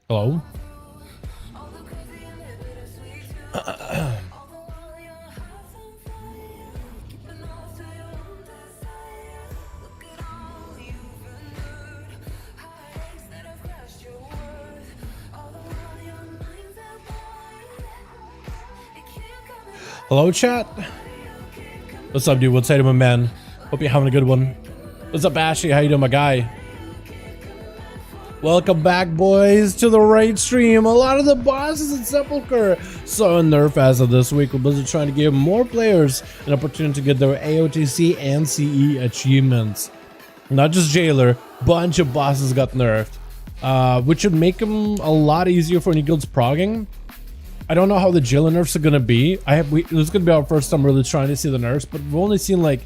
Hello? Hello, chat? What's up, dude? What's up, my man? Hope you're having a good one. What's up, Ashley? How you doing, my guy? Welcome back, boys, to the raid stream. A lot of the bosses in Sepulcher saw a nerf as of this week, with Blizzard trying to give more players an opportunity to get their AOTC and CE achievements. Not just Jailer, bunch of bosses got nerfed, which would make them a lot easier for any guilds progging. I don't know how the Jailer nerfs are gonna be. This is gonna be our first time really trying to see the nerfs, but we've only seen like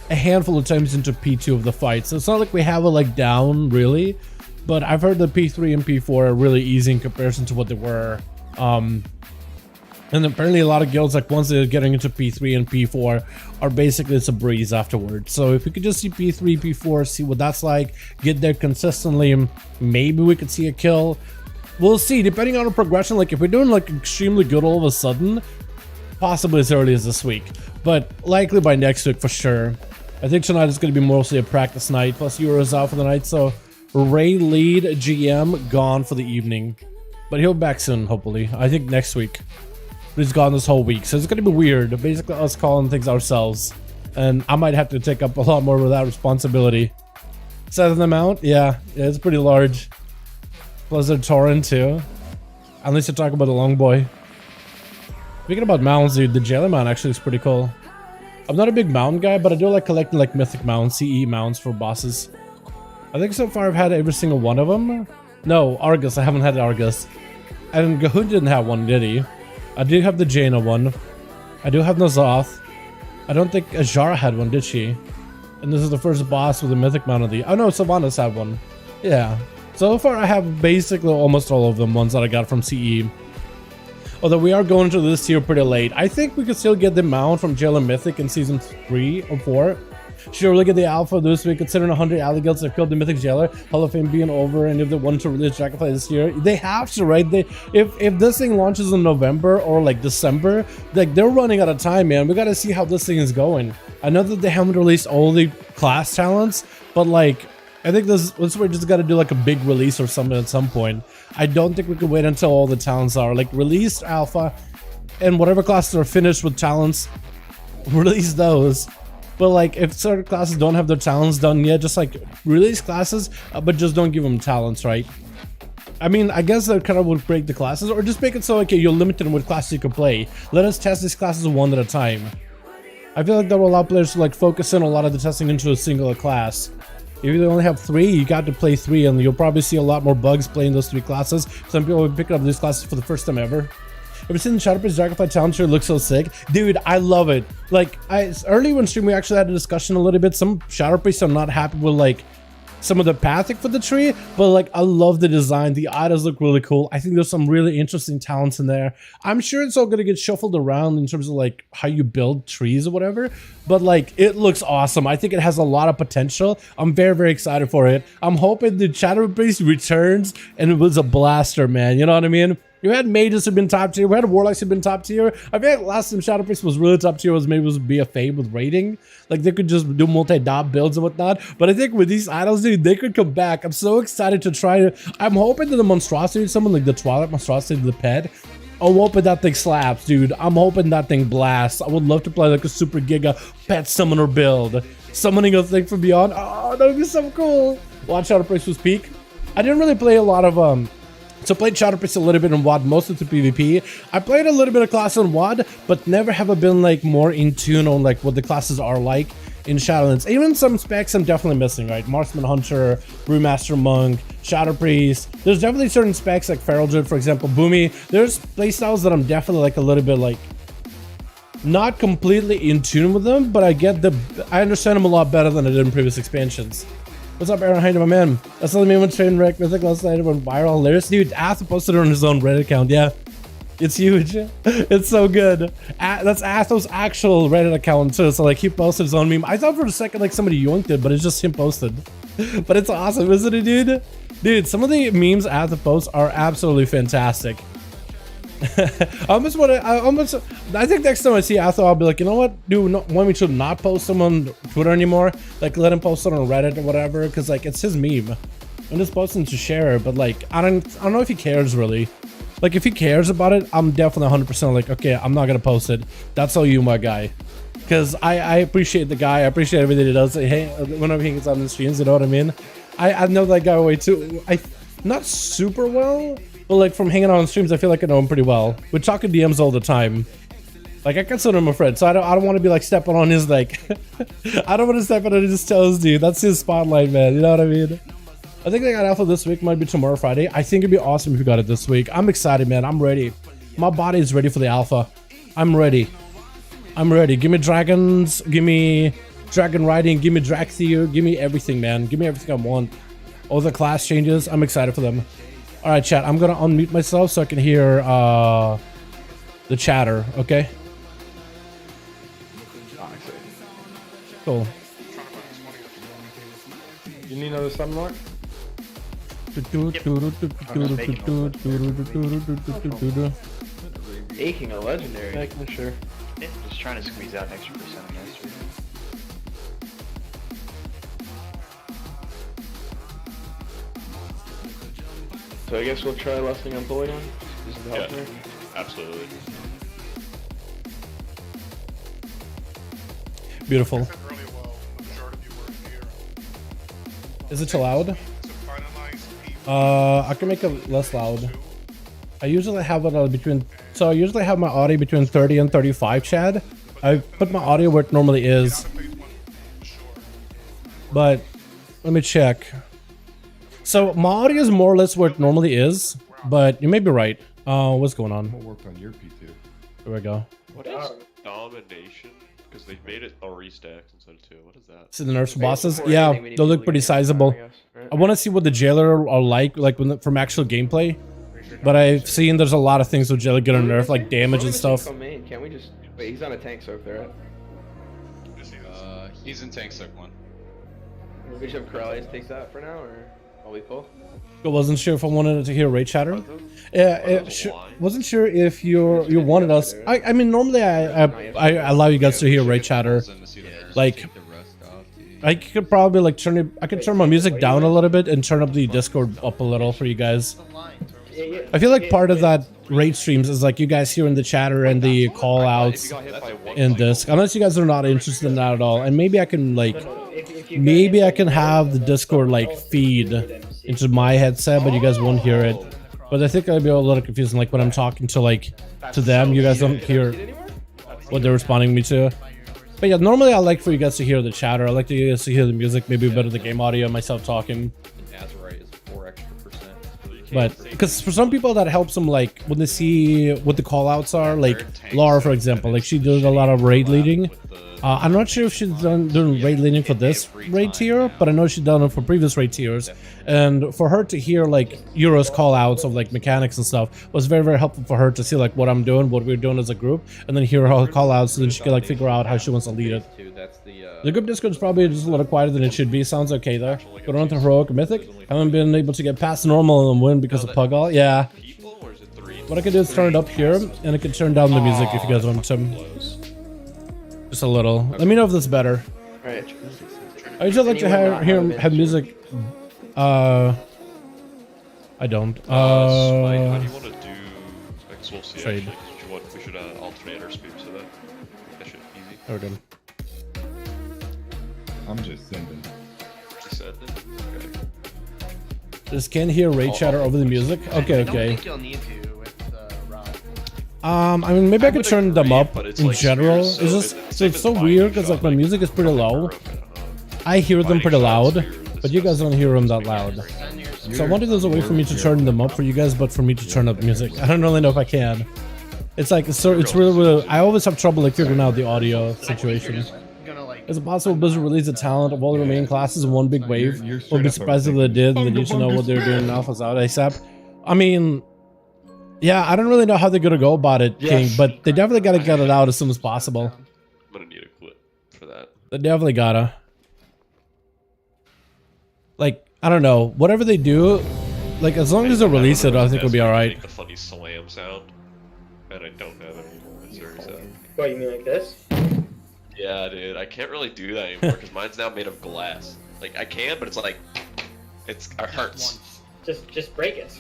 a handful of times into P2 of the fight, so it's not like we have it like down really. But I've heard the P3 and P4 are really easy in comparison to what they were. And apparently a lot of guilds, like once they're getting into P3 and P4, are basically it's a breeze afterwards. So if we could just see P3, P4, see what that's like, get there consistently, maybe we could see a kill. We'll see, depending on our progression. Like if we're doing like extremely good all of a sudden, possibly as early as this week, but likely by next week for sure. I think tonight is going to be mostly a practice night, plus Euro's out for the night, so Ray lead GM gone for the evening, but he'll be back soon, hopefully. I think next week. But he's gone this whole week, so it's gonna be weird. Basically us calling things ourselves, and I might have to take up a lot more of that responsibility. 7 amount, yeah, it's pretty large. Plus a torrent too. Unless you talk about the long boy. Speaking about mounts, dude, the Jailer mount actually is pretty cool. I'm not a big mount guy, but I do like collecting like mythic mounts, CE mounts for bosses. I think so far I've had every single one of them. No, Argus, I haven't had Argus. And Gahun didn't have one, did he? I do have the Jaina one. I do have Nazoth. I don't think Ajara had one, did she? And this is the first boss with a mythic mount of the... Oh no, Sylvanas had one. Yeah. So far I have basically almost all of them, ones that I got from CE. Although we are going into this tier pretty late. I think we could still get the mount from Jailer Mythic in season 3 or 4. Should really get the alpha this week, considering 100 alley guilds have killed the Mythic Jailer, Hall of Fame being over, and if they want to release Dragonflight this year, they have to, right? If this thing launches in November or like December, like they're running out of time, man. We got to see how this thing is going. I know that they haven't released all the class talents, but like I think this we just got to do like a big release or something at some point. I don't think we could wait until all the talents are like released alpha, and whatever classes are finished with talents, release those. But like if certain classes don't have their talents done yet, just like release classes, but just don't give them talents, right? I mean, I guess that kind of would break the classes, or just make it so okay, you're limited in what classes you can play. Let us test these classes one at a time. I feel like that will allow players to like focus in a lot of the testing into a single class. If you only have 3, you got to play 3, and you'll probably see a lot more bugs playing those 3 classes. Some people will pick up these classes for the first time ever. Ever seen the Shadowlands Dragonflight talent shirt looks so sick? Dude, I love it. Like, earlier in stream we actually had a discussion a little bit. Some Shadowlands are not happy with like some of the pathing for the tree, but like I love the design. The items look really cool. I think there's some really interesting talents in there. I'm sure it's all gonna get shuffled around in terms of like how you build trees or whatever, but like it looks awesome. I think it has a lot of potential. I'm very, very excited for it. I'm hoping the Shadowlands returns and it was a blaster, man. You know what I mean? You had mages who've been top tier. We had warlocks who've been top tier. I think last time Shadowlands was really top tier was maybe it was BFA with raiding. Like they could just do multi-dot builds and whatnot. But I think with these items, dude, they could come back. I'm so excited to try to. I'm hoping that the monstrosity, someone like the Twilight monstrosity, the pet. I'm hoping that thing slaps, dude. I'm hoping that thing blasts. I would love to play like a super giga pet summoner build, summoning a thing from beyond. Oh, that would be so cool. Watch Shadowlands was peak. I didn't really play a lot of So played Shadowlands a little bit in WoD, mostly to PvP. I played a little bit of class on WoD, but never have I been like more in tune on like what the classes are like in Shadowlands. Even some specs I'm definitely missing, right? Marksman Hunter, Brewmaster Monk, Shadow Priest. There's definitely certain specs like Feral Druid, for example, Boomy. There's playstyles that I'm definitely like a little bit like not completely in tune with them, but I understand them a lot better than I did in previous expansions. What's up, Aaron? How you doing, man? That's something me when train wreck Mythic last night went viral. Hilarious. Dude, Ath posted it on his own Reddit account. Yeah. It's huge. It's so good. That's Athos' actual Reddit account too. So like he posted his own meme. I thought for a second like somebody yoinked it, but it's just him posted. But it's awesome, isn't it, dude? Dude, some of the memes at the post are absolutely fantastic. I think next time I see Atho, I'll be like, you know what? Do you want me to not post them on Twitter anymore? Like, let him post it on Reddit or whatever, because like it's his meme. I'm just posting to share, but like I don't know if he cares really. Like if he cares about it, I'm definitely 100% like, okay, I'm not gonna post it. That's all you, my guy. Because I appreciate the guy. I appreciate everything he does. Hey, whenever he gets on the streams, you know what I mean? I know that guy way too. Not super well, but like from hanging out on streams, I feel like I know him pretty well. We talk in DMs all the time. Like I consider him a friend, so I don't want to be like stepping on his like. I don't want to step on his toes, dude. That's his spotlight, man. You know what I mean? I think they got alpha this week. Might be tomorrow, Friday. I think it'd be awesome if you got it this week. I'm excited, man. I'm ready. My body is ready for the alpha. I'm ready. I'm ready. Give me dragons. Give me dragon riding. Give me Draxier. Give me everything, man. Give me everything I want. All the class changes. I'm excited for them. All right, chat. I'm gonna unmute myself so I can hear the chatter. Okay. Cool. You need another stun mark? Aching a legendary. Making sure. Just trying to squeeze out an extra percent of mastery. So I guess we'll try lessening on Polygon. This is the help there. Absolutely. Beautiful. Is it too loud? I can make it less loud. I usually have it between, so I usually have my audio between 30 and 35, Chad. I put my audio where it normally is. But let me check. So my audio is more or less where it normally is, but you may be right. What's going on? What worked on your P2? There we go. What is domination? Because they've made it 3 stacks instead of 2. What is that? See the nerfs bosses? Yeah, they look pretty sizable. I want to see what the jailer are like from actual gameplay. But I've seen there's a lot of things with jailer get a nerf, like damage and stuff. Can't we just wait? He's on a tank soak there, right? He's in tank soak 1. We should have Corrales take that for now, or while we pull. I wasn't sure if I wanted to hear raid chatter. Yeah, wasn't sure if you wanted us. I mean, normally I allow you guys to hear raid chatter. Like, I could probably like I could turn my music down a little bit and turn up the Discord up a little for you guys. I feel like part of that raid streams is like you guys hearing the chatter and the call outs in this. Unless you guys are not interested in that at all, and maybe I can like. Maybe I can have the Discord like feed into my headset, but you guys won't hear it. But I think I'd be a little confusing, like when I'm talking to them, you guys don't hear what they're responding me to. But yeah, normally I like for you guys to hear the chatter. I like to you guys to hear the music, maybe better the game audio, myself talking. But because for some people that helps them, like when they see what the call outs are, like Laura for example, like she does a lot of raid leading. I'm not sure if she's doing raid leading for this raid tier, but I know she's done it for previous raid tiers. And for her to hear like Euro's call outs of like mechanics and stuff was very, very helpful for her to see like what I'm doing, what we're doing as a group, and then hear her call outs, so then she can like figure out how she wants to lead it. The group Discord is probably just a little quieter than it should be. Sounds okay though. Going on to Heroic Mythic. Haven't been able to get past normal and win because of Pugall. Yeah. What I can do is turn it up here, and I can turn down the music if you guys want to. Just a little. Let me know if this is better. Right. I usually like to have music. I don't. Spike, how do you want to do like Soul C trade. Actually? We should alternate our speed so that should be easy. There we go. I'm just sending. He said that? Okay. Just can't hear raid chatter over the music. Okay, I don't okay. think you'll need to with Rob. I mean, maybe I could turn them up but it's in like general. spheres, It's so just it's so it's so even weird binding because like shot, my like, music is pretty low. broken, I hear them pretty loud, Binding shots but you guys don't hear them that loud. So I wanted there's a way for me to turn them up for you guys, but for me to turn up music, I don't really know if I can. It's like it's really I always have trouble like figuring out the audio situation. Is it possible Blizzard release the talent of all the remaining classes in one big wave? We'll be surprised if they did, and they need to know what they're doing now alphas out ASAP. I mean, yeah, I don't really know how they're gonna go about it, King, but they definitely gotta get it out as soon as possible. I'm gonna need a clip for that. They definitely gotta. Like, I don't know. Whatever they do, like as long as they release it, I think it'll be alright. Make the funny slam sound, and I don't have it anymore. It's very sad. What, you mean like this? Yeah, dude, I can't really do that anymore because mine's now made of glass. Like I can, but it's like it hurts. Just break it.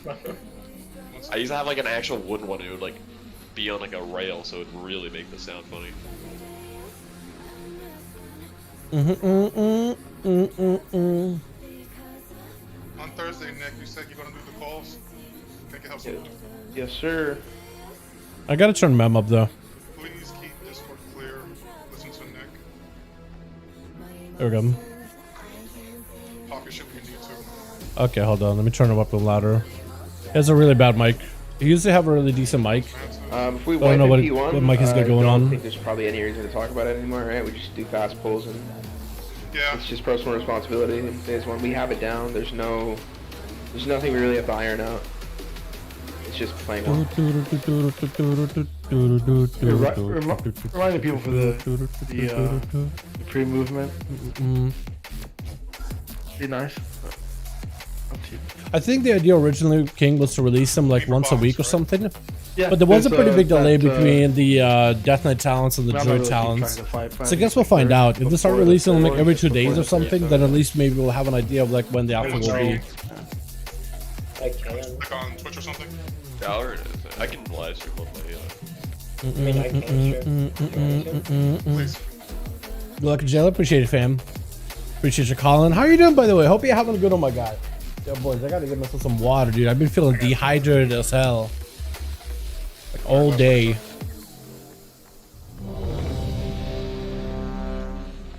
I used to have like an actual wooden one. It would like be on like a rail, so it would really make the sound funny. On Thursday, Nick, you said you're gonna do the calls. Think it helps you. Yes, sir. I gotta turn Mem up though. Please keep Discord clear. Listen to Nick. There we go. Talk your shit when you need to. Okay, hold on. Let me turn him up a little louder. He has a really bad mic. He used to have a really decent mic. If we I don't wipe know what- P1, what mic he's got going I on. don't think there's probably any reason to talk about it anymore, right? We just do fast pulls and Yeah. it's just personal responsibility. There's when we have it down, there's nothing we really have to iron out. It's just playing well. Reminding people for the pre-movement. Be nice. Up to you. I think the idea originally, King, was to release them like once a week or something. Yeah, But there was a there's, pretty big delay that, between the Death Knight talents and the I'm not Druid really talents. trying to find So I guess we'll find out. If they start before releasing them like the- every 2 days before or the- something, then at least maybe we'll have an idea of like when the outfit will be. I can. Like on Twitch or something. Dalaran is. I can live stream on my. I mean, I can. Please. Good luck, Jayla. Appreciate it, fam. Appreciate you calling. How are you doing, by the way? Hope you're having a good one, my guy. Yo, boys, I gotta get myself some water, dude. I've been feeling dehydrated as hell. Like all day.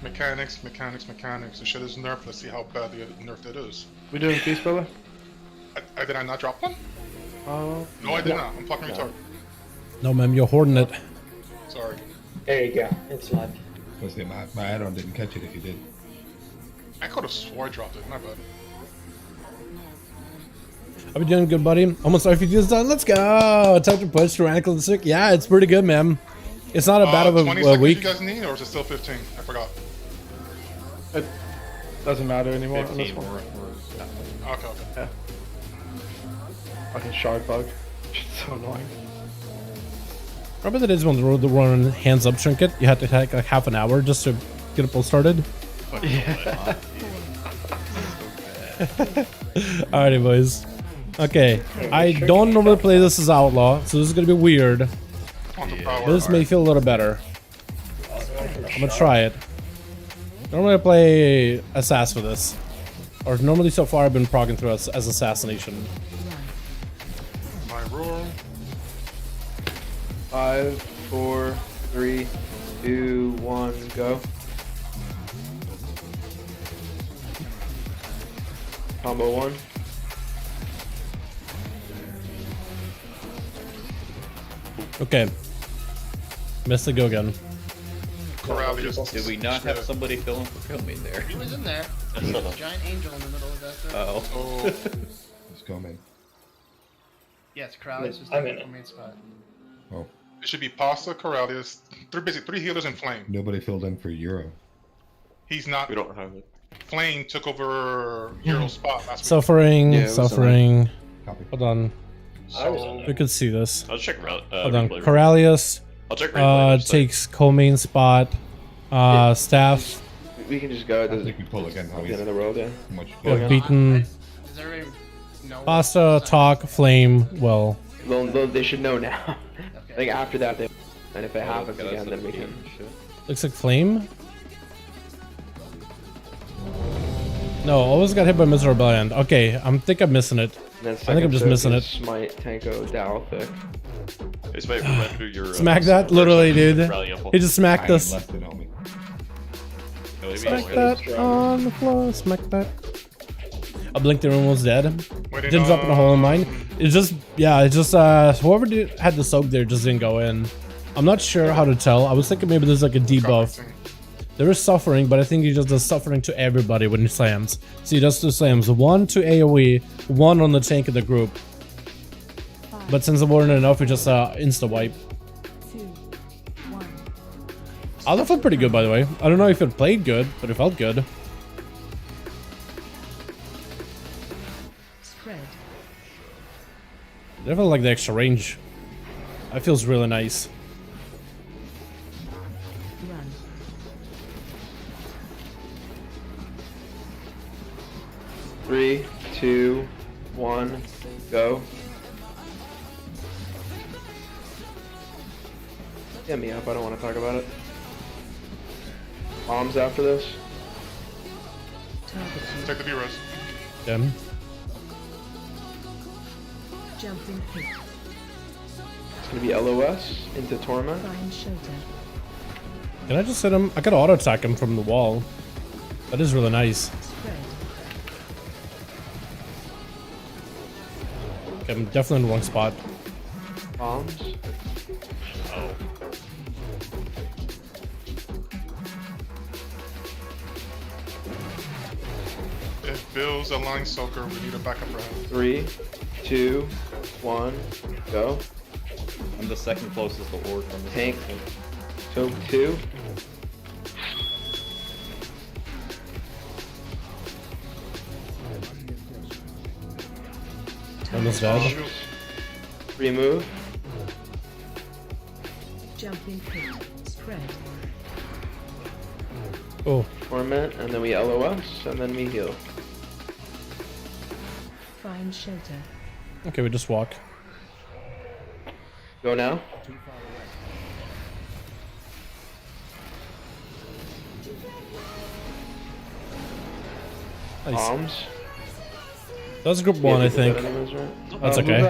Mechanics. The shit is nerfed. Let's see how badly nerfed it is. We doing peace, brother? I did I not drop one? No, I did not. I'm fucking retarded. No, ma'am, you're hoarding it. Sorry. There you go. It's live. Was it my add-on didn't catch it if you did. I could have swore I dropped it. My bad. I've been doing good, buddy. Almost our video's done. Let's go. Time to push Tyrannical Sick. Yeah, it's pretty good, man. It's not a bad of 20 a seconds week. you guys need, or is it still 15? I forgot. It doesn't matter anymore on this 15 one. more. Okay. Yeah. Fucking shard bug. It's so annoying. Remember the days when the run hands up trinket? You had to take like half an hour just to get it all started. Yeah. Alrighty, boys. Okay, I don't normally play this as Outlaw, so this is gonna be weird. But this may feel a little better. I'm gonna try it. Normally I play Assass for this. Or normally so far I've been progging through as Assassination. My roar. 5, 4, 3, 2, 1, go. Combo 1. Okay. Missed the go again. Corralius. Did we not have somebody fill in for Kilme there? He was in there. Giant angel in the middle of that. Oh. Oh, Let's go, man. Yes, Corralius was I'm taking in it. for main spot. Oh, it should be Pasta, Corralius. Basically 3 healers and Flame. nobody filled in for Euro. He's not. We don't have it. Flame took over Euro's spot last week. Suffering, Yeah, it was suffering. Copy. Hold on. I was in So, We could see this. I'll check Hold on. replay. Corralius I'll check replay. just takes co-main spot. Staff. We can just go. It I doesn't think we pull again. How the end of the world, yeah. much? Got beaten. Does everybody know? Pasta, talk, flame. Well, They should know now. I Okay. think after that, and if it like, happens that's again, the then we game can. shit. looks like flame. No, always got hit by Mr. Rebellion. Okay, I think I'm missing it. And then I think I'm just second missing soak it. is Smite, Tanko, Dal, Thick. Hey, Spec, remember your. Smack that, literally, dude. Rally info. He just smacked us. Left it on me. No, maybe Smack it's- that on the floor. Smack that. I blinked, everyone was dead. waiting Didn't drop in a hole in mine. on- It's just, yeah, it's just, whoever had the soak there just didn't go in. I'm not sure how to tell. I was thinking maybe there's like a debuff. There is suffering, but I think he just does suffering to everybody when he slams. So he does 2 slams. 1 to AoE, 1 on the tank of the group. But since it wasn't enough, it just insta wipe. 2, 1. Alpha felt pretty good, by the way. I don't know if it played good, but it felt good. Definitely like the extra range. That feels really nice. Run. Three, two, one, go. Get me up, I don't want to talk about it. Bombs after this. Targeting. Take the B-res. Them. Jumping hit. It's gonna be LOS into Torment. Find shelter. Can I just hit him? I could auto attack him from the wall. That is really nice. Spread. Okay, I'm definitely in the wrong spot. Bombs. If Bill's a line soaker, we need a backup for him. 3, 2, 1, go. I'm the second closest to Horde from this. Tank. Soak 2. Almost dead. Shoot. Remove. Jumping hit. Spread. Oh, Torment. And then we LOS. And then we heal. Find shelter. okay, we just walk. Go now. Nice. Bombs. That was group one, I think. That's okay.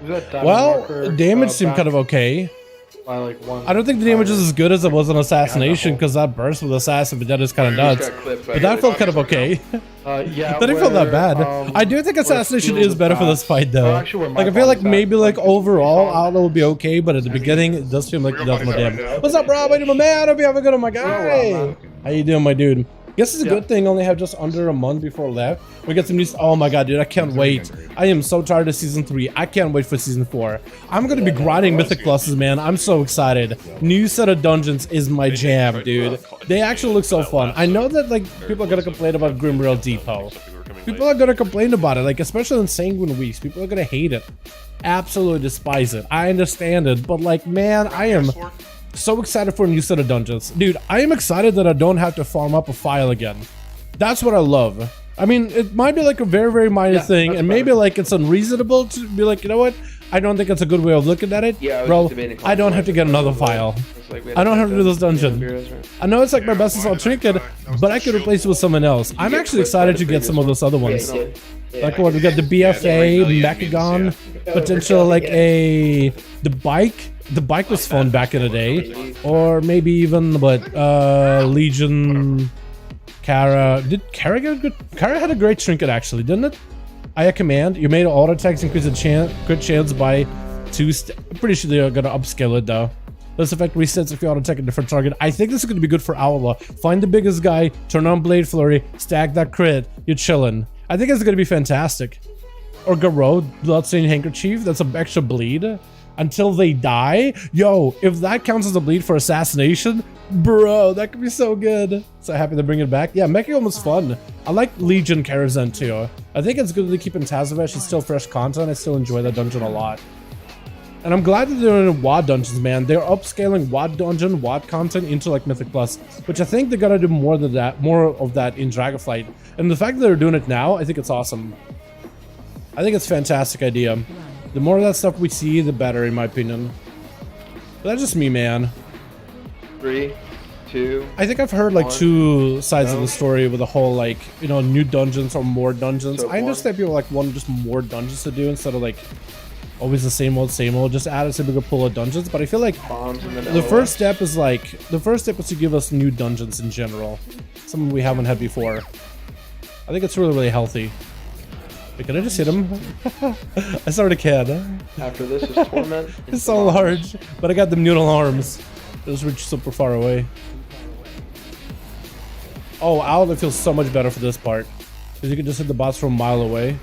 Was that Well, damage seemed kind of okay. by like one. I don't think the damage is as good as it was on Assassination because that burst with Assassin, but that is kind of nuts. But that felt kind of okay. Yeah, That didn't feel that bad. I do think Assassination is better for this fight though. Like I feel like maybe like overall Outlaw will be okay, but at the beginning it does feel like it does more damage. What's up, bro? How you doing, my man? Hope you having a good one, my guy. How you doing, my dude? Guess it's a good thing only have just under a month before left. We get some news. Oh my god, dude, I can't wait. I am so tired of season 3. I can't wait for season 4. I'm gonna be grinding Mythic pluses, man. I'm so excited. New set of dungeons is my jam, dude. They actually look so fun. I know that like people are gonna complain about Grimrail Depot. People are gonna complain about it, like especially in Sanguine Weeks. People are gonna hate it. Absolutely despise it. I understand it, but like, man, I am so excited for a new set of dungeons. Dude, I am excited that I don't have to farm up a file again. That's what I love. I mean, it might be like a very, very minor thing, and maybe like it's unreasonable to be like, you know what? I don't think it's a good way of looking at it. Yeah, bro, I don't have to get another file. I don't have to do this dungeon. I know it's like my best assault trinket, but I could replace it with someone else. I'm actually excited to get some of those other ones. Like what, we got the BFA, Mechagon, potential like the bike. The bike was fun back in the day. Or maybe even, what, Legion, Kara. Did Kara get a good? Kara had a great trinket actually, didn't it? Aya command. You made auto attacks increase the crit chance by 2. I'm pretty sure they're gonna upscale it though. This effect resets if you auto attack a different target. I think this is gonna be good for Outlaw. Find the biggest guy, turn on Blade Flurry, stack that crit, you're chilling. I think it's gonna be fantastic. Or Garou, Bloodstained Handkerchief, that's an extra bleed. Until they die. Yo, if that counts as a bleed for Assassination, bro, that could be so good. So happy to bring it back. Yeah, Mechagon was fun. I like Legion Karazhan too. I think it's good that they keep in Tazavesh. It's still fresh content. I still enjoy that dungeon a lot. And I'm glad that they're in WoD dungeons, man. They're upscaling WoD dungeon, WoD content into like Mythic Plus, which I think they're gonna do more of that in Dragonflight. And the fact that they're doing it now, I think it's awesome. I think it's a fantastic idea. The more of that stuff we see, the better, in my opinion. But that's just me, man. 3, 2. I think I've heard like 2 sides of the story with the whole like, you know, new dungeons or more dungeons. I understand people like want just more dungeons to do instead of like always the same old, just add a bigger pool of dungeons. But I feel like the first step is to give us new dungeons in general, something we haven't had before. I think it's really, really healthy. Wait, can I just hit him? I sort of can. After this is Torment. It's so large, but I got the noodle arms. Those reach super far away. Oh, Outlaw feels so much better for this part. Because you can just hit the bots from a mile away.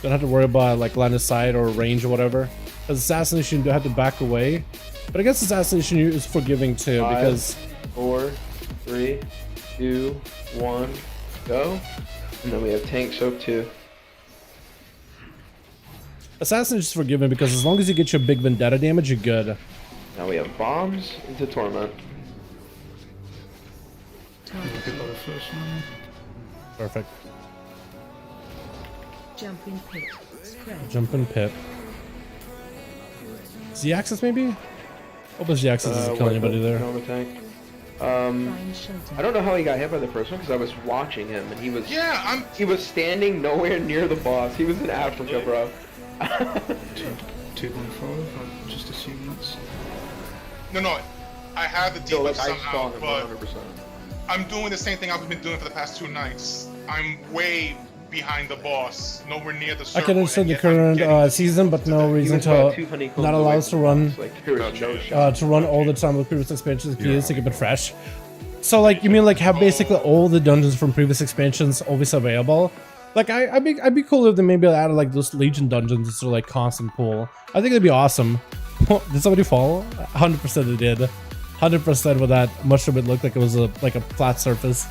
Don't have to worry about like line of sight or range or whatever. Because Assassination, you do have to back away. But I guess Assassination is forgiving too, 5, because 4, 3, 2, 1, go. And then we have Tank Soak 2. Assassin is just forgiven because as long as you get your big vendetta damage, you're good. Now we have bombs into Torment. Perfect. Jump in pit. Spread. Jump in pit. Z-axis maybe? Hope his Z-axis doesn't kill anybody there. Tank. Find shelter. I don't know how he got hit by the first one because I was watching him and he was he was standing nowhere near the boss. He was in Africa, bro. 2.5. Just assume that's. No, I have the Yo, debuff like, I somehow, saw him but 100%. I'm doing the same thing I've been doing for the past 2 nights. I'm way behind the boss, nowhere near the I circle. can understand and the yet I'm current getting season, but no reason was about to 2 honeycombs not allow away us to from the run boss. Like, there was no shot. to run all the time with previous expansions. Key is to keep it fresh. So like you mean like have basically all the dungeons from previous expansions always available? Like I'd be cool if they maybe added like those Legion dungeons to like constant pool. I think it'd be awesome. Did somebody fall? 100% it did. 100% with that. Much of it looked like it was a flat surface.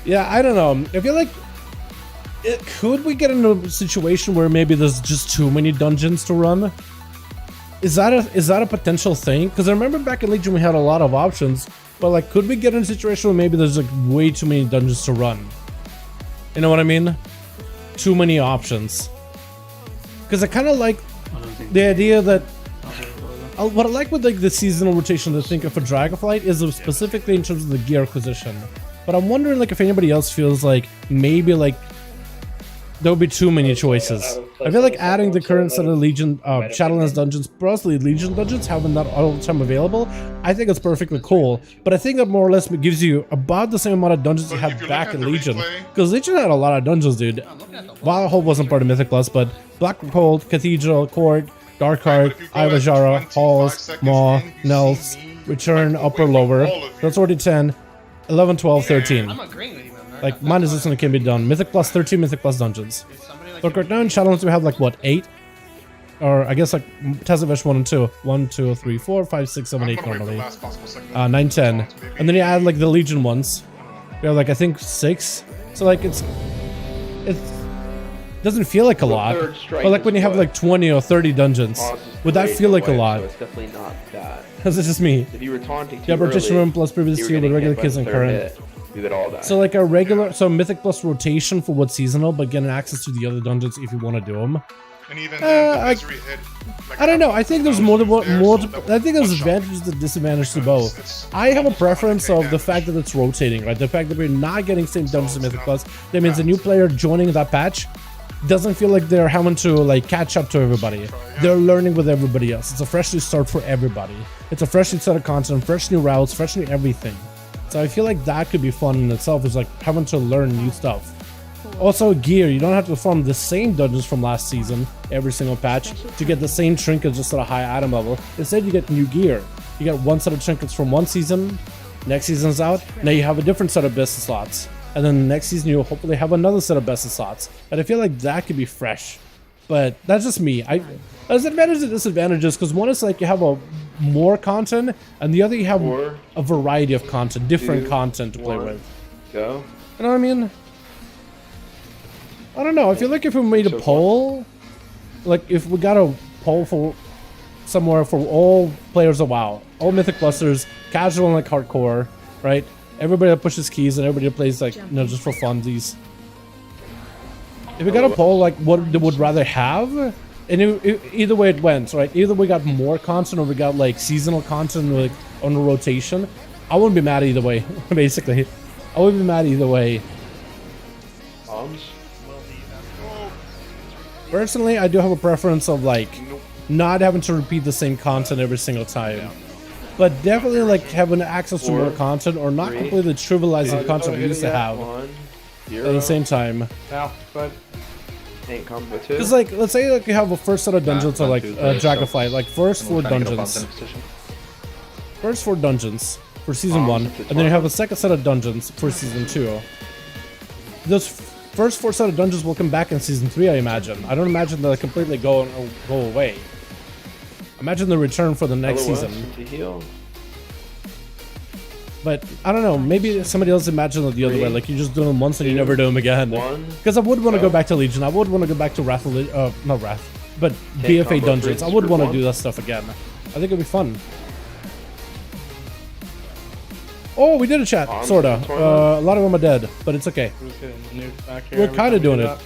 Yeah, I don't know. I feel like could we get into a situation where maybe there's just too many dungeons to run? Is that a potential thing? Because I remember back in Legion we had a lot of options, but like could we get in a situation where maybe there's like way too many dungeons to run? You know what I mean? Too many options. Because I kind of like the idea that what I like with like the seasonal rotation to think of for Dragonflight is specifically in terms of the gear acquisition. But I'm wondering like if anybody else feels like maybe like there would be too many choices. I feel like adding the current set of Legion, Shadowlands dungeons, probably Legion dungeons, having that all the time available, I think it's perfectly cool. But I think that more or less gives you about the same amount of dungeons you had back in Legion. Because Legion had a lot of dungeons, dude. Valhalla wasn't part of Mythic Plus, but Blackhold, Cathedral, Court, Darkheart, Ivajara, Halls, Maw, Nels, Return, Upper, Lower. That's already 10, 11, 12, 13. I'm agreeing with you, man. Like, mine is this one that can be done. Mythic Plus 13, Mythic Plus dungeons. Look, right now in Shadowlands we have like, what, 8? Or I guess like Tezavesh 1 and 2. 1, 2, 3, 4, 5, 6, 7, 8 normally. 9, 10. And then you add like the Legion ones. We have like, I think 6. So like, it doesn't feel like a lot. But like when you have like 20 or 30 dungeons, would that feel like a lot? So it's definitely not that. Is it just me? If you were taunting Yeah, rotation room plus previous you were two with getting regular hit by kills the and third current. hit. You did all that. So like a regular, so Mythic Plus rotation for what's seasonal, but getting access to the other dungeons if you want to do them. And even then, the misery hit, like, I don't know. I think there's multiple. I think there's one shot. advantages and disadvantages to both. I have a preference of the fact that it's rotating, right? The fact that we're not getting same dungeons in Mythic Plus. That means a new player joining that patch doesn't feel like they're having to like catch up to everybody. They're learning with everybody else. It's a fresh new start for everybody. It's a fresh new set of content, fresh new routes, fresh new everything. So I feel like that could be fun in itself. Is like having to learn new stuff. Also gear, you don't have to farm the same dungeons from last season every single patch to get the same trinkets just at a high item level. Instead you get new gear. You get one set of trinkets from one season, next season's out, now you have a different set of business slots. And then next season you'll hopefully have another set of business slots. And I feel like that could be fresh. But that's just me. There's advantages and disadvantages because one is like you have more content and the other you have a variety of content, different content to play with. Go. You know what I mean? I don't know. I feel like if we made a poll, like if we got a poll for somewhere for all players of WoW, all Mythic Clusters, casual and like hardcore, right? Everybody that pushes keys and everybody that plays like, you know, just for funsies. If we got a poll like what they would rather have, and either way it went, right? Either we got more content or we got like seasonal content like on a rotation. I wouldn't be mad either way, basically. I wouldn't be mad either way. Personally, I do have a preference of like not having to repeat the same content every single time, but definitely like having access to more content or not completely trivializing content we used to have at the same time. Now, but ain't come with two. Because like, let's say like you have a first set of dungeons or like Dragonflight, like first 4 dungeons. First 4 dungeons for season 1, and then you have a second set of dungeons for season 2. Those first 4 set of dungeons will come back in season 3, I imagine. I don't imagine they'll completely go away. Imagine the return for the next season. But I don't know, maybe somebody else imagined it the other way, like you just do them once and you never do them again. Because I would want to go back to Legion, I would want to go back to But Tank BFA combo dungeons, for I would want to one. do that stuff again. I think it'd be fun. Oh, we did a chat, Bombs sorta. in the tournament? A lot of them are dead, but it's okay. Who's hitting the nuke back here We're every kind of time we doing do it. that?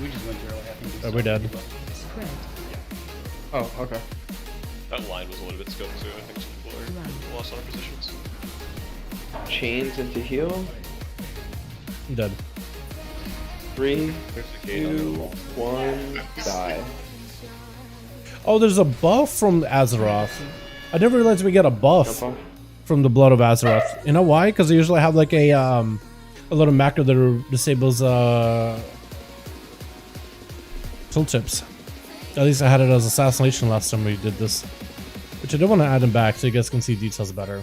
We just went through. I think Oh, we're dead. Spread. Oh, okay. That line was a little bit scoped too. I think some people are lost on our positions. Chains into heal. I'm dead. 3, There's a gate on 2, the wall. 1, die. Oh, there's a buff from Azeroth. I never realized we get a buff Jump off. from the Blood of Azeroth. You know why? Because they usually have like a little macro that disables tooltips. At least I had it as assassination last time we did this, which I don't want to add them back so you guys can see details better.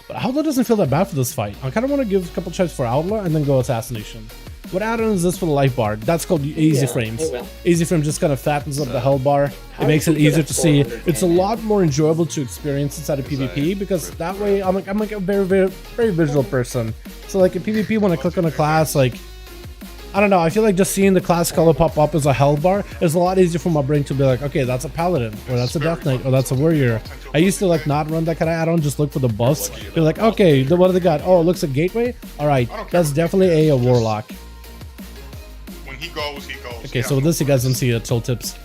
But Outlaw doesn't feel that bad for this fight. I kind of want to give a couple tries for Outlaw and then go assassination. What add-on is this for the life bar? That's called Easy Frames. it will. Easy Frame just kind of fattens up the health bar. It makes it did you get easier a to see. 400 It's a lot more enjoyable to experience inside of PvP because that way I'm like a very visual person. So like in PvP, when I click on a class, like I don't know, I feel like just seeing the class color pop up as a health bar is a lot easier for my brain to be like, okay, that's a paladin, or that's a death knight, or that's a warrior. I used to like not run that kind of add-on, just look for the buffs. Be like, okay, what do they got? Oh, it looks like gateway. All right, that's definitely a warlock. When he goes, he goes. Okay, Yeah. so with this, you guys don't see the tooltips.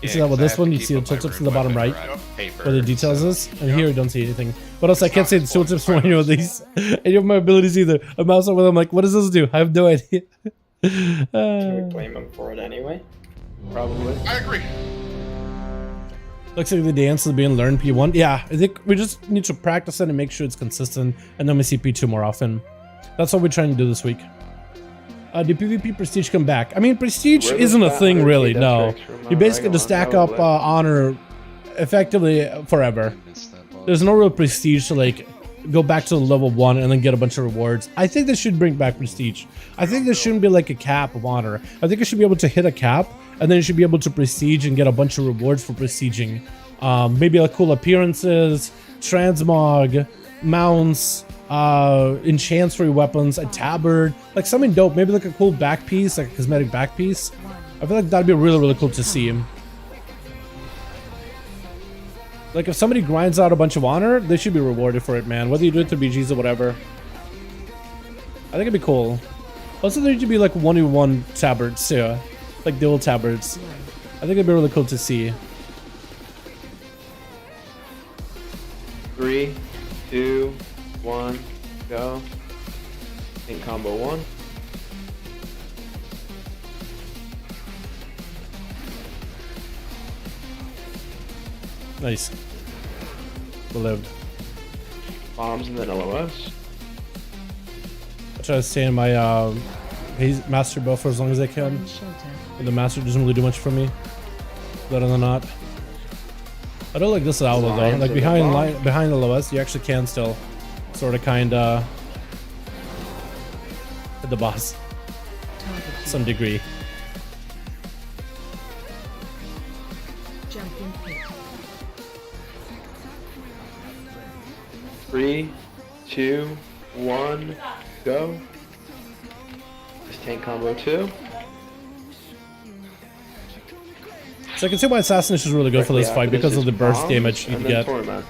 You see that with this one, you see the tooltips in the bottom right, where the details is, and here you don't see anything. But also, I can't see the tooltips when you know these, and you have my abilities either. I'm also with them like, what does this do? I have no idea. Can we blame him for it anyway? Probably. I agree. Looks like the dance is being learned P1. Yeah, I think we just need to practice it and make sure it's consistent, and then we see P2 more often. That's what we're trying to do this week. Did PvP Prestige come back? I mean, Prestige Where isn't a was thing that? really, That's no. extra amount You of basically just Dragon stack up Left. honor effectively forever. There's no real prestige to like go back to level 1 and then get a bunch of rewards. I think they should bring back prestige. I think there shouldn't be like a cap of honor. I think you should be able to hit a cap and then you should be able to prestige and get a bunch of rewards for prestiging. Maybe like cool appearances, transmog, mounts, enchants for your weapons, a tabard, like something dope. Maybe like a cool back piece, like a cosmetic back piece. I feel like that'd be really cool to see. Like if somebody grinds out a bunch of honor, they should be rewarded for it, man. Whether you do it through BGs or whatever. I think it'd be cool. Also, there need to be like 1v1 tabards too, like dual tabards. I think it'd be really cool to see. 3, 2, 1, go. In combo 1. Nice. Lived. Bombs and then LOS. I try to stay in my master buff for as long as I can. Find shelter. But the master doesn't really do much for me. Better than not. I don't like this outlaw though. Lions Like in the behind bomb. behind the LOS, you actually can still sort of kinda hit the boss Target to some degree. jump in pit. 3, 2, 1, go. This tank combo 2. So I can see why Assassination is really good for this Directly fight after because this of the is burst bombs damage you and can then get Torment.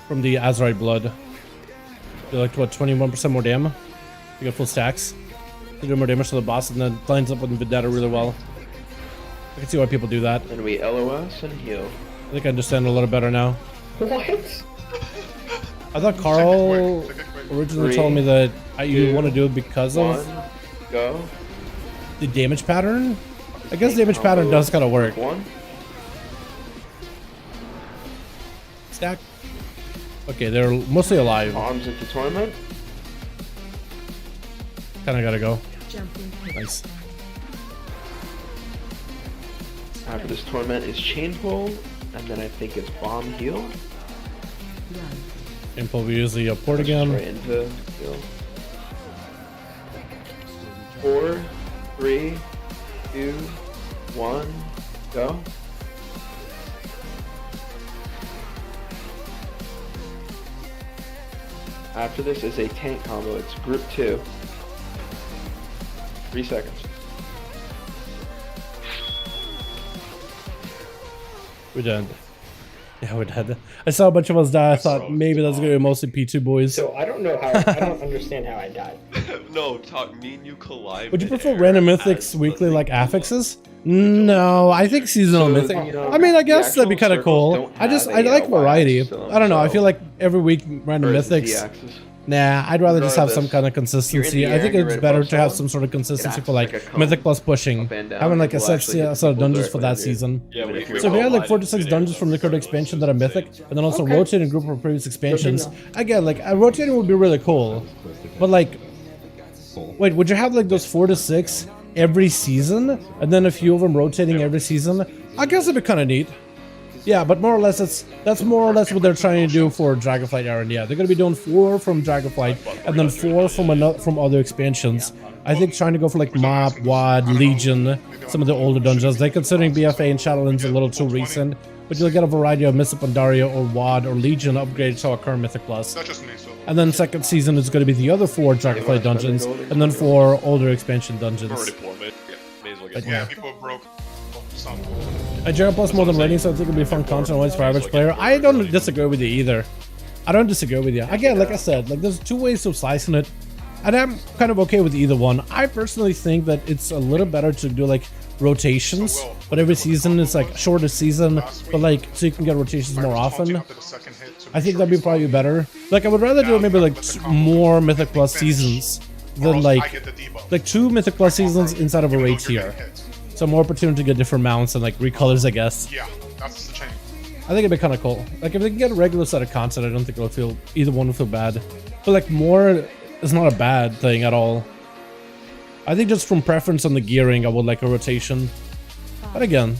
from the Azerite blood. You're like what, 21% more damage? You get full stacks. You do more damage to the boss and then lines up with Vendetta really well. I can see why people do that. Then we LOS and heal. I think I understand a little better now. What? I thought Carl Take it quick. originally 3, told me that you 2, want to do it because 1, of go. the damage pattern. I guess damage pattern does kind of work. 1. Stack. Okay, they're mostly alive. Bombs into Torment. Kind of gotta go. Jump in pit. Nice. After this Torment is Chain Pull. And then I think it's Bomb Heal. Run. Impul we use the port Straight again. into heal. 4, 3, 2, 1, go. After this is a tank combo. It's group 2. 3 seconds. We did. Yeah, we did. I saw a bunch of us die. I thought maybe that's gonna be mostly P2 boys. So I don't know how. I don't understand how I died. No, talk. Me and you collide. Would you prefer random mythics weekly like affixes? No, I think seasonal mythic. I mean, I guess that'd be kind of cool. I like variety. I don't know. I feel like every week random mythics. Nah, I'd rather just have some kind of consistency. I think it's better to have some sort of consistency for like Mythic plus pushing. Having like a set of dungeons for that season. Yeah, So if you had like 4 to 6 dungeons from the current expansion that are Mythic, and then also rotating group from previous expansions, again, like a rotating would be really cool. But like, wait, would you have like those 4 to 6 every season, and then a few of them rotating every season? I guess it'd be kind of neat. Yeah, but more or less, that's more or less what they're trying to do for Dragonflight Aaron. Yeah, they're gonna be doing 4 from Dragonflight and then 4 from other expansions. I think trying to go for like Mop, WAD, Legion, some of the older dungeons. They're considering BFA and Shadowlands a little too recent, but you'll get a variety of Mythic Pandaria or WAD or Legion upgrades to our current Mythic Plus. And then second season is going to be the other 4 Dragonflight dungeons, and then 4 older expansion dungeons. Already poor, mate. May as well get Yeah, people broke some. A General Plus more than rating, so I think it'll be fun content always for average player. I don't disagree with you either. I don't disagree with you. Again, like I said, like there's 2 ways of slicing it, and I'm kind of okay with either one. I personally think that it's a little better to do like rotations, but every season is like shorter season, but like so you can get rotations more often. I think that'd be probably better. Like I would rather do maybe like more Mythic Plus seasons than like 2 Mythic Plus seasons inside of a raid tier. So more opportunity to get different mounts and like recolors, I guess. Yeah, that's the change. I think it'd be kind of cool. Like if they can get a regular set of content, I don't think it'll feel either one will feel bad. But like more is not a bad thing at all. I think just from preference on the gearing, I would like a rotation. But again,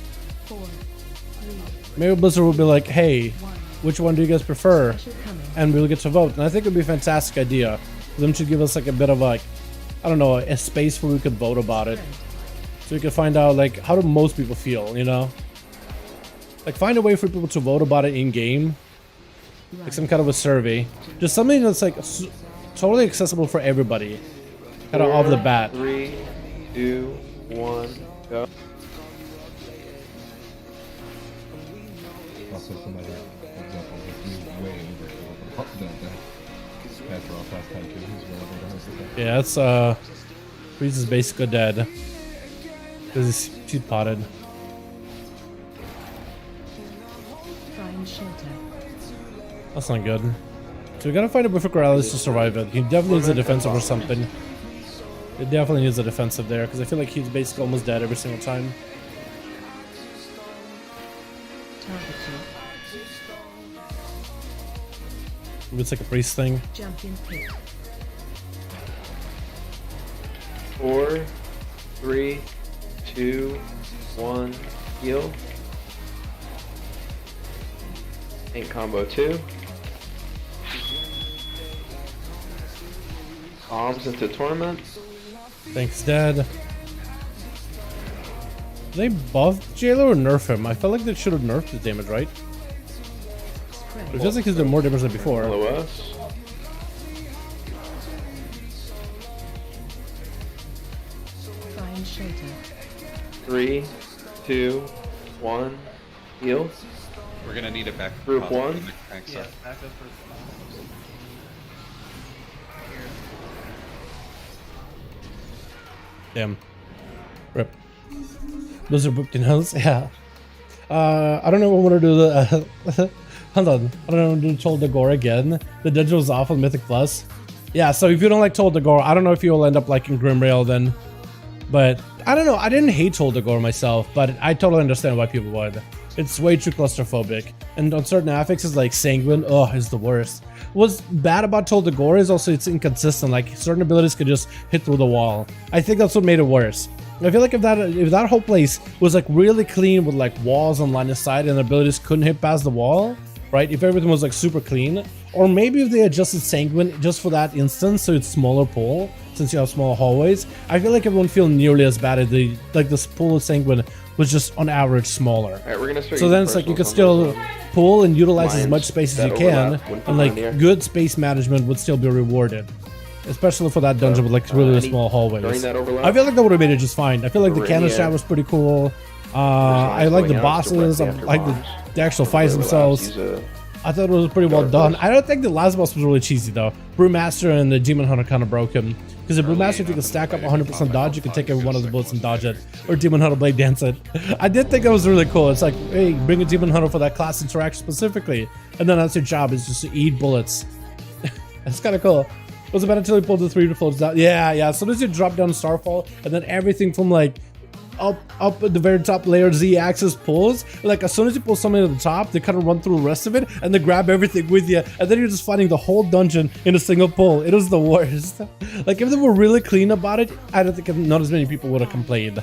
maybe Blizzard will be like, hey, which one do you guys prefer? And we'll get to vote. And I think it'd be a fantastic idea. Them to give us like a bit of like, I don't know, a space where we could vote about it. So we can find out like how do most people feel, you know? Like find a way for people to vote about it in game. Like some kind of a survey. Just something that's like totally accessible for everybody. Kind of off the bat. 3, 2, 1, go. Also somebody, for example, if you way over after all past time too, who's relevant to host it. Yeah, it's Freeze is basically dead. Because he's potted. That's not good. So we gotta find a Buffer Corrales to survive it. He definitely needs a defensive or something. It definitely needs a defensive there, because I feel like he's basically almost dead every single time. Maybe it's like a priest thing. 4, 3, 2, 1, heal. Ink combo 2. Bombs into torment. Thanks, Dad. Did they buff Jailer or nerf him? I felt like they should have nerfed the damage, right? It feels like he's doing more damage than before. LOS. Three, 2, 1, heal. We're gonna need it back. Group 1. Yeah, back up for. Damn. Rip. Those are booked in house? Yeah. I don't know what I want to do the hold on. I don't know what to do Told the Gore again. The dungeon was off on Mythic Plus. Yeah, so if you don't like Told the Gore, I don't know if you'll end up liking Grimrail then. But I don't know. I didn't hate Told the Gore myself, but I totally understand why people would. It's way too claustrophobic. And on certain affixes like Sanguine, oh, is the worst. What's bad about Told the Gore is also it's inconsistent. Like certain abilities could just hit through the wall. I think that's what made it worse. I feel like if that whole place was like really clean with like walls on line of sight and abilities couldn't hit past the wall, right? If everything was like super clean, or maybe if they adjusted Sanguine just for that instance so it's smaller pool since you have smaller hallways, I feel like it wouldn't feel nearly as bad as this pool of Sanguine was just on average smaller. Alright, we're gonna start so then it's like you could still pull and utilize as much space as you can, and like good space management would still be rewarded. Especially for that dungeon with like really small hallways. I feel like that would have made it just fine. I feel like the cannon shot was pretty cool. I like the bosses. I like the actual fights themselves. I thought it was pretty well done. I don't think the last boss was really cheesy though. Brewmaster and the Demon Hunter kind of broke him. Because the Brewmaster, if you can stack up 100% dodge, you can take every one of the bullets and dodge it. Or Demon Hunter Blade Dance it. I did think that was really cool. It's like, hey, bring a Demon Hunter for that class interaction specifically. And then that's your job, is just to eat bullets. That's kind of cool. It was about until he pulled the 3 floats down. Yeah, as soon as you drop down Starfall, and then everything from like up at the very top layer Z-axis pulls, like as soon as you pull something at the top, they kind of run through the rest of it and they grab everything with you, and then you're just fighting the whole dungeon in a single pull. It was the worst. Like if they were really clean about it, I don't think not as many people would have complained.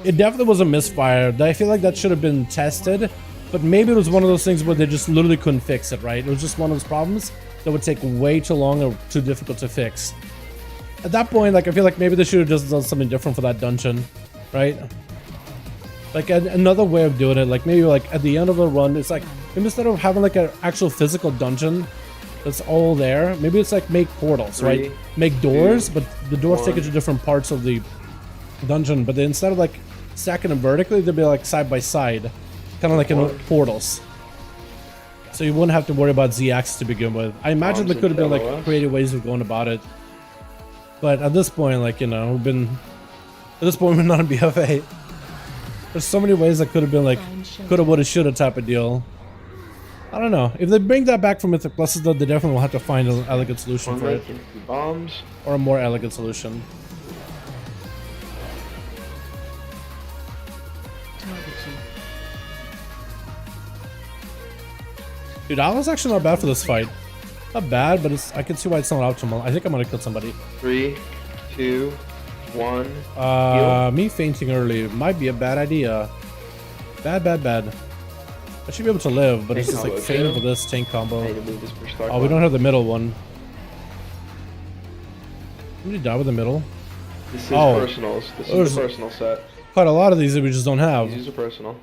It definitely was a misfire. I feel like that should have been tested, but maybe it was one of those things where they just literally couldn't fix it, right? It was just one of those problems that would take way too long or too difficult to fix. At that point, like I feel like maybe they should have just done something different for that dungeon. Right? Like another way of doing it, like maybe like at the end of a run, it's like maybe instead of having like an actual physical dungeon that's all there, maybe it's like make portals, right? Make doors, but the doors take you to different parts of the dungeon, but then instead of like stacking them vertically, they'd be like side by side, kind of like in portals. So you wouldn't have to worry about Z-axis to begin with. I imagine there could have been like creative ways of going about it. But at this point, like, you know, at this point, we're not in BFA. There's so many ways that could have been like, coulda, woulda, shoulda type of deal. I don't know. If they bring that back from Mythic Pluses, though, they definitely will have to find an elegant solution for it. Bombs. Or a more elegant solution. Dude, that was actually not bad for this fight. Not bad, but it's, I can see why it's not optimal. I think I'm gonna kill somebody. 3, 2, 1. Me fainting early might be a bad idea. Bad. I should be able to live, but it's just like fainting for this tank combo. Oh, we don't have the middle one. Did we die with the middle? This is personals. This is the personal set. Quite a lot of these that we just don't have. These are personal.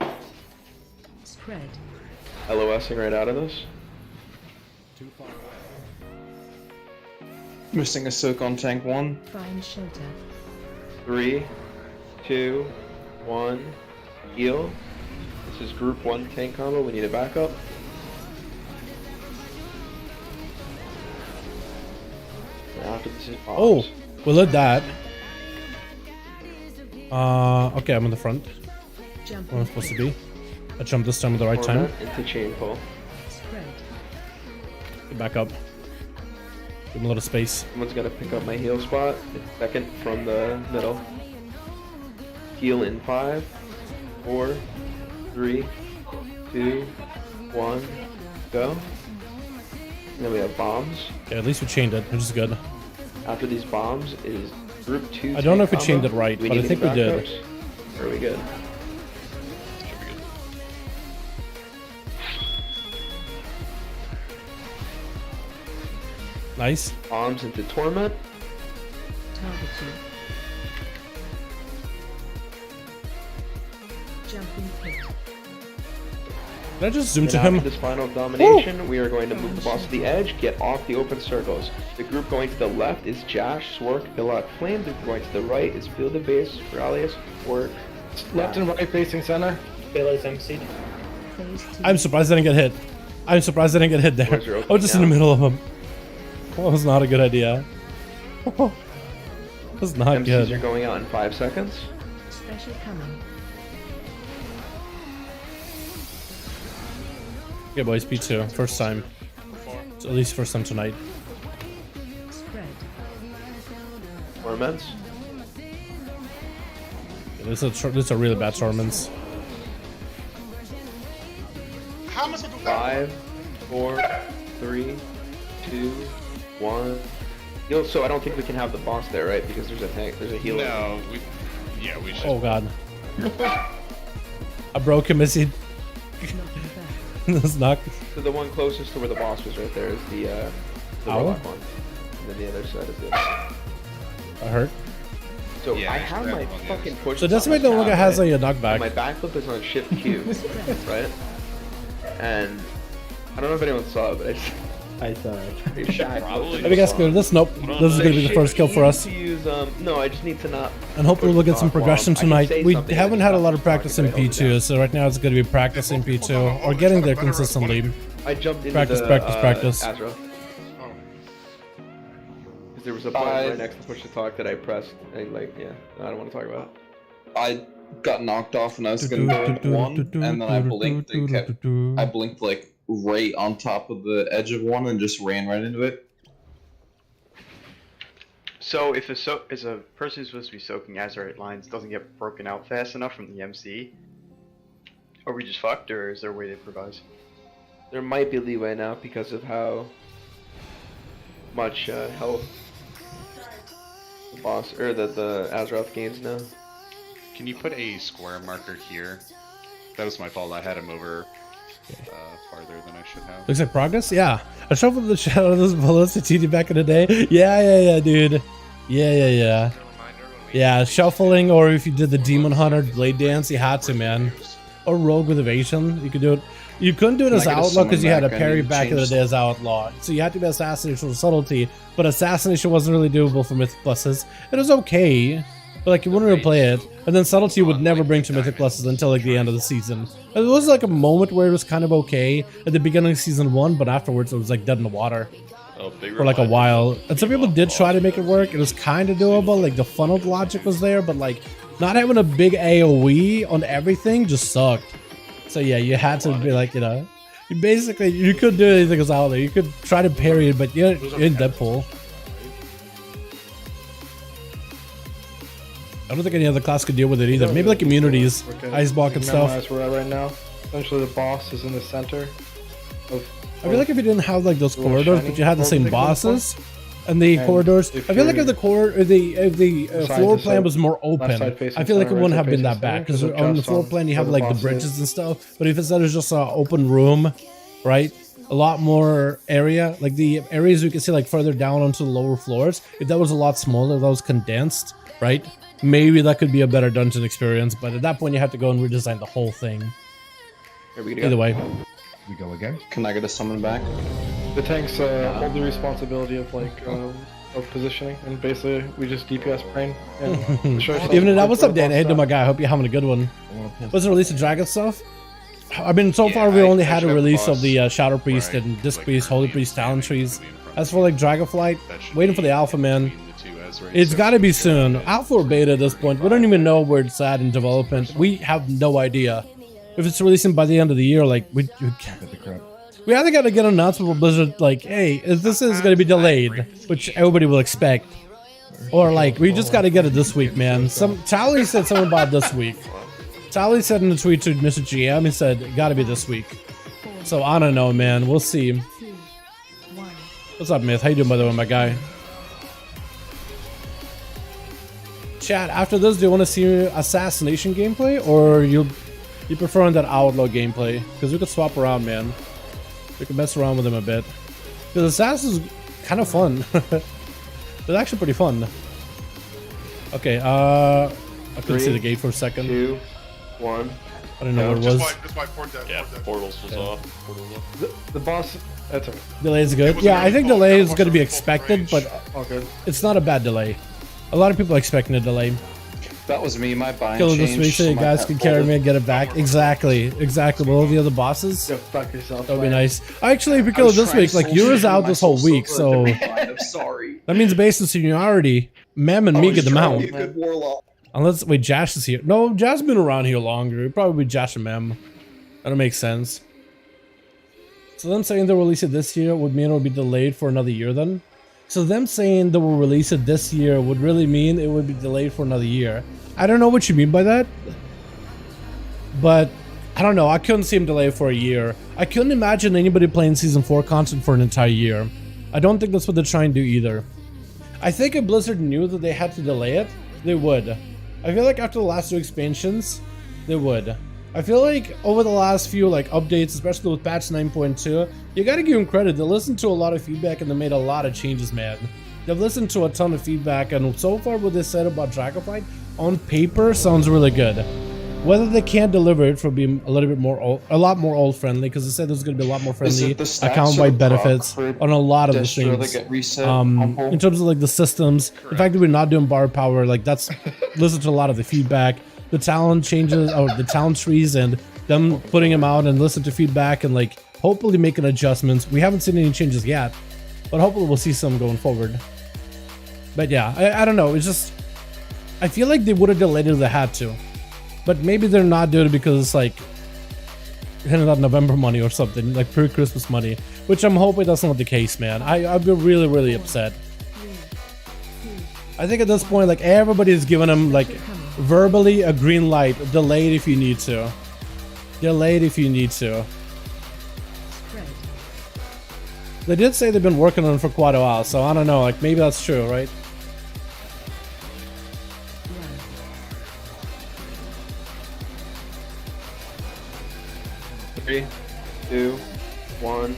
Spread. LOSing right out of this. Missing a silk on tank 1. Find shelter. 3, 2, 1. Heal. This is group 1 tank combo. We need a backup. After this is bombs. Oh, we lit that. Okay, I'm in the front. Where I'm supposed to be. I jumped this time at the right time. Into chain pull. Get back up. Give him a little space. Someone's got to pick up my heal spot. It's second from the middle. Heal in 5, 4, 3, 2, 1, go. And then we have bombs. Okay, at least we chained it, which is good. After these bombs is group 2. I don't know if we chained it right, but I think we did. Are we good? Nice. Bombs into torment. Targeting. Jumping pit. Did I just zoom And to after him? this final domination, we are going to move the boss to the edge, get off the open circles. The group going to the left is Jash, Swark, Billock, Flame. The group going to the right is Field of Base, Rallius, Work. Left and right facing center. Bill is MC'd. I'm surprised I didn't get hit. I'm surprised I didn't get hit there. Doors are I was just in the opening middle of them. That was not a good idea. That was not MCs good. are going out in 5 seconds. Special coming. Okay, boys, P2. First time. So at least first time tonight. Spread. Torments. Yeah, this are really bad tournaments. How am I supposed to do that? 5, 4, 3, 2, 1. Heal. So I don't think we can have the boss there, right? Because there's a tank. There's a healer. No, we should. Oh god. I broke him, Missy. That's not. So the one closest to where the boss was right there is the warlock one. And then the other side is the other. I hurt. So Yeah, I have my that one, fucking push. So it doesn't make no look like it has a knockback. My backflip is on shift Q, right? And I don't know if anyone saw it, but I saw it. Let me guess, good. This nope. This is gonna be the first kill for us. To use is no, I just need to not. And hopefully we'll get some talk while progression I can tonight. say We something haven't and had a stop lot of practice in talking right over P2, so right now it's going to be practice in P2 or getting there consistently. I jumped into Practice, the practice. Azeroth. Because there was a button right next to push to talk that I pressed, and like, yeah, I don't want to talk about it. I got knocked off and I was gonna go into one, and then I blinked and I blinked like right on top of the edge of one and just ran right into it. So if a person who's supposed to be soaking Azerite lines doesn't get broken out fast enough from the MC, are we just fucked, or is there a way to improvise? There might be leeway now because of how much health the boss or the Azeroth gains now. Can you put a square marker here? That was my fault. I had him over farther than I should have. Looks like progress? Yeah. I shuffled the shadow of those bullets to TD back in the day. Yeah, dude. Yeah. Yeah, shuffling, or if you did the Demon Hunter Blade Dance, you had to, man. Or Rogue with Evasion, you could do it. You couldn't do it as Outlaw because you had a parry back in the day as Outlaw. So you had to be Assassination with Subtlety, but Assassination wasn't really doable for Mythic Pluses. It was okay, but like you wouldn't really play it. And then Subtlety would never bring to Mythic Pluses until like the end of the season. It was like a moment where it was kind of okay at the beginning of Season 1, but afterwards it was like dead in the water. For like a while. And some people did try to make it work. It was kind of doable, like the funneled logic was there, but like not having a big AoE on everything just sucked. So yeah, you had to be like, you know, you couldn't do anything as out there. You could try to parry it, but you're in Deadpool. I don't think any other class could deal with it either. Maybe like immunities, Iceblock and stuff. That's where we're at right now. Essentially the boss is in the center of... I feel like if you didn't have like those corridors, but you had the same bosses and the corridors, I feel like if the floor plan was more open, I feel like it wouldn't have been that bad because on the floor plan you have like the bridges and stuff. But if instead it's just an open room, right? A lot more area, like the areas you can see like further down onto the lower floors. If that was a lot smaller, if that was condensed, right? Maybe that could be a better dungeon experience. But at that point, you have to go and redesign the whole thing. Either way. We go again. Can I get a summon back? The tanks hold the responsibility of like of positioning, and basically we just DPS brain. Even that, what's up, Dan? Hey, my guy. I hope you're having a good one. What's the release of Dragon stuff? I mean, so far we only had a release of the Shadow Priest and Disc Priest, Holy Priest talent trees. As for like Dragonflight, waiting for the Alpha, man. It's got to be soon. Alpha or Beta at this point. We don't even know where it's at in development. We have no idea. If it's releasing by the end of the year, like we either got to get an announcement from Blizzard, like, hey, this is going to be delayed, which everybody will expect, or like we just got to get it this week, man. Charlie said something about this week. Charlie said in the tweet to Mr. GM, he said it got to be this week. So I don't know, man. We'll see. What's up, Myth? How you doing, by the way, my guy? Chat, after this, do you want to see assassination gameplay, or you prefer that outlaw gameplay? Because we could swap around, man. We could mess around with them a bit. Because assassin's kind of fun. It's actually pretty fun. Okay, I couldn't see the gate for a second. 2, 1. I don't know what it was. Yeah, portals was off. The boss, that's okay. Delay is good. Yeah, I think delay is going to be expected, but it's not a bad delay. A lot of people are expecting a delay. That was me, my bind Kill this week so you guys can carry me and get it back. Exactly. With all the other bosses. That would be nice. Actually, if we kill it this week, like Yura's out this whole week, so I'm sorry. That means based on seniority, Mem and me get the mount. Unless wait, Jash is here. No, Jash has been around here longer. It'd probably be Jash and Mem. That'll make sense. So them saying they'll release it this year would mean it'll be delayed for another year then? So them saying they will release it this year would really mean it would be delayed for another year. I don't know what you mean by that. But I don't know. I couldn't see him delay for a year. I couldn't imagine anybody playing Season 4 content for an entire year. I don't think that's what they're trying to do either. I think if Blizzard knew that they had to delay it, they would. I feel like after the last 2 expansions, they would. I feel like over the last few like updates, especially with patch 9.2, you gotta give them credit. They listened to a lot of feedback and they made a lot of changes, man. They've listened to a ton of feedback, and so far what they said about Dragonflight on paper sounds really good. Whether they can deliver it for being a little bit more, a lot more old friendly, because they said there's going to be a lot more friendly account-wide benefits on a lot of the things. In terms of like the systems, the fact that we're not doing bar power, like that's listen to a lot of the feedback, the talent changes, or the talent trees, and them putting them out and listen to feedback and like hopefully making adjustments. We haven't seen any changes yet, but hopefully we'll see some going forward. But yeah, I don't know. It's just I feel like they would have delayed it if they had to. But maybe they're not doing it because it's like handing out November money or something, like pre-Christmas money, which I'm hoping that's not the case, man. I'd be really, really upset. I think at this point, like everybody's giving them like verbally a green light, delayed if you need to. Delayed if you need to. They did say they've been working on it for quite a while, so I don't know, like maybe that's true, right? Three, 2, 1,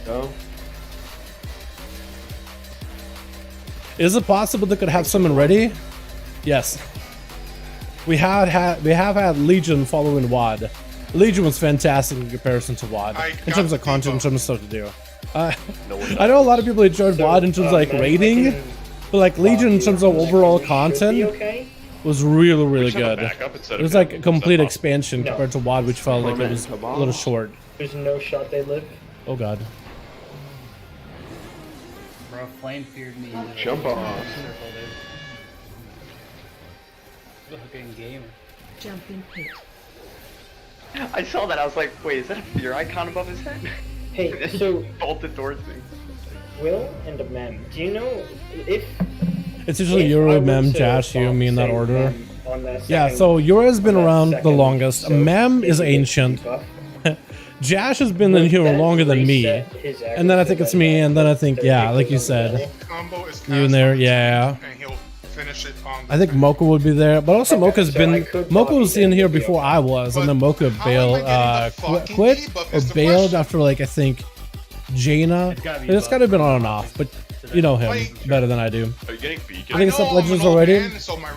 go. Is it possible they could have someone ready? Yes. We have had Legion following WoD. Legion was fantastic in comparison to WoD in terms of content, in terms of stuff to do. I know a lot of people enjoyed WoD in terms of like rating, but like Legion in terms of overall content was really, really good. It was like a complete expansion compared to WoD, which felt like it was a little short. There's no shot they live. Oh god. Bro, flame feared me. Jump off. Fucking gamer. Jumping pit. I saw that. I was like, wait, is that a fear icon above his head? Hey, so bolted towards me. Will and a mem. Do you know if it's usually Euro, Mem, Josh, you, me in that order. Yeah, so Euro has been around the longest. Mem is ancient. Josh has been in here longer than me. And then I think it's me, and then I think, yeah, like you said. You in there, yeah. I think Mocha would be there, but also Mocha was in here before I was, and then Mocha bailed, quit or bailed after like I think Jaina. It's kind of been on and off, but you know him better than I do. Are you getting beacon? I think it's up Legends already.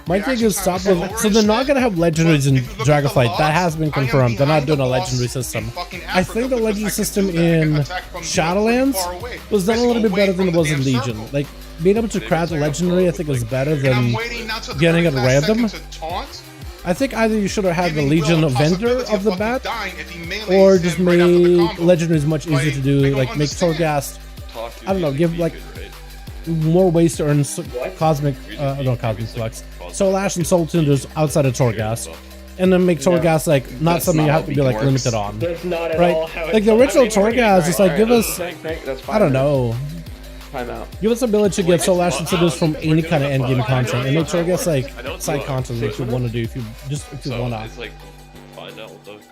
My thing is stop. So they're not gonna have legendaries in Dragonflight. That has been confirmed. They're not doing a legendary system. I think the legendary system in Shadowlands was done a little bit better than it was in Legion. Like being able to craft a legendary, I think is better than getting it random. I think either you should have had the Legion vendor of the bat, or just make legendaries much easier to do. Like make Torghast. I don't know. Give like more ways to earn cosmic flux, Soul Ash and Soul Tunders outside of Torghast, and then make Torghast like not something you have to be like limited on, right? Like the original Torghast is like give us, I don't know, give us the ability to get Soul Ash and Tunders from any kind of endgame content, and make Torghast like side content that you want to do if you wanna.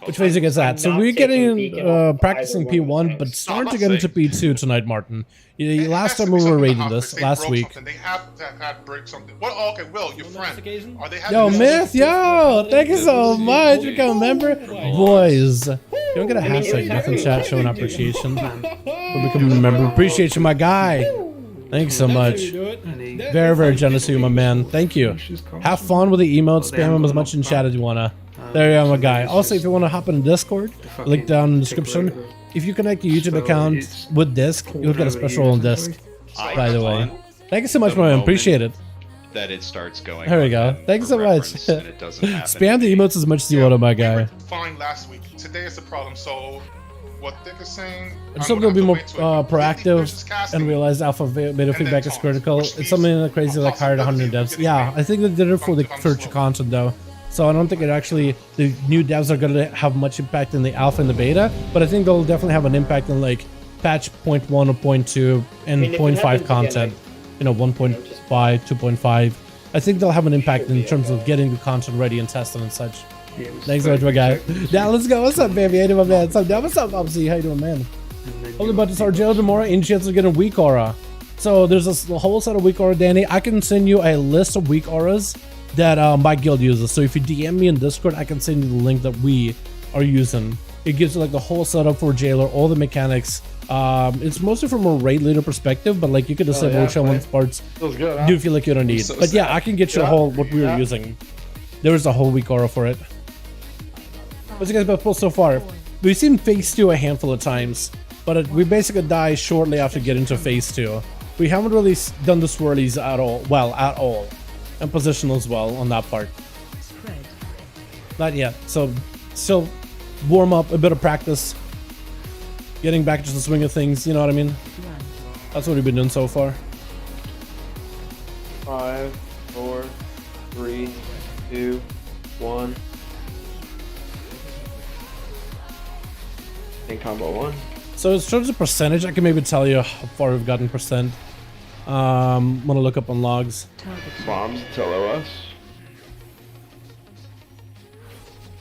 Which phase it gets at? So we're getting practicing P1, but starting to get into P2 tonight, Martin. Last time we were raiding this last week. They have to have break something. Well, okay, Will, your friend. Are they yo, Myth, yo, thank you so much. Become a member, boys. You don't get a hashtag nothing chat showing appreciation for becoming a member. Appreciate you, my guy. Thanks so much. Very, very generous of you, my man. Thank you. Have fun with the emotes. Spam them as much in chat as you wanna. There you are, my guy. Also, if you want to hop in Discord, link down in the description. If you connect your YouTube account with Disc, you'll get a special on Disc, by the way. Thank you so much, man. Appreciate it. That it starts going. There we go. Thank you so much. Spam the emotes as much as you want, my guy. Fine last week. Today is the problem. So, what Dick is saying. I just hope they'll be more proactive and realize alpha beta feedback is critical. It's something crazy like hired 100 devs. Yeah, I think they did it for the future content though. So I don't think the new devs are going to have much impact in the alpha and the beta, but I think they'll definitely have an impact in like patch 0.1 or 0.2 and 0.5 content, you know, 1.5, 2.5. I think they'll have an impact in terms of getting the content ready and tested and such. Thanks so much, my guy. Now let's go. What's up, baby? Hey, my man. What's up, Upsy? How you doing, man? Only about to start jail tomorrow. Any chance of getting weak aura? So there's a whole set of weak aura, Danny. I can send you a list of weak auras that my guild uses. So if you DM me in Discord, I can send you the link that we are using. It gives you like the whole setup for Jailer, all the mechanics. It's mostly from a raid leader perspective, but like you could disable which one's parts do you feel like you don't need. But yeah, I can get you a whole what we were using. There was a whole week aura for it. What's you guys about pull so far? We've seen phase 2 a handful of times, but we basically die shortly after getting to phase 2. We haven't really done the swirlies at all, at all. And positional as well on that part. Spread. Not yet, so still warm up, a bit of practice. Getting back into the swing of things, you know what I mean? That's what we've been doing so far. 5, 4, 3, 2, 1. In combo 1. So in terms of percentage, I can maybe tell you how far we've gotten percent. I'm gonna look up on logs. Bombs till OS.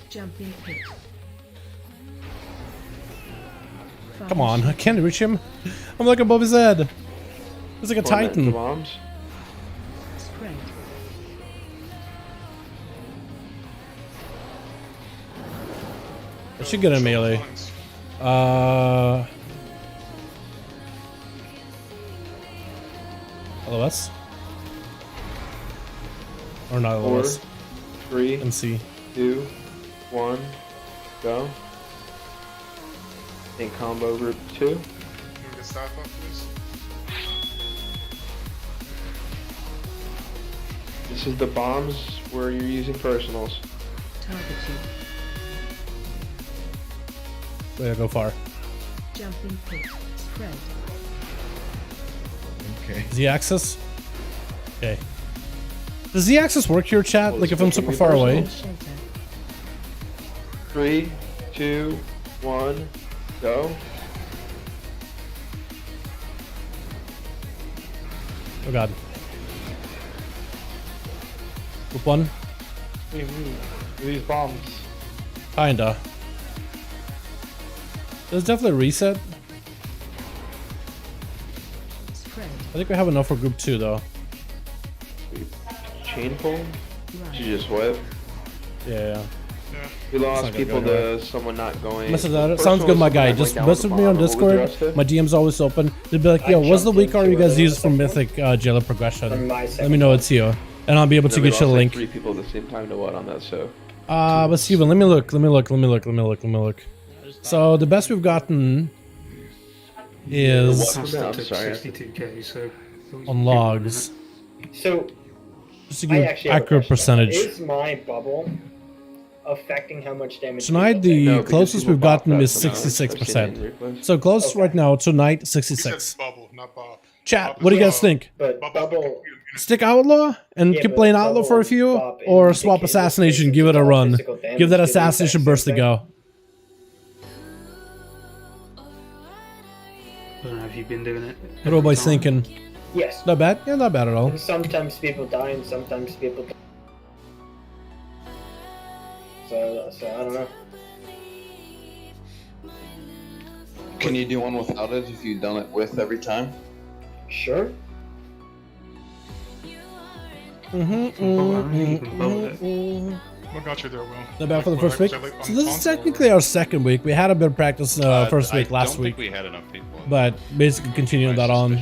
Jumping pit. Come on, I can't reach him. I'm like above his head. It's like a titan. Bombs. Spread. I should get a melee. LOS? Or not LOS? 4, 3, MC. 2, 1, go. In combo group 2. Can we get staff up, please? This is the bombs where you're using personals. Targeting. Way to go far. Jumping pit. Spread. Okay. Z-axis? Okay. Does Z-axis work here, chat? Like if I'm super far away? 3, 2, 1, go. Oh god. Group 1? These bombs. Kinda. There's definitely a reset. Spread. I think we have enough for group 2 though. Chain pull? Should you just whip? Yeah. We lost not gonna people go to someone not going. Message that. Sounds good, my guy. Just message me on Discord. My DM's always open. They'd be like, yo, what's the weak card you guys use for Mythic jailer progression? Let me know it's you. And I'll be able to get you the link. 3 people at the same time to what on that, so. But Steven, let me look. So the best we've gotten is on logs. So, Just to I give actually have a accurate question. percentage. Is my bubble affecting how much damage? Tonight, the closest we've gotten is 66%. So close right now, tonight, 66. Bubble, not Bob. Chat, what do you guys think? But bubble. Stick Outlaw and keep playing Outlaw for a few? Or swap Assassination, give it a run. Give that Assassination burst a go. I don't know if you've been doing it. What are you boys thinking? Yes. Not bad? Yeah, not bad at all. And sometimes people die and sometimes people die. So I don't know. Can you do one without it if you've done it with every time? Sure. What got you there, Will? Not bad for the first week. So this is technically our second week. We had a bit of practice first week, last week. I don't think we had enough people. But basically continuing that on.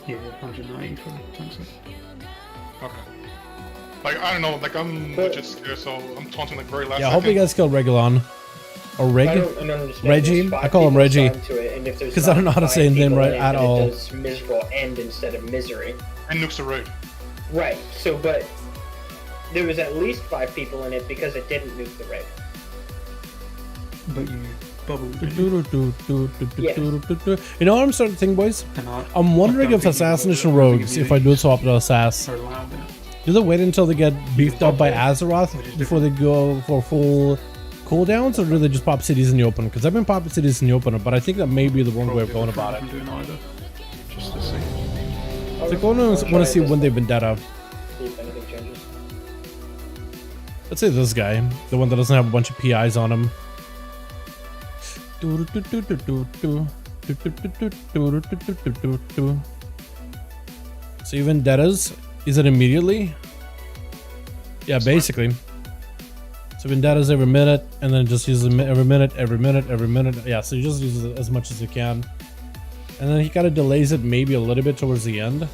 Yeah, 190 for tanks. Okay. Like, I don't know, like, I'm legit scared, so I'm taunting, like, very last Yeah, I hope you guys kill Regulon. Or Reg? I don't understand. Reggie? There's 5 I call him people Reggie. assigned to it, and if there's Because I don't know how to not say his 5 name people right in it, at then all. It does miserable end instead of misery. And nukes the raid. Right. So, but there was at least 5 people in it because it didn't nuke the raid. But you bubbled. You know what I'm starting to think, boys? I'm wondering if Assassination Rogues, if I do swap to Assass, do they wait until they get beefed up by Azeroth before they go for full cooldowns, or do they just pop cities in the open? Because I've been popping cities in the open, but I think that may be the wrong way of going about it. Just to see. So I want to see when they've been dead of. See if anything changes. Let's say this guy, the one that doesn't have a bunch of PIs on him. So even Vendettas, is it immediately? Yeah, basically. So Vendettas every minute, and then just uses every minute. Yeah, so you just use it as much as you can. And then he kind of delays it maybe a little bit towards the end.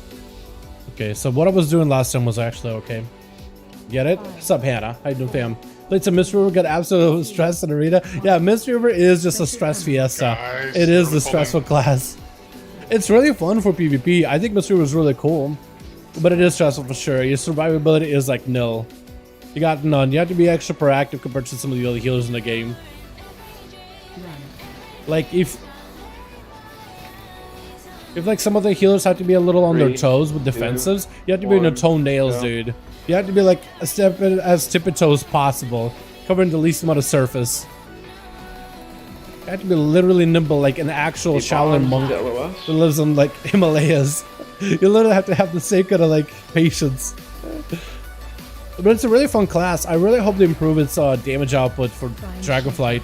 Okay, so what I was doing last time was actually okay. Get it? What's up, Hannah? How you doing, fam? Played some Mist River, got absolute stress in arena. Yeah, Mist River is just a stress fiesta. Guys, It is really the stressful class. It's really fun for PvP. I think Mist River is really cool, but it is stressful for sure. Your survivability is like nil. You got none. You have to be extra proactive compared to some of the other healers in the game. Like if like some of the healers have to be a little on their toes with defensives, you have to be on your toenails, dude. You have to be like a step as tip-of-toe as possible, covering the least amount of surface. You have to be literally nimble like an actual Shaolin monk who lives in like Himalayas. You literally have to have the same kind of like patience. But it's a really fun class. I really hope they improve its damage output for Dragonflight.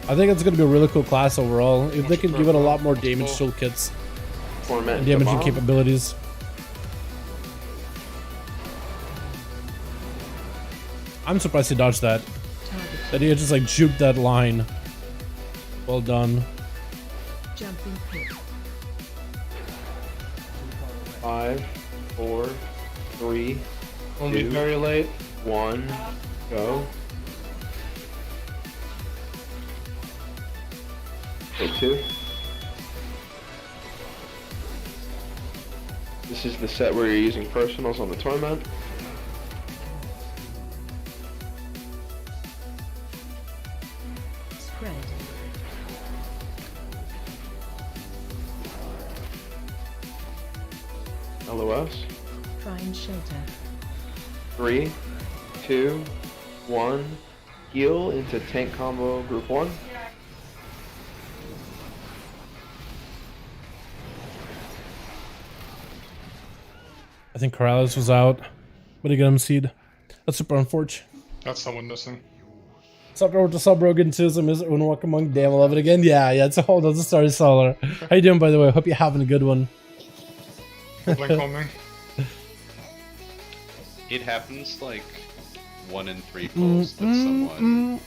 I think it's going to be a really cool class overall. If they can give it a lot more damage toolkits and damaging capabilities. I'm surprised he dodged that. That he just like juked that line. Well done. Jumping pit. 5, 4, 3, Only 2, very late. 1, go. Take 2. This is the set where you're using personals on the Torment. Spread. LOS. Find shelter. 3, 2, 1. Heal into tank combo group 1. I think Corrales was out, but he got him seed. That's super unfortunate. That's someone missing. What's up, bro? Getting to some is Unwalk Among. Damn, I love it again. Yeah, it's a whole other story, Solar. How you doing, by the way? Hope you're having a good one. It happens like 1 in 3 pulls that someone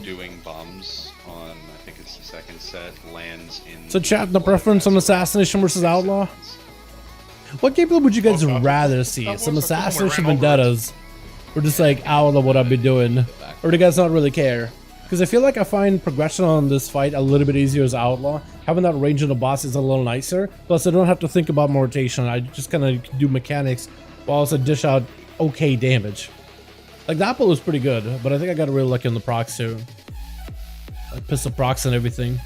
doing bombs on, I think it's the second set, lands in. So, chat, the preference on Assassination versus Outlaw? What gameplay would you guys rather see? Some Assassination Vendettas? Or just like Outlaw, what I'd be doing? Or do you guys not really care? Because I feel like I find progression on this fight a little bit easier as Outlaw. Having that range on the boss is a little nicer. Plus, I don't have to think about more rotation. I just kind of do mechanics while also dish out okay damage. Like, the Apple was pretty good, but I think I got really lucky on the procs too. Like, pistol procs and everything.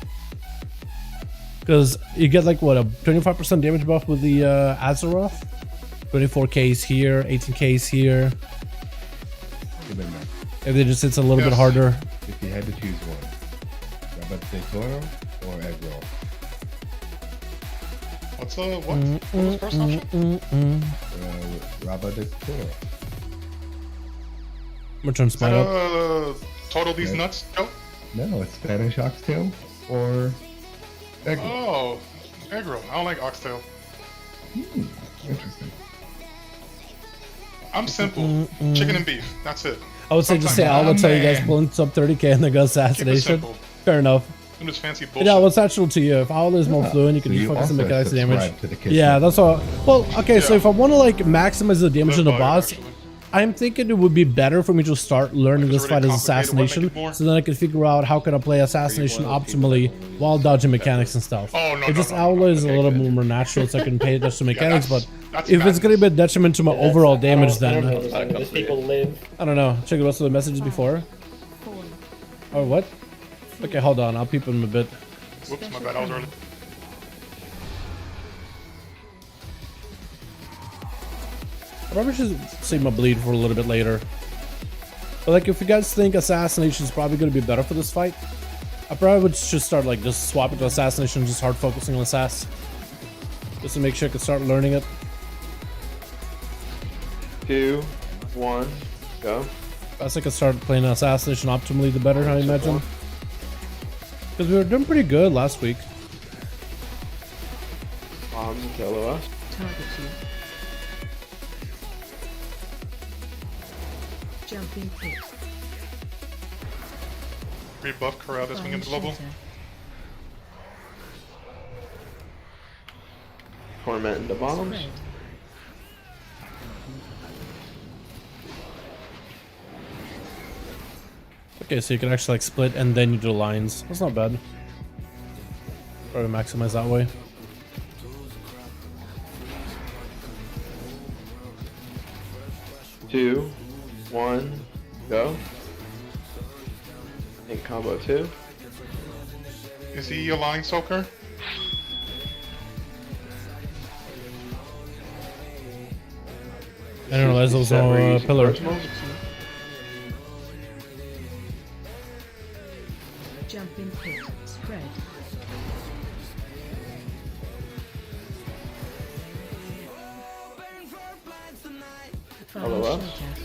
Because you get like, what, a 25% damage buff with the Azeroth? 24Ks here, 18Ks here. If they just hits a little bit harder. If you had to choose one, Rabat de Toro or Aggro? What's the what? What was the first option? Rabat de Toro. I'm trying to spot up. Total these nuts? Joe? No, it's Spanish Oxtail or Aggro. Oh, aggro. I don't like oxtail. Interesting. I'm simple. Chicken and beef. That's it. I would say just say I'll tell you guys pulling sub 30k and then go assassination. Fair enough. I'm just fancy bullshit. Yeah, what's natural to you? If Owl is more fluent, you can just focus on mechanics damage. Yeah, that's all. Well, okay, so if I want to like maximize the damage on the boss, I'm thinking it would be better for me to start learning this fight as assassination, so then I can figure out how can I play assassination optimally while dodging mechanics and stuff. If just Owl is a little more natural, so I can pay attention to mechanics, but if it's going to be a detriment to my overall damage, then These people live. I don't know. Check the rest of the messages before. Oh, what? Okay, hold on. I'll peep him a bit. Whoops, my bad. I was early. I probably should save my bleed for a little bit later. But like, if you guys think assassination is probably going to be better for this fight, I probably would just start like just swap it to assassination and just hard focusing on assass. Just to make sure I can start learning it. 2, 1, go. As I can start playing assassination optimally, the better, I imagine. Because we were doing pretty good last week. LOS. Target you. Jumping pit. Rebuff Corral this weekend global. Torment into bombs. Okay, so you can actually like split and then you do lines. That's not bad. Probably maximize that way. Two, one, go. And combo 2. Is he a line soaker? I didn't realize those were pillar. Jump in pit. Spread. Follow Find up. shelter.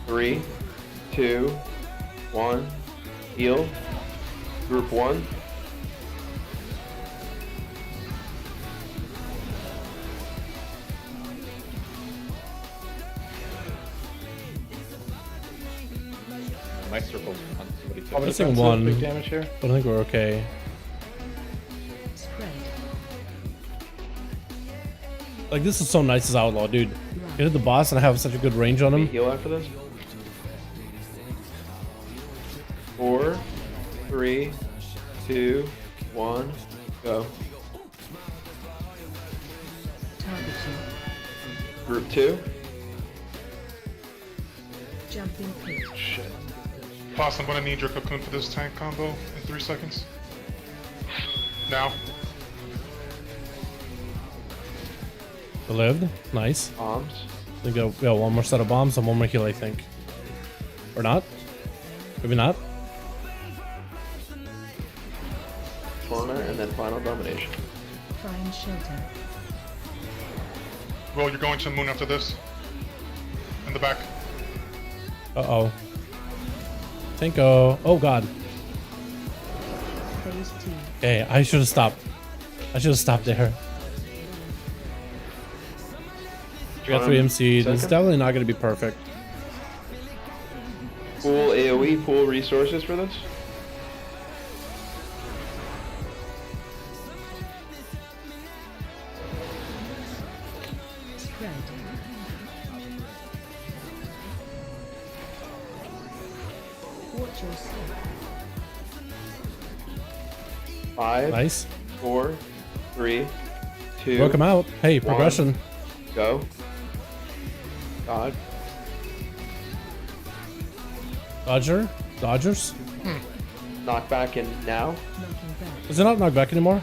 3, 2, 1. Heal. Group 1. My circle's on. What do you I'm think? missing Defensive, one, big damage here. but I think we're okay. Spread. Like, this is so nice as Outlaw, dude. You hit the boss and I have such a good range on him. Heal after this. 4, 3, 2, 1, go. Targeting. Group 2. Jump in pit. Shit. Boss, I'm gonna need your cocoon for this tank combo in 3 seconds. Now. I lived. Nice. Bombs. We got one more set of bombs and one more heal, I think. Or not? Maybe not. Corner and then final domination. Find shelter. Well, you're going to the moon after this. In the back. Uh-oh. Oh god. Phase 2. Okay, I should have stopped. I should have stopped there. We got 3 MC. It's Second. definitely not going to be perfect. Pool AoE, pool resources for this. Spread. Watch your step. 5, Nice. 4, 3, 2. Work him out. Hey, one. progression. Go. God. Dodgers? Knock back in now. Knocking back. Does it not knock back anymore?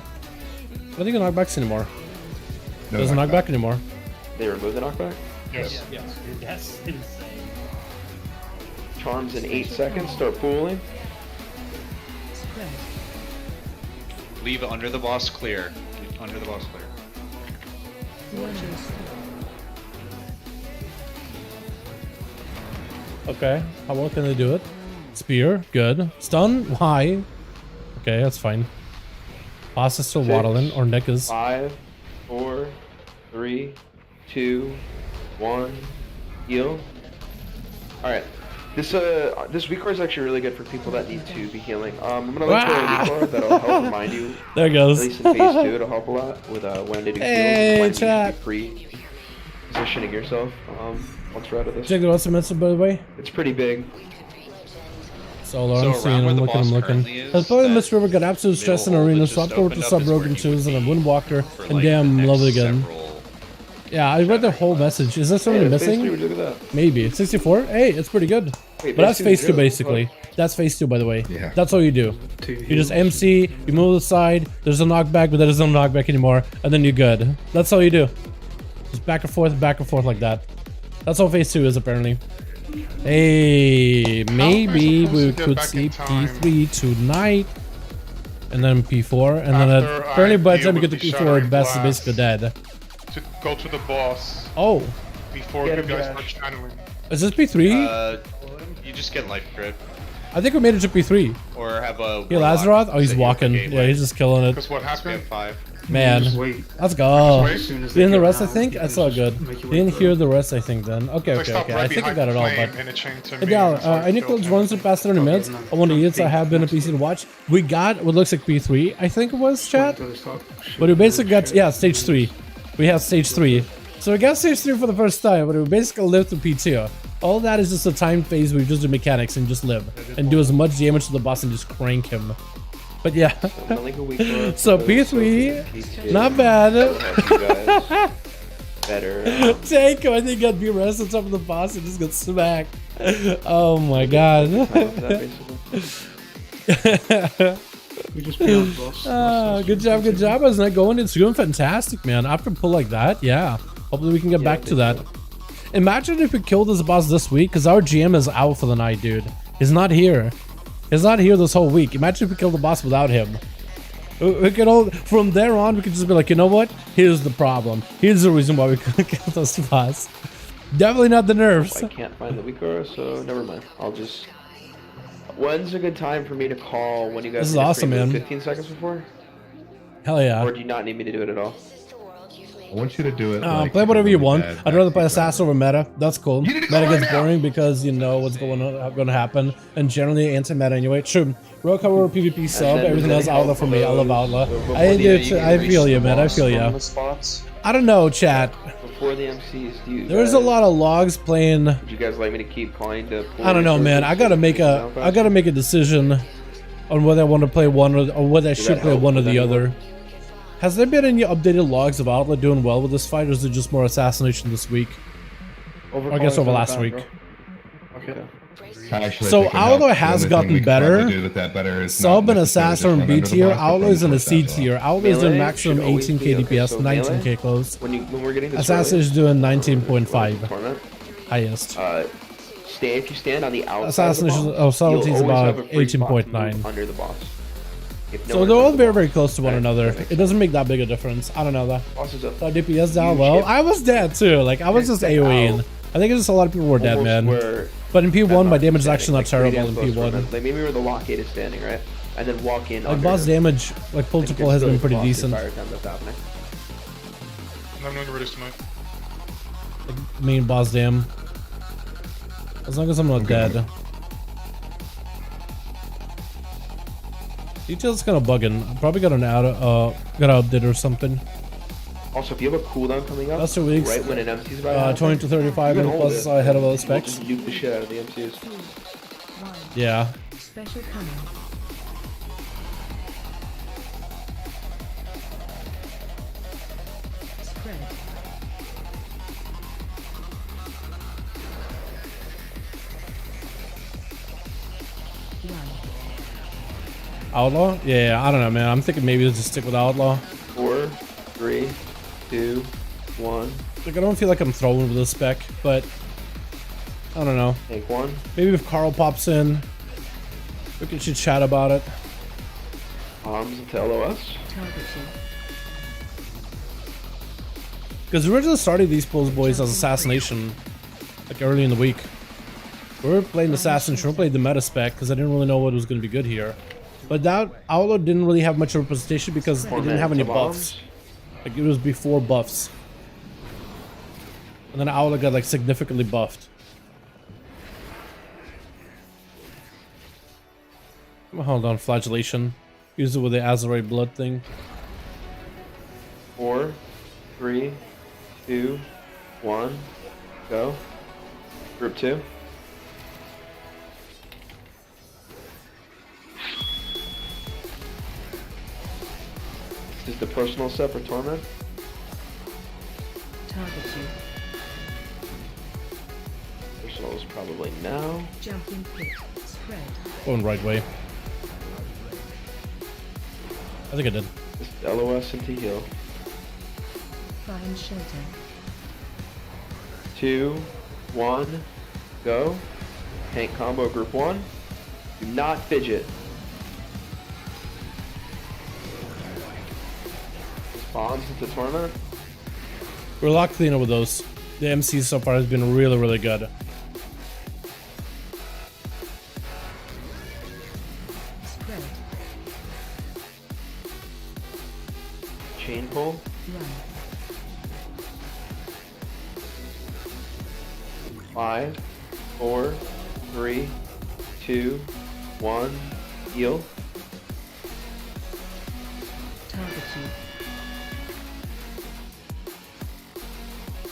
I don't think it knock backs anymore. No Doesn't knock back anymore. They remove the knockback. Yes. Yes, dude, that's insane. Charms in 8 seconds. Start pooling. Spread. Leave under the boss clear. Under the boss clear. Watch your step. Okay, how well can they do it? Spear, good. Stun, why? Okay, that's fine. Boss is still 6, waddling, or Nick is. 5, 4, 3, 2, 1. Heal. All right. This weak core is actually really good for people that need to be healing. I'm gonna look for a weak core that'll help remind you. There it goes. At least in phase 2, it'll help a lot with when to do heals Hey, and when chat. to be pre-positioning yourself. Once we're out of this. Check the what's the message, by the way? It's pretty big. Solo, So I'm around seeing, where I'm the looking, boss I'm looking. currently is, Has probably that Miss River got absolute stress in middle hole arena, that swapped just over to opened up is Sub Broken where you 2s, and a can Windwalker, for, and like, damn, the love it next again. several- Yeah, I read the whole message. Is there something Yeah, phase 3 missing? would look at that. Maybe. 64? Hey, it's pretty good. Wait, But that's phase 2 good. basically. That's phase 2, by the way. Yeah. That's all you do. You just MC, you move to the side, there's a knockback, but there's no knockback anymore, and then you're good. That's all you do. Just back and forth like that. That's all phase 2 is, apparently. Hey, maybe supposed we to get could back see in time? P3 tonight, and then P4, and then After apparently I by the time we deal get to with the P4, shattering Best is blast. basically dead. To go to the boss Oh, before Get you him, guys Josh. start channeling. is this P3? You just get life grip I think we made it to P3. or have a. Yeah, warlock Lazaroth? Oh, he's sit here for walking. gateway. Yeah, he's just killing it. Because what We have happened? 5. Man, Just wait. let's go. As soon as they Didn't the get rest, I around, think? you That's can all just good. make your way Didn't through. hear the rest, I think, then. Okay, They okay, stopped okay. right I think I behind got it all, the flame but... and it changed to Hey, me. Dal, That's how any killed close him. runs in the past 30 minutes? I want to eat, so I have been a PC to watch. We got what looks like P3, I think it was, chat? But we basically got, yeah, stage 3. We have stage 3. So we got stage 3 for the first time, but we basically lived through P2. All that is just a time phase where you just do mechanics and just live and do as much damage to the boss and just crank him. But yeah. So P3, not bad. Better. Take him. I think got B rest on top of the boss and just got smacked. Oh my god. We just beyond boss. Good job, good job. How's that going? It's going fantastic, man. After a pull like that, yeah. Hopefully we can get back to that. Imagine if we killed this boss this week, because our GM is out for the night, dude. He's not here. He's not here this whole week. Imagine if we killed the boss without him. We could all, from there on, we could just be like, you know what? Here's the problem. Here's the reason why we couldn't kill this boss. Definitely not the nerfs. I can't find the weaker, so never mind. I'll just... When's a good time for me to call when you guys... This is awesome, man. 15 seconds before? Hell yeah. Or do you not need me to do it at all? I want you to do it. Play whatever you want. I'd rather play Assassin over meta. That's cool. Meta gets boring because you know what's going to happen, and generally anti-meta anyway. True. Rogue cover PvP sub. Everything else Outlaw for me. I love Outlaw. I feel you, man. I feel you. I don't know, chat. Before the MCs, There's a lot of logs playing. Would you guys like me to keep calling to? I don't know, man. I gotta make a decision on whether I want to play one or whether I should play one or the other. Has there been any updated logs of Outlaw doing well with this fight, or is it just more assassination this week? Or I guess over last week. Okay. So Outlaw has gotten better. Sub and Assassin B tier, Outlaw is in a C tier. Outlaw is doing maximum 18k DPS, 19k close. When we're getting Assassin is doing 19.5 highest. If you stand on the outside Assassin is subtlety is about 18.9 under the boss. So they're all very, very close to one another. It doesn't make that big a difference. I don't know that. DPS down well. I was dead too. Like I was just AoEing. I think it's just a lot of people were dead, man. But in P1, my damage is actually not terrible in P1. Like maybe where the lockade is standing, right? And then walk in. Like boss damage, like pull to pull has been pretty decent. I'm doing ready tonight. Like main boss dam. As long as I'm not dead. Detail's kind of bugging. Probably got an update or something. Also, if you have a cooldown coming up, that's 2 weeks. Right when an MC's about 20 to 35 minutes plus ahead of those specs. We'll just nuke the shit out of the MCs. Yeah. Special coming. Spread. Outlaw? Yeah, I don't know, man. I'm thinking maybe let's just stick with Outlaw. 4, 3, 2, 1. Like I don't feel like I'm throwing with this spec, but I don't know. Take one. Maybe if Carl pops in, we should chat about it. Bombs to LOS. Because we originally started these pulls boys as assassination, like early in the week. We were playing assassination, we were playing the meta spec because I didn't really know what was going to be good here. But that Outlaw didn't really have much representation because it didn't have any buffs. Like it was before buffs. And then Outlaw got like significantly buffed. Hold on, flagellation. Use it with the Azerite blood thing. 4, 3, 2, 1, go. Group 2. This is the personal set for Torment. Target you. Personal is probably now. Jumping pit. Spread. Going right way. I think I did. Just LOS into heal. Find shelter. 2, 1, go. Tank combo group 1. Do not fidget. Bombs into Torment. We're a lot cleaner with those. The MC so far has been really, really good. Spread. Chain pull. Run. 5, 4, 3, 2, 1, heal. Target you.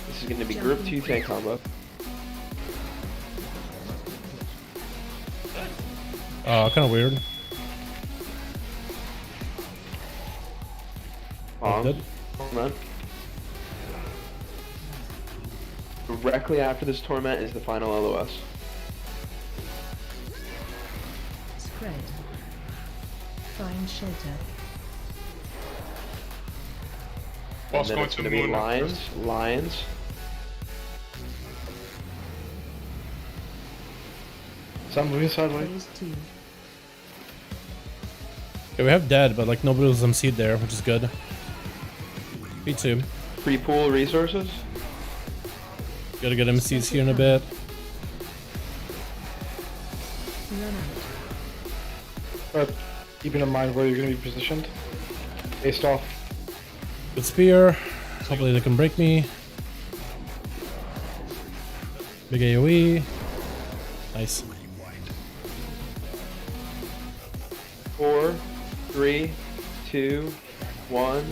This is going to be group 2 tank combo. Kind of weird. Good. Hold on. Directly after this torment is the final LOS. Spread. Find shelter. Boss And then going it's to going to be moon. lions. So I'm moving sideways. Phase 2. Okay, we have dead, but like nobody was MC'd there, which is good. B2. Free pool resources. Gotta get MCs here in a bit. Run out. But keeping in mind where you're going to be positioned. Based off. Good spear. Hopefully they can break me. Big AoE. Nice. 4, 3, 2, 1,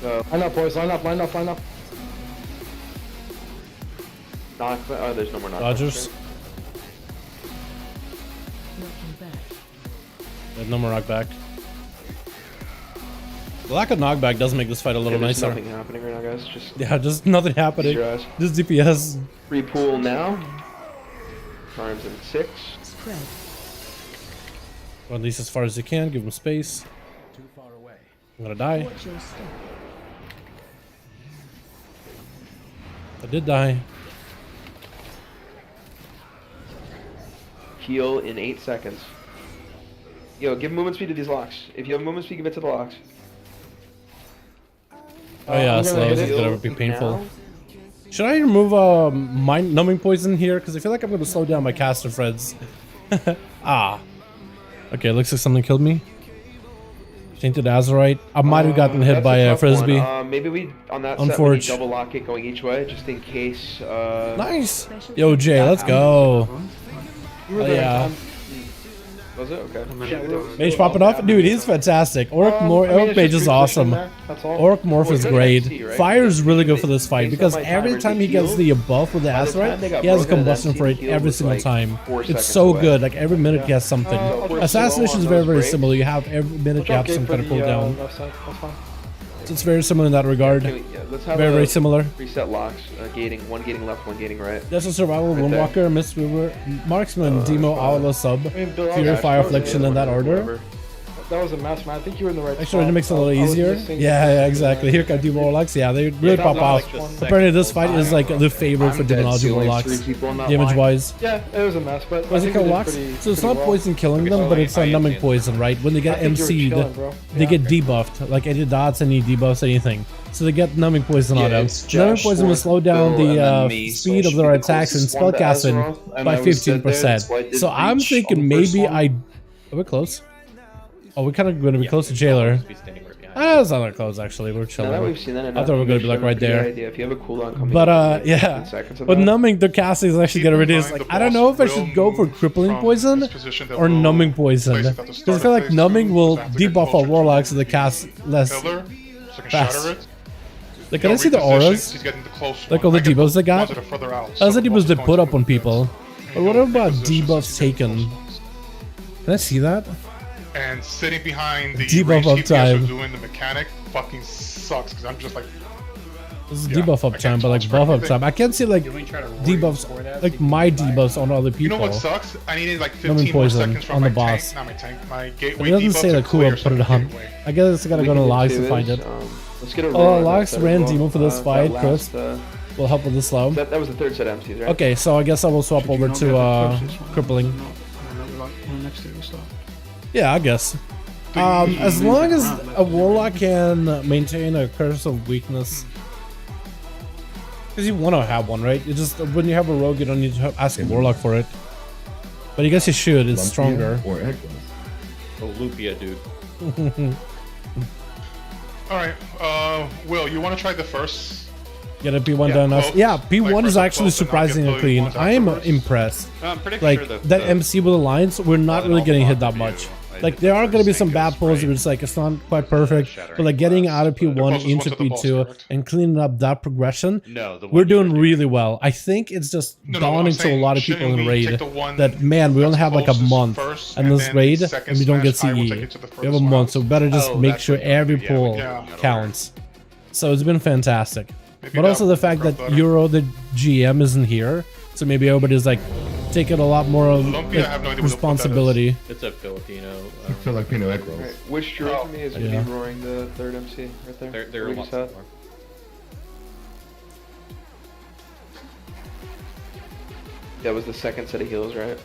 go. Line up, boys. Line up, line up, line up. Knock. Oh, there's no more knockback. Dodgers. Knocking back. There's no more knockback. The lack of knockback does make this fight a little There's nicer. nothing happening right now, guys. Just Yeah, just nothing happening. your eyes. Just DPS. Free pool now. Charms in 6. Spread. Or at least as far as you can. Give him space. I'm gonna die. Watch your step. I did die. Heal in 8 seconds. Yo, give movement speed to these locks. If you have movement speed, give it to the locks. Oh yeah, I'm slow gonna is heal gonna be painful. now. Should I remove mind numbing poison here? Because I feel like I'm gonna slow down my caster friends. Ah. Okay, looks like something killed me. Tainted Azurite. I might have gotten hit That's by a a tough frisbee. one. Maybe we on that set we need Unforge. double lock it going each way, just in case. Nice. Yo, Jay, let's go. You were Oh, there. yeah. Was it okay? Mage popping off, dude. He's fantastic. Orc Mage is awesome. Orc Morph is great. Fire is really good for this fight because every time he gets the buff with the Azurite, he has a combustion for it every single time. It's so good. Like every minute he has something. Assassination is very, very similar. You have every minute you have some kind of cooldown. So it's very similar in that regard. Let's have Very, a very similar. Reset locks. Gating. One gating left, one gating right. That's a survival, Right there. Windwalker, Mist Weaver, Marksman, Demo, Aula, Sub, Fury, Fire, Affliction in that order. That was a mess, man. I think you were in the right Actually, spot. it makes it a little I was easier. missing- Yeah, exactly. Here comes Demo Warlocks. Yeah, they really pop off. Apparently, this fight is like the favorite for Demonology Warlocks, damage-wise. Yeah, it was a mess, but What's I it think called, we did Locks? pretty- So it's pretty not well. poison killing them, but it's a numbing poison, right? When they get I think you were MC'd, chilling, bro. they Yeah. get debuffed, like any dots, any debuffs, anything. So they get numbing poison on Yeah, them. it's Numbing Josh, poison will slow down Phil, and the then me, so speed I of should their be the attacks and closest one to spellcasting Azeroth, and by I was dead there, 15%. that's why I did So I'm reach thinking on the first maybe one. Are we close? Oh, we're kind of going to be close to Jailer. That's not that close, actually. We're Now chilling. that we've seen that I enough, thought we were going to be like maybe right it's a good there. idea. If you have a cooldown coming But in, like, yeah. 10 seconds of But that. numbing, their casting is actually Keep getting in reduced. mind Like, the I don't boss know if I will should go for move crippling from poison this position that or will numbing poison. place it at the Because start I feel of like phase numbing 2, will so I have to get debuff our closer warlocks to so they cast less pillar, so I can fast. shatter it. Like, can I see the Repositions, auras? he's getting the close Like one. all the I get debuffs they got? ones that are further out, That's so the the boss debuffs they is put going up to on do this. people. But what about debuffs taken? Can I see that? And sitting behind the Debuff range up TPS time. who's doing the mechanic fucking sucks because I'm just like, This is Yeah, debuff I up can't time, but like touch for buff up anything. time. I can't see like Did we try to roar debuffs, before that so like you can my buy it? debuffs on other you people. know what sucks? I needed like Numbing 15 more poison seconds from on my the boss. tank, not my tank, my It gateway doesn't debuff say to like who clear, I so put it I can on. gateway. I guess I gotta We go to can do logs two to find is, it. Let's get a Oh, roll Lox on that ran as well. Demo for this That fight, last, Chris. Will help with the slow. that was the third set of MCs, right? Okay, so I guess I will swap Should you over not to get the closest one? crippling. No, no, like, next to the start. Yeah, I guess. As long as a warlock can maintain a curse of weakness, because you want to have one, right? You just when you have a rogue, you don't need to ask a warlock for it. But I guess you should. It's stronger. Or Eggman. Oh, Lupia, dude. Alright, Will, you want to try the first? Get a P1 Yeah, done us. close. Yeah, P1 Like, is first up actually close and I'll get surprisingly the clean. ones I am afterwards. impressed. I'm pretty Like sure that MC with alliance, we're not really getting hit that much. did there the are going to be first some thing, bad goes pulls right where it's like it's not quite perfect, but like getting out of P1 closest into one to the boss, P2 correct? and cleaning up that progression, No, the one we're you're doing really well. I think it's just No, dawning I'm to a saying, lot of people shouldn't in we raid take the one that, man, we only that's have like a closest month first, in and this then raid second and we don't get smash, I will CE. take it to the We have a furthest month, one. so we better just Oh, make that's sure what you wanna every do. Yeah, pull we can. counts. So it's been fantastic. Maybe But that also the would fact work that out better. Euro, the GM, isn't here, so maybe everybody's like taking a lot more of Lumpia, I have no idea what that is. responsibility. It's a Filipino. Filipino egg rolls. Alright, which droid for me is going to Yeah. be roaring the third MC right there? There are What we lots just more. had? That was the second set of heals, right?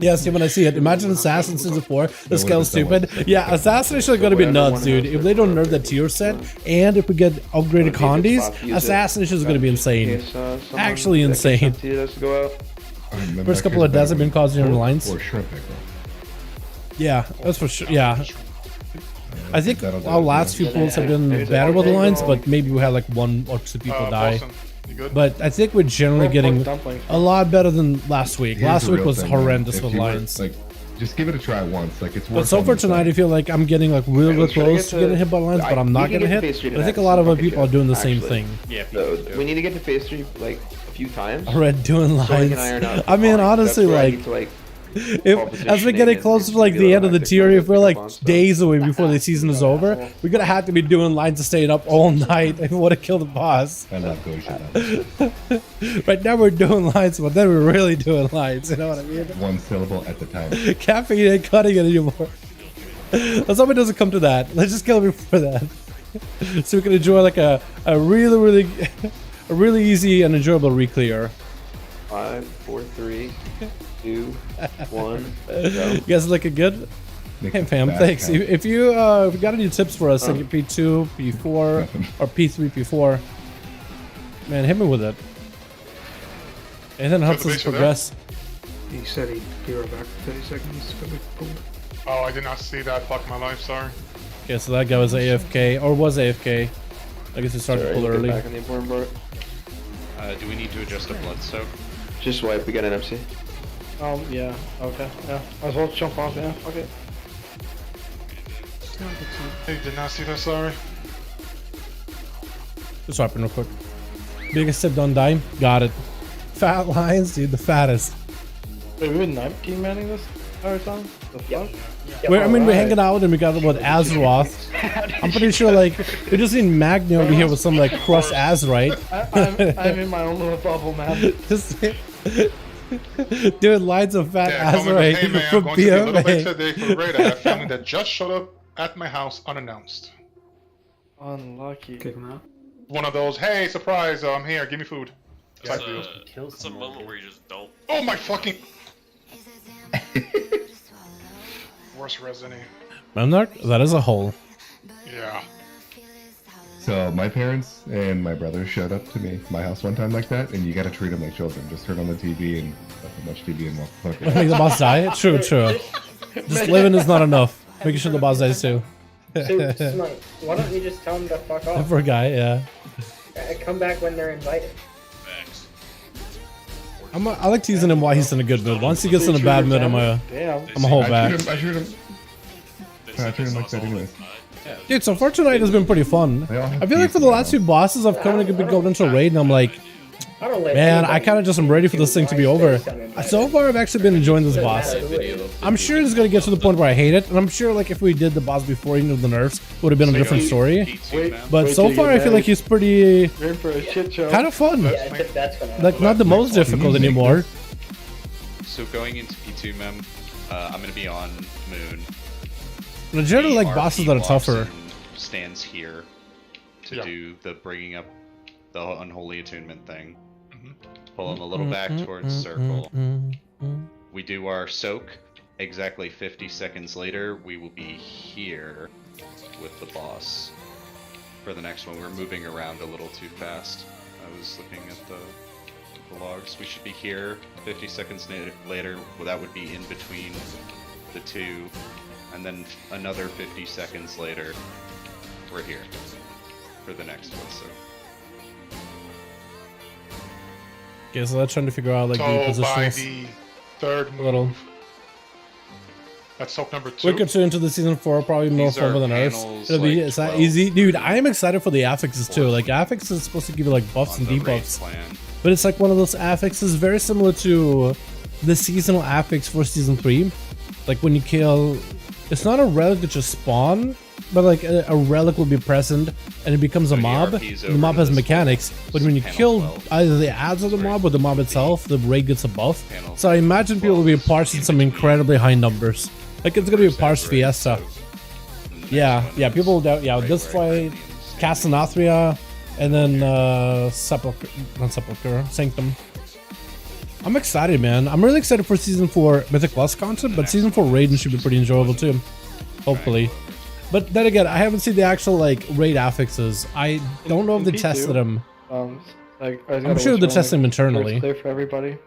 Yeah, see, when I see it, imagine Assassin Season 4, the scale's would've stupid. Yeah, Assassination is gonna be nuts, dude. If they don't nerf the tier set, and if we get upgraded condis, Assassination is gonna be insane. In case, someone Actually that insane. gets empty has to go out. First couple of deaths have been causing your lines. Or shrimp egg roll. Yeah, that's for sure. Yeah. I think That'll do our it, last yeah. few pulls have been better with the lines, but maybe we had like 1 or 2 people die. Boston, you good? But I think we're generally getting a lot better than last week. Here's Last the week real was thing, man. horrendous If with you were, lines. Like, just give it a try once. Like, it's But worth so far almost tonight, I that. feel like I'm getting like really Let's try to close get to getting hit by lines, but I'm not we can getting get to hit. phase 3 But I think a tonight. lot of other Fucking people are good, doing the same actually. thing. Yeah, So we need to get to phase 3 like a few times. Already doing So we can lines. iron out I mean, the honestly, That's where I like, need to, like, if as we're getting closer to like the end of the tier, if we're like days away before the season is over, we're gonna have to be doing lines to staying up all night if we want to kill the boss. I love Gosha. Right now we're doing lines, but then we're really doing lines. You know what I mean? One syllable at the time. Caffeine ain't cutting it anymore. Let's hope it doesn't come to that. Let's just kill before that, so we can enjoy like a really a really easy and enjoyable reclear. 5, 4, 3, 2, 1. Go. You guys are looking good. Hey fam, Back thanks. count. If you got any tips for us, like P2, P4, or P3, P4, man, hit me with it. Anything helps us base for that? progress. He said he'd be right back for 30 seconds, but we pulled. Oh, I did not see that. Fuck my life, sorry. Okay, so that guy was AFK, or was AFK. I guess he started to Sorry, pull you get early. back on the important part. Do we need to adjust a blood soak? Just wipe, we got an MC. Yeah, okay, yeah. Might as well jump off, yeah, okay. Hey, did not see that, sorry. Just swapping real quick. Biggest sip, don't die. Got it. Fat lines, dude, the fattest. Wait, we've been 19 manning this entire time? The fuck? We're hanging out and we got with Azeroth. I'm pretty sure like we just seen Magni over here with some like crushed Azerite. I'm in my own little bubble, man. Just doing lines of fat Yeah, coming to, Azerite hey man, I'm from going to be a little bit PMA. today for raid. I have family that just showed up at my house unannounced. Unlucky. Kick him out. One of those, hey, surprise, I'm here, give me food. Type deals. It's a moment where you just don't. Oh my fucking... Worst Resident Evil. Memnarch, that is a hole. Yeah. So my parents and my brother showed up to my house one time like that, and you gotta treat them like children. Just turn on the TV and nothing much TV and walk the fuck Make the boss die? True, true. Just living is not enough. Making sure the boss dies too. So, Smart, why don't you just tell them to fuck off? Poor guy, yeah. Come back when they're invited. I like teasing him while he's in a good mood. Once he gets in a bad mood, I'm a hold back. I treat him like that anyways. Dude, so far tonight has been pretty fun. I feel like for the last few bosses, I've come to be going into a raid, and I'm like, man, I kind of just am ready for this thing to be over. So far, I've actually been enjoying this boss. I'm sure it's gonna get to the point where I hate it, and I'm sure like if we did the boss before you know the nerfs, would have been a different story. But so far, I feel like he's pretty kind of fun. Like not the most difficult anymore. So going into P2 mem, I'm gonna be on Moon. I generally like The bosses RP that are walks tougher. and stands here to do the bringing up the unholy attunement thing. Pull him a little back towards circle. We do our soak. Exactly 50 seconds later, we will be here with the boss. For the next one, we're moving around a little too fast. I was looking at the logs. We should be here 50 seconds later. Well, that would be in between the two. And then another 50 seconds later, we're here for the next one. So. Okay, so let's trying to figure out like the So by positions. the third move, little. That's soak number 2. Week or two into the season 4, probably more These fun are than ours. panels, It'll be like, it's that 12. easy, dude. I am excited for the affixes too. Like affix is supposed to give you like buffs on and the raid debuffs, plan. but it's like one of those affixes very similar to the seasonal affix for season 3. Like when you kill, it's not a relic that just spawn, but like a relic will be present and it becomes a mob. ERP's The mob over has to this mechanics, but when you panel kill 12. either the adds of the mob or the mob itself, the raid gets a buff. Panel So I imagine people will be 12 parsed in in some between. incredibly high numbers. Like it's gonna be a parse Raid fiesta. soak. And the next Yeah, one yeah, is people doubt. Yeah, raid this where I fight, got the Castanatria, and then Sepulcher, not Sepulcher, Sanctum. I'm excited, man. I'm really excited for season 4 Mythic Plus content, but season 4 Raiden should be pretty enjoyable too. Hopefully. But then again, I haven't seen the actual like raid affixes. I don't know if they In P2, tested them. Like, I'm sure they're testing them internally. It's clear for everybody.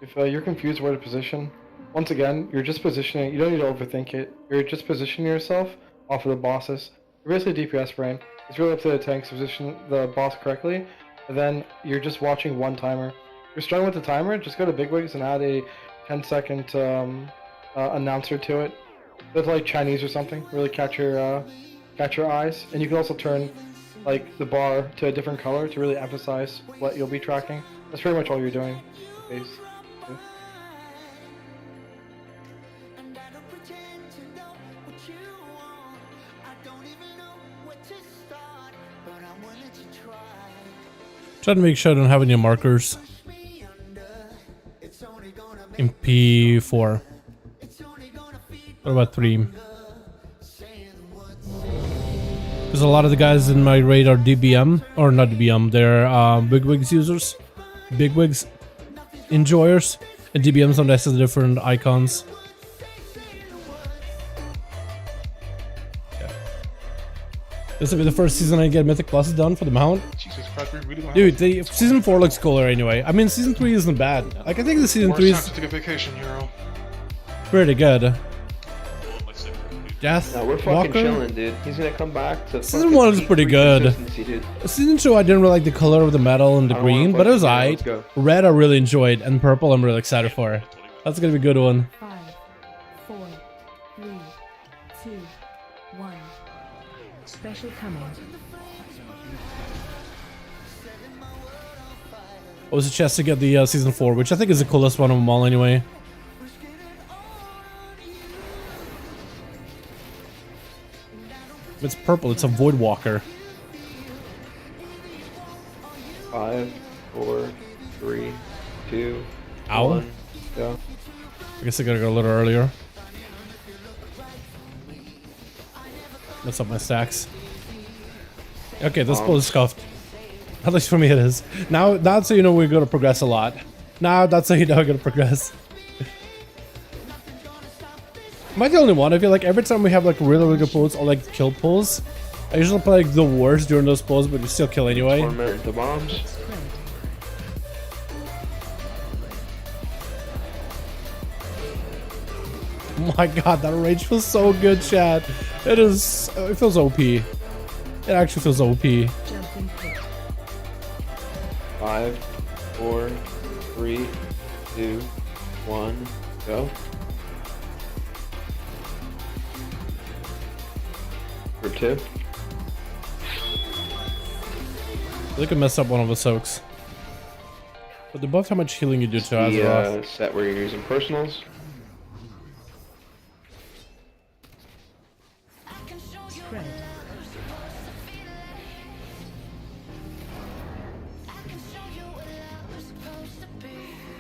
If you're confused where to position, once again, you're just positioning. You don't need to overthink it. You're just positioning yourself off of the bosses. You're basically DPS brain. It's really up to the tanks to position the boss correctly, and then you're just watching one timer. If you're struggling with the timer, just go to Bigwigs and add a 10-second announcer to it. That's like Chinese or something. Really catch your eyes, and you can also turn like the bar to a different color to really emphasize what you'll be tracking. That's pretty much all you're doing. Base. Try to make sure I don't have any markers in P4. What about 3? Because a lot of the guys in my raid are DBM, or not DBM, they're Bigwigs users, Bigwigs enjoyers, and DBM sometimes has different icons. This will be the first season I get Mythic Plus done for the mount. Jesus Christ, we really don't Dude, have season 4 looks cooler anyway. I mean, season 3 isn't bad. Like, I think the season 3 time is to take a vacation, Euro. pretty good. Death No, we're fucking Walker? chilling, dude. He's gonna come back to Season fucking 1 is peak pretty good. consistency, dude. Season 2, I didn't really like the color of the metal and the I don't wanna green, play but it was this game. alright. Let's go. Red, I really enjoyed, and purple, I'm really excited for. That's gonna be a good one. 5, 4, 3, 2, 1. Special coming. What was the chest to get the season 4, which I think is the coolest one of them all anyway. It's purple, it's a Void Walker. 5, 4, 3, 2, Ow. 1, go. I guess I gotta go a little earlier. Mess up my stacks. Okay, this pull is scuffed. At least for me it is. Now that's so you know we're gonna progress a lot. Now that's how you know we're gonna progress. Am I the only one? I feel like every time we have like really good pulls or like kill pulls, I usually play like the worst during those pulls, but you still kill anyway. Torment the bombs. Oh my god, that rage feels so good, chat. It is. It feels OP. It actually feels OP. Jumping pit. 5, 4, 3, 2, 1, go. For 2. They could mess up one of the soaks. But they're both how much healing you do to The Azeroth. set where you're using personals. Spread.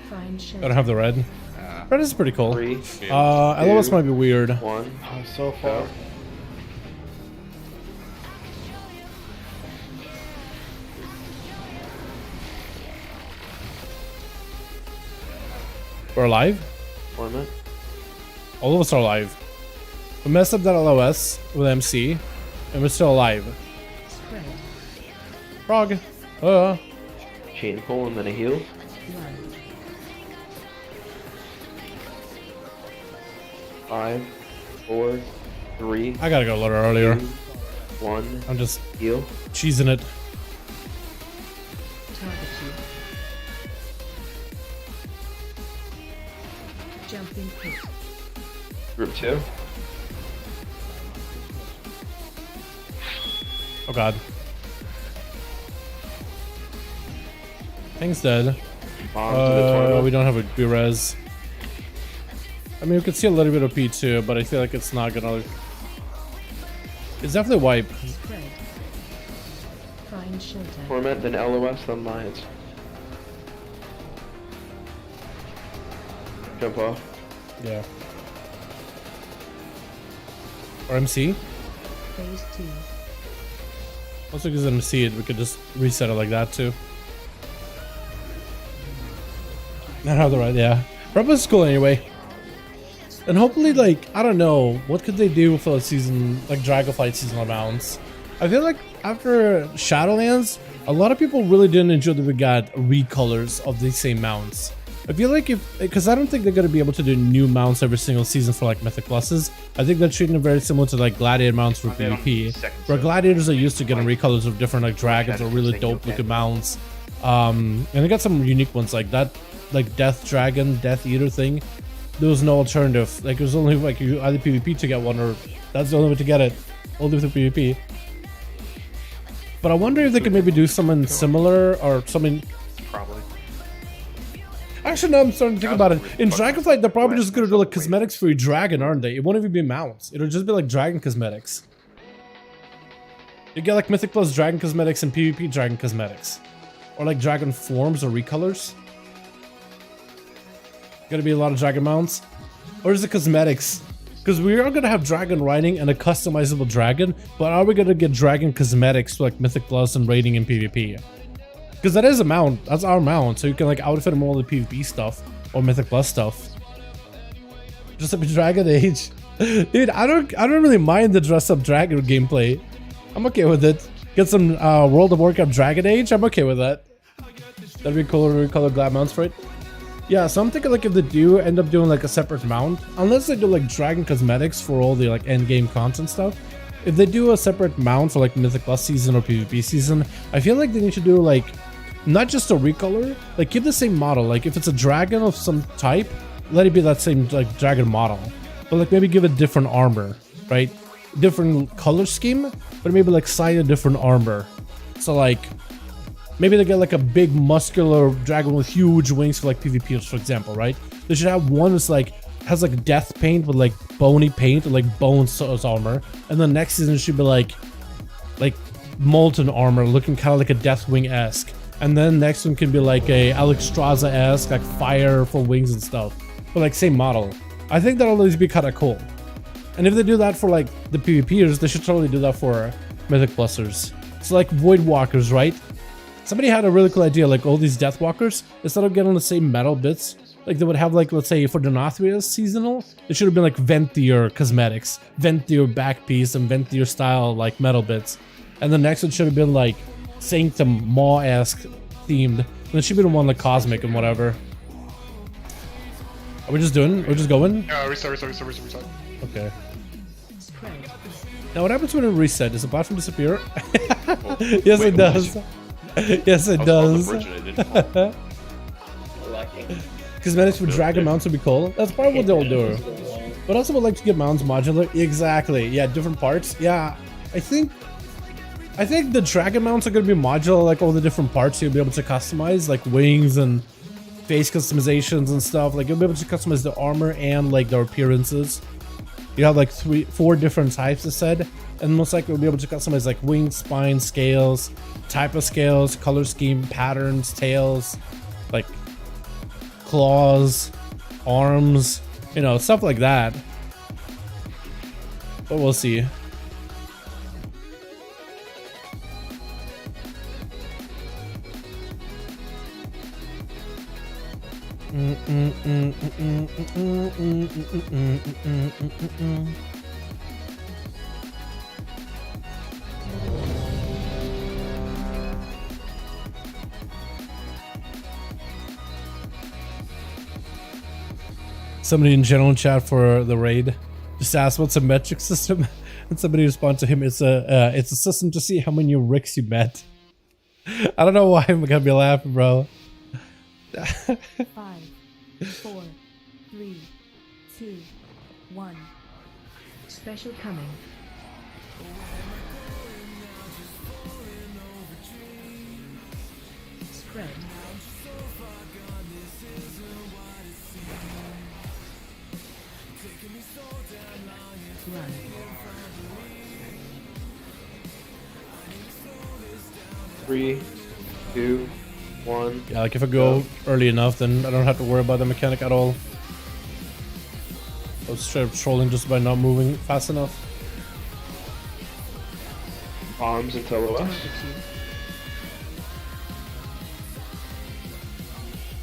Find I shelter. don't have the red. Red is pretty cool. 3, LOS might be weird. 1, I'm so far. go. We're alive? Torment. All of us are alive. We messed up that LOS with MC, and we're still alive. Spread. Frog. Chain pull and then a heal. 1. 5, 4, 3, I gotta go a little earlier. 2, 1, I'm just heal. cheesing it. Target you. Jumping pit. Group 2. Oh god. Thing's dead. Bomb to the tornado. We don't have a B-res. I mean, we could see a little bit of P2, but I feel like it's not gonna... It's definitely wipe. Spread. Find shelter. Torment, then LOS, then Lions. Jump off. Yeah. Or MC? Phase 2. Also, because MC it, we could just reset it like that too. Not how the right, yeah. Purpose is cool anyway. And hopefully, like, I don't know, what could they do for a season, like Dragonflight seasonal mounts? I feel like after Shadowlands, a lot of people really didn't enjoy that we got recolors of the same mounts. I feel like because I don't think they're going to be able to do new mounts every single season for like Mythic Pluses. I think they're treating it very similar to like Gladiator mounts for PvP, where Gladiators are used to getting recolors of different like dragons or really dope looking mounts. And they got some unique ones like that, like Death Dragon, Death Eater thing. There was no alternative. Like it was only like you either PvP to get one, or that's the only way to get it. Only with the PvP. But I wonder if they could maybe do something similar or something. Probably. Actually, no, I'm starting to think about it. In Dragonflight, they're probably just gonna do like cosmetics for your dragon, aren't they? It won't even be mounts. It'll just be like dragon cosmetics. You get like Mythic Plus dragon cosmetics and PvP dragon cosmetics. Or like dragon forms or recolors. Gonna be a lot of dragon mounts. Or is it cosmetics? Because we are gonna have dragon riding and a customizable dragon, but are we gonna get dragon cosmetics for like Mythic Plus and raiding and PvP? Because that is a mount. That's our mount, so you can like outfit them all the PvP stuff or Mythic Plus stuff. Dress up in Dragon Age, dude. I don't really mind the dress up dragon gameplay. I'm okay with it. Get some World of Warcraft Dragon Age. I'm okay with that. That'd be cool. Recolor glad mounts for it. Yeah, so I'm thinking like if they do end up doing like a separate mount, unless they do like dragon cosmetics for all the like end game content stuff. If they do a separate mount for like Mythic Plus season or PvP season, I feel like they need to do like not just a recolor, like keep the same model. Like if it's a dragon of some type, let it be that same like dragon model, but like maybe give it different armor, right? Different color scheme, but maybe like sign a different armor. So like maybe they get like a big muscular dragon with huge wings for like PvPers, for example, right? They should have one that's like has like death paint with like bony paint or like bones as armor, and the next season should be like molten armor looking kind of like a Deathwing-esque, and then next one can be like a Alexstrasza-esque, like fire for wings and stuff, but like same model. I think that'll always be kind of cool. And if they do that for like the PvPers, they should totally do that for Mythic Plusers. So like Void Walkers, right? Somebody had a really cool idea, like all these Deathwalkers, instead of getting the same metal bits, like they would have like, let's say for Denathria's seasonal, it should have been like Venthyr cosmetics, Venthyr back piece, and Venthyr style like metal bits. And the next one should have been like Sanctum Maw-esque themed. And it should be the one like Cosmic and whatever. Are we just doing? We're just going? Yeah, reset. Okay. Now what happens when it reset? Does the platform disappear? Yes, it does. Yes, it does. Cosmetics for dragon mounts would be cool. That's probably what they'll do. But also would like to get mounts modular. Exactly. Yeah, different parts. Yeah, I think the dragon mounts are going to be modular, like all the different parts you'll be able to customize, like wings and face customizations and stuff. Like you'll be able to customize the armor and like their appearances. You have like 4 different types, I said, and most likely we'll be able to customize like wings, spine, scales, type of scales, color scheme, patterns, tails, like claws, arms, you know, stuff like that. But we'll see. Somebody in general chat for the raid just asked what's a metric system, and somebody responded to him, it's a system to see how many ricks you met. I don't know why I'm gonna be laughing, bro. 5, 4, 3, 2, 1. Special coming. Spread. Run. 3, 2, 1. Yeah, like if I go early enough, then I don't have to worry about the mechanic at all. I was straight up trolling just by not moving fast enough. Bombs until OS.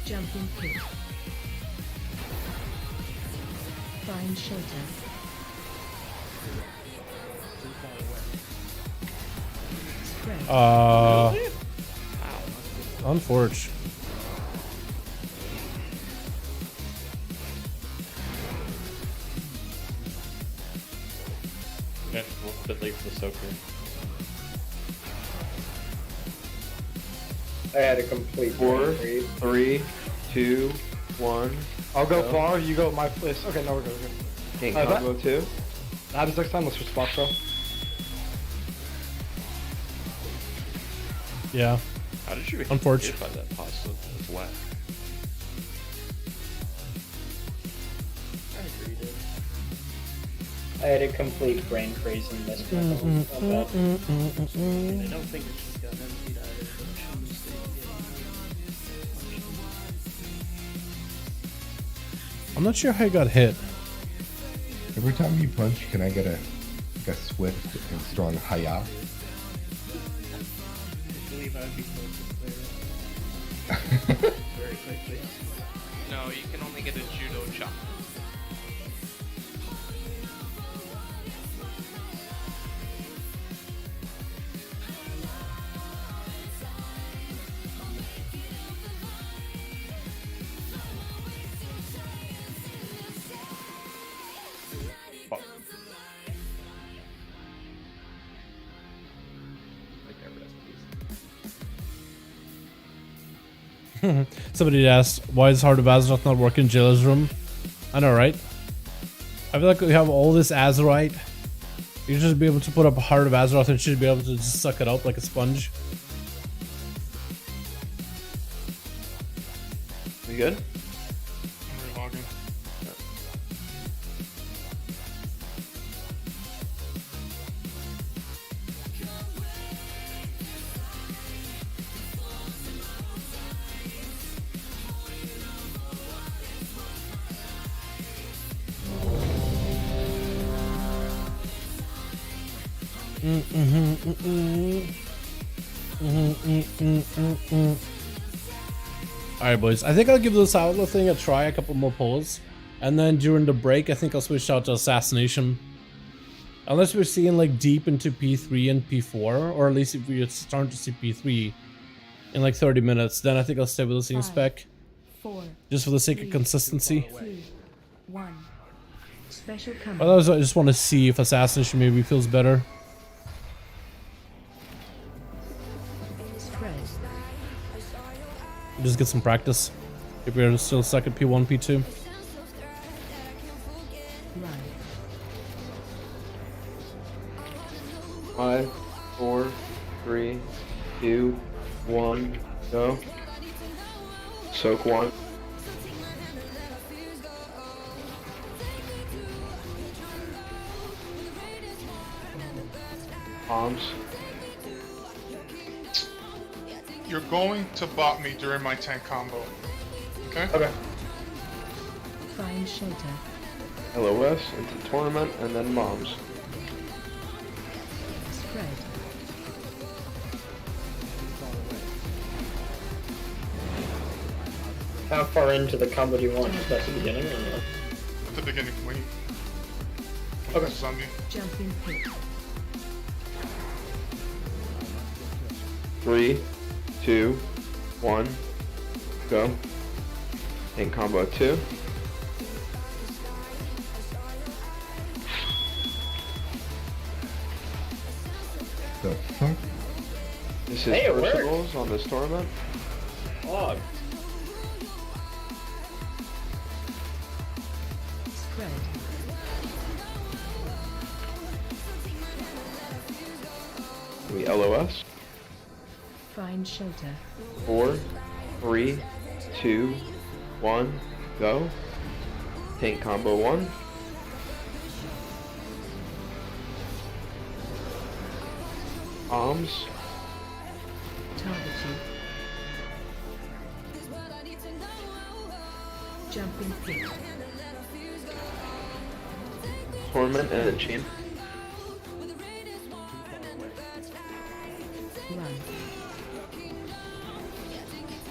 Jumping pit. Find shelter. Spread. Unforge. Okay, a bit late for the soaker. I had a complete 4, brain 3, 2, 1. I'll go far, you go at my place. Okay, no, we're good. King combo 2. That happens next time, let's switch spots, bro. Yeah. How did you get Unforge. hit by that pasta? It's whack. I had a complete brain freeze and missed my goals. I don't think it's just got emptied either. So it shouldn't stay I'm not sure how I got hit. Every time you punch, can I get a swift and strong hi-ya? I believe I'd be close to clear very quickly. No, you can only get a judo chop. Somebody asked, why is Heart of Azeroth not working in Jailer's room? I know, right? I feel like we have all this Azerite. You should be able to put up a Heart of Azeroth and should be able to just suck it up like a sponge. You good? I'm relogging. Alright boys, I think I'll give this outlaw thing a try, a couple more pulls. And then during the break, I think I'll switch out to Assassination. Unless we're seeing like deep into P3 and P4, or at least if we're starting to see P3 in like 30 minutes, then I think I'll stay with the same spec. 4. Just for the sake of consistency. 2. 1. Special coming. Otherwise, I just want to see if Assassination maybe feels better. Spread. Just get some practice. If we're still stuck at P1, P2. Run. 5, 4, 3, 2, 1, go. Soak 1. Bombs. You're going to bot me during my tank combo. Okay? Okay. Find shelter. LOS into tournament and then bombs. Spread. How far into the combo do you want? Just at the beginning or no? At the beginning, wait. Okay. Zombie. Jumping pit. 3, 2, 1, go. In combo 2. The fuck? This is Hey, it worked. Crucibles on this tournament. Oh, Spread. We LOS. Find shelter. 4, 3, 2, 1, go. Tank combo 1. Bombs. Targeting. Jumping pit. Torment and a chain. Run.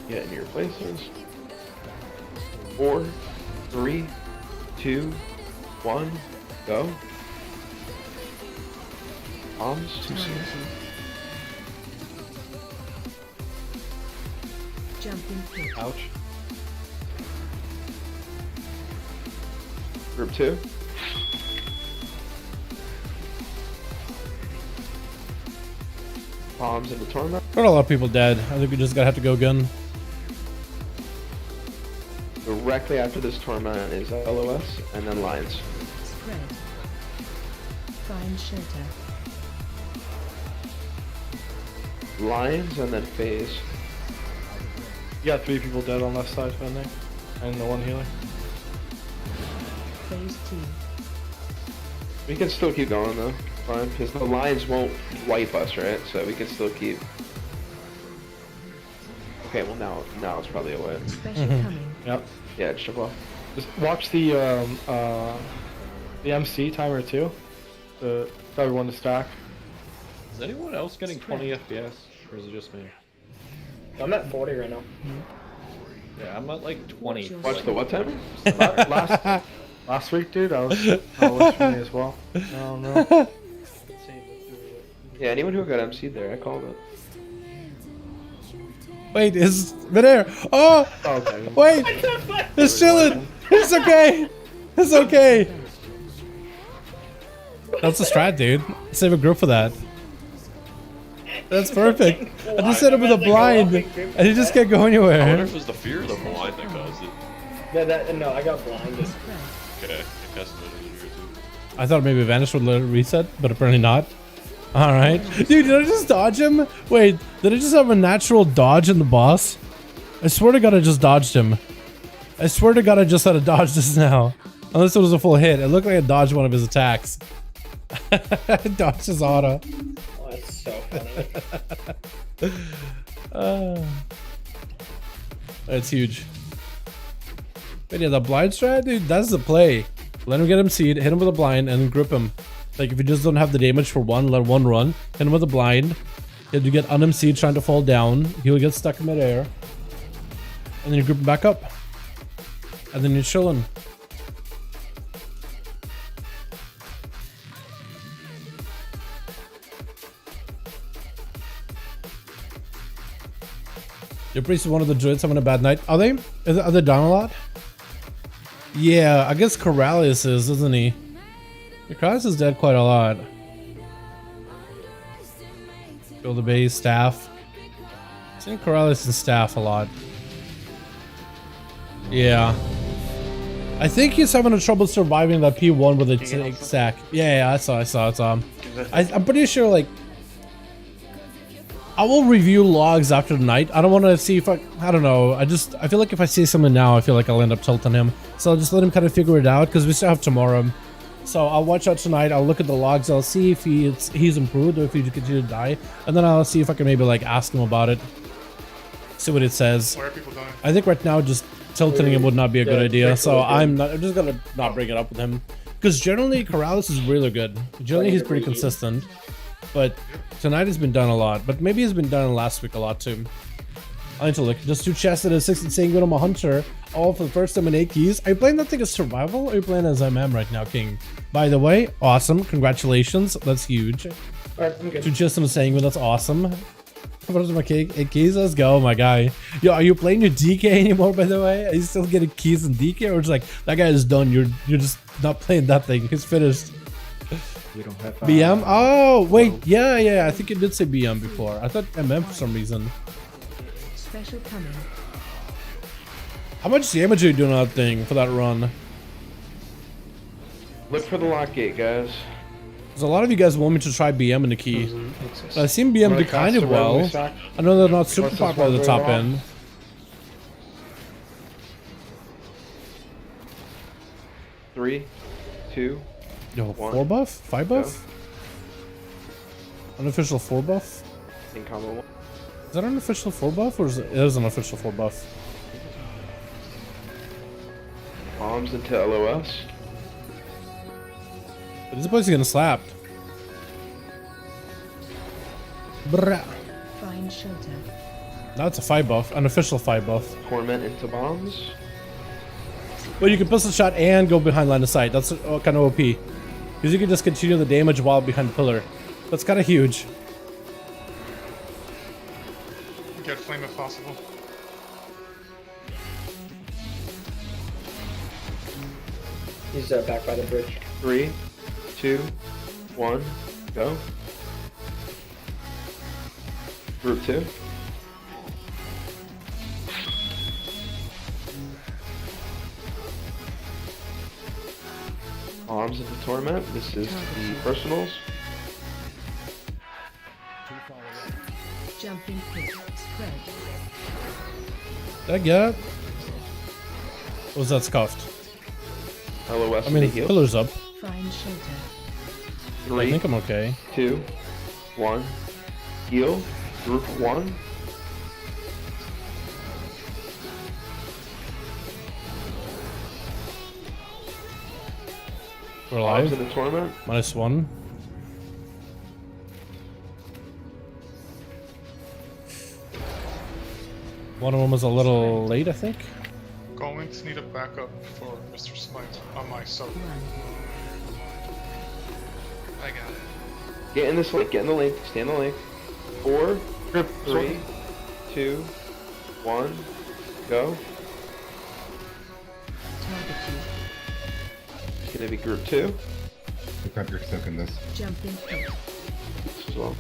Get in your places. 4, 3, 2, 1, go. Bombs. Too soon. Jumping pit. Ouch. Group 2. Bombs into torment. Got a lot of people dead. I think we just gotta have to go again. Directly after this torment is LOS and then lines. Spread. Find shelter. Lines and then phase. You got 3 people dead on left side, I think, and the 1 healer. Phase 2. We can still keep going though, fine, because the lines won't wipe us, right? So we can still keep. Okay, well now it's probably a win. Special coming. Yep. Yeah, it's triple. Just watch the MC timer too. The everyone to stack. Is anyone else getting 20 FPS, or is it just me? I'm at 40 right now. Yeah, I'm at like 20. Watch the what timer? Last week, dude, I was for me as well. I don't know. Yeah, anyone who got MC'd there, I called it. Wait, is midair? Oh! Okay. Wait! It's chilling! It's okay! It's okay! That's a strat, dude. Save a group for that. That's perfect. I just set him with a blind, and he just can't go I wonder anywhere. if it was the fear of the blind that caused it. No, I got blinded. Okay, I cast it in here too. I thought maybe Vanish would let it reset, but apparently not. Alright. Dude, did I just dodge him? Wait, did I just have a natural dodge in the boss? I swear to god I just dodged him. I swear to god I just had a dodge just now. Unless it was a full hit. It looked like I dodged one of his attacks. I dodged his auto. Oh, that's so funny. That's huge. But yeah, the blind strat, dude, that's the play. Let him get him seed, hit him with a blind, and then grip him. Like, if you just don't have the damage for one, let one run. Hit him with a blind. If you get un-MC'd trying to fall down, he'll get stuck in midair. And then you grip him back up. And then you're chilling. Your priest is one of the druids having a bad night. Are they? Are they down a lot? Yeah, I guess Corrales is, isn't he? Corrales is dead quite a lot. Kill the base, staff. I've seen Corrales and staff a lot. Yeah. I think he's having a trouble surviving that P1 with a stack. Yeah, I saw. I'm pretty sure, like, I will review logs after the night. I don't want to see if I don't know. I feel like if I see something now, I feel like I'll end up tilting him. So I'll just let him kind of figure it out because we still have tomorrow. So I'll watch out tonight. I'll look at the logs. I'll see if he's improved or if he continue to die. And then I'll see if I can maybe like ask him about it. See what it says. Where are people dying? I think right now just tilting him would not be a good idea. So I'm just gonna not bring it up with him. Because generally Corrales is really good. Generally he's pretty consistent. But tonight has been done a lot. But maybe he's been done last week a lot too. I need to look. Just 2 chests and a 6 and saying good. I'm a hunter. All for the first time in 8 keys. Are you playing that thing as survival or are you playing as I'm right now, King? By the way, awesome. Congratulations. That's huge. Alright, I'm good. 2 chests and a saying that's awesome. What is my 8 keys? Let's go, my guy. Yo, are you playing your DK anymore, by the way? Are you still getting keys in DK? Or just like, that guy is done. You're just not playing that thing. He's finished. We don't have BM? Oh, wait. Yeah. I think you did say BM before. I thought MM for some reason. Special coming. How much damage are you doing on that thing for that run? Look for the lock gate, guys. There's a lot of you guys want me to try BM in the key. I've seen BM do kind of well. I know they're not super popular at the top end. Three, two, Yo, 1. 4 buff? 5 buff? Unofficial 4 buff? In combo 1. Is that an official 4 buff or is it is an official 4 buff? Bombs into LOS. But this boy's getting slapped. Brah. Find shelter. Now it's a 5 buff, an official 5 buff. Torment into bombs. But you can pistol shot and go behind line of sight. That's kind of OP. Because you can just continue the damage while behind the pillar. That's kind of huge. Get flame if possible. He's back by the bridge. 3, 2, 1, go. Group 2. Bombs into torment. This is the personals. Jumping pit. Spread. Did I get it? Or was that scuffed? LOS. I mean, heal. pillar's up. Find shelter. 3, I think I'm okay. 2, 1, heal. Group 1. We're Bombs alive. into torment. -1. One of them was a little late, I think. Going to need a backup for Mr. Smite on my sub. I got it. Get in this link. Get in the link. Stay in the link. 4, 3, 2, 1, go. Target you. It's gonna be group 2. Look up your soak in this. Jumping pit. As well.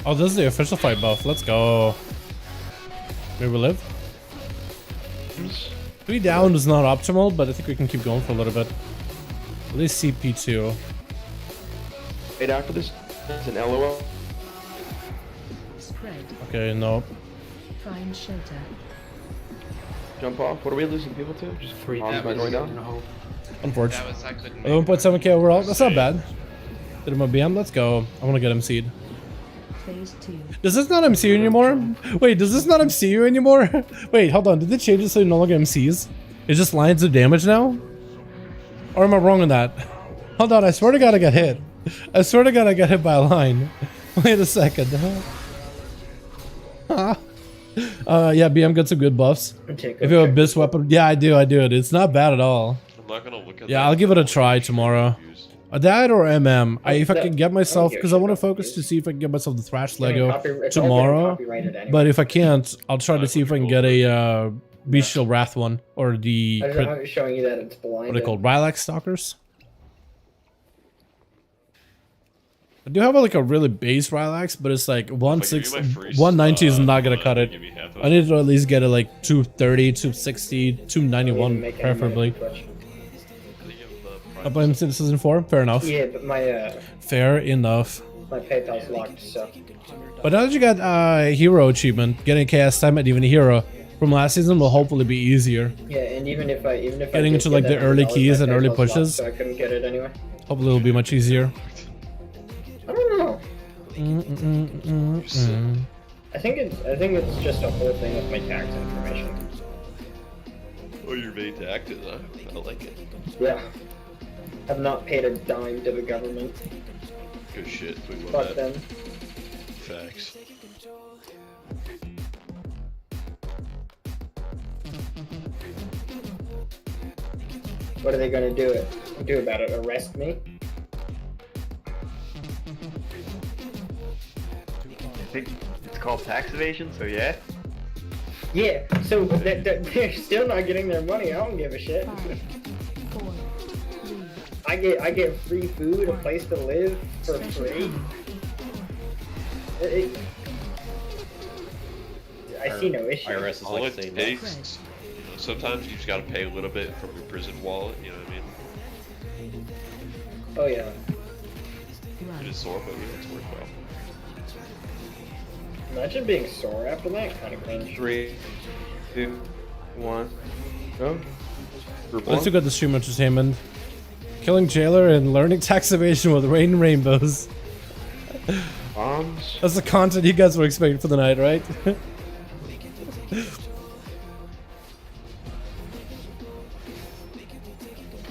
Oh, this is the official 5 buff. Let's go. Maybe we live. 3 down is not optimal, but I think we can keep going for a little bit. At least CP2. Right after this, it's an LOL. Spread. Okay, no. Find shelter. Jump off. What are we losing people to? Just Free. bombs not going down. Unfortunately. I couldn't make 1.7k overall. That's not bad. Did him a BM. Let's go. I want to get MC'd. Phase 2. Does this not MC you anymore? Wait, does this not MC you anymore? Wait, hold on. Did they change it so you no longer MCs? It's just lines of damage now? Or am I wrong on that? Hold on, I swear to God I got hit. I swear to God I got hit by a line. Wait a second. Yeah, BM got some good buffs. Okay, If you have a Abyss weapon, yeah, I do. It's not bad at all. I'm not gonna look at Yeah, that. I'll give it a try tomorrow. That or MM. If I can get myself, because I want to focus to see if I can get myself the Thrash Lego tomorrow. But if I can't, I'll try to see if I can get a Bestial Wrath one or the I'm showing you that it's blind. what are they called? Lilac Stalkers. I do have like a really base Lilacs, but it's like 190 is not gonna cut it. I need to at least get it like 230, 260, 291 preferably. I blame Citizen 4. Fair enough. Yeah, but my Fair enough. my PayPal's locked, so. But now that you got hero achievement, getting chaos time at even a hero from last season will hopefully be easier. Yeah, and even if I Getting did into get like that the early $100, keys my and early PayPal's locked, pushes, so I couldn't get it anyway. hopefully it'll be much easier. I don't know. I think it's just a whole thing with my tax information. Oh, you're very active, huh? I like it. Yeah. I've not paid a dime to the government. Good shit. We love Fuck that. them. Facts. What are they gonna do about it? Arrest me? I think it's called tax evasion, so yeah. Yeah, so they're still not getting their money. I don't give a shit. 5, 4, 3. I get free food, a place to live for free. I see no issue. IRS is like saying that. Sometimes you just gotta pay a little bit from your prison wallet, you know what I mean? Oh yeah. It is sore, but yeah, it's worthwhile. Imagine being sore after that. Kind of cringe. 3, 2, 1, go. Group Let's one. look at the stream entertainment. Killing Jailer and learning tax evasion with rain and rainbows. Bombs. That's the content you guys were expecting for the night, right?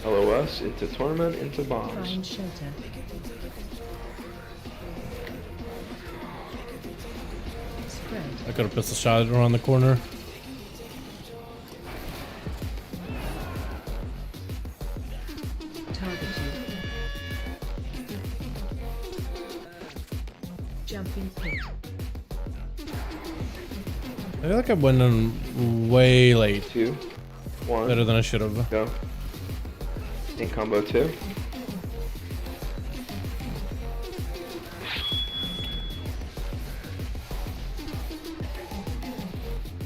LOS into tournament into bombs. Find shelter. Spread. I could have pistol shot it around the corner. Targeted. Jumping pit. I feel like I went in way late. 2, 1. Better than I should have. Go. In combo 2.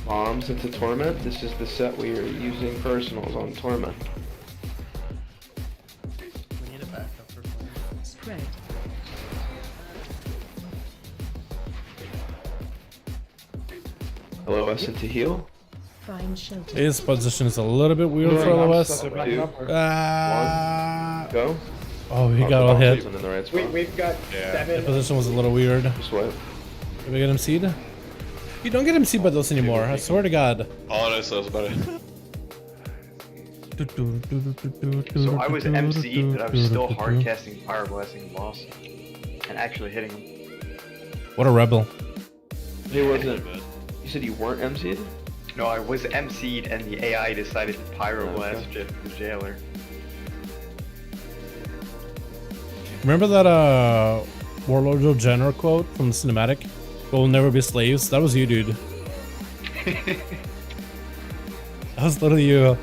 Bombs into Torment. This is the set we are using personals on Torment. We need a backup for fire. Spread. LOS into heal. Find shelter. His position is a little bit weird for LOS. 2, Ah. 1, go. Oh, he got all hit. In the right spot. We've got The 7. position was a little weird. Just wait. Did we get him seed? You don't get him seed by those anymore. I swear to God. Honestly, I was about to. So I was MC'd, but I was still hard casting Fire Blasting the boss. And actually hitting him. What a rebel. He wasn't. You said you weren't MC'd? No, I was MC'd and the AI decided to Pyro Blast the Jailer. Remember that Warlord of Jenner quote from the cinematic? We'll never be slaves. That was you, dude. That was literally you.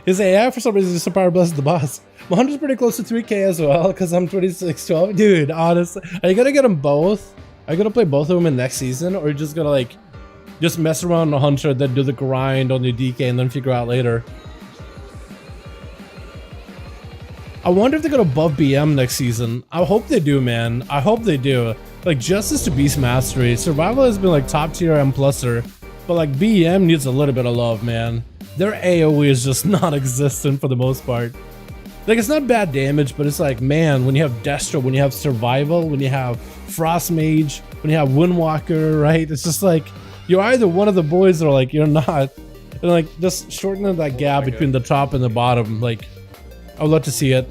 His AI for some reason just power blesses the boss. 100's pretty close to 3k as well because I'm 2612. Dude, honestly, are you gonna get them both? Are you gonna play both of them in next season, or are you just gonna like just mess around on the hunter, then do the grind on your DK, and then figure out later? I wonder if they go above BM next season. I hope they do, man. I hope they do. Like, Justice to Beast Mastery. Survival has been like top tier M pluser, but like BM needs a little bit of love, man. Their AoE is just non-existent for the most part. Like, it's not bad damage, but it's like, man, when you have Destro, when you have Survival, when you have Frost Mage, when you have Windwalker, right? It's just like, you're either one of the boys or like, you're not. And like, just shortening that gap between the top and the bottom, like, I would love to see it.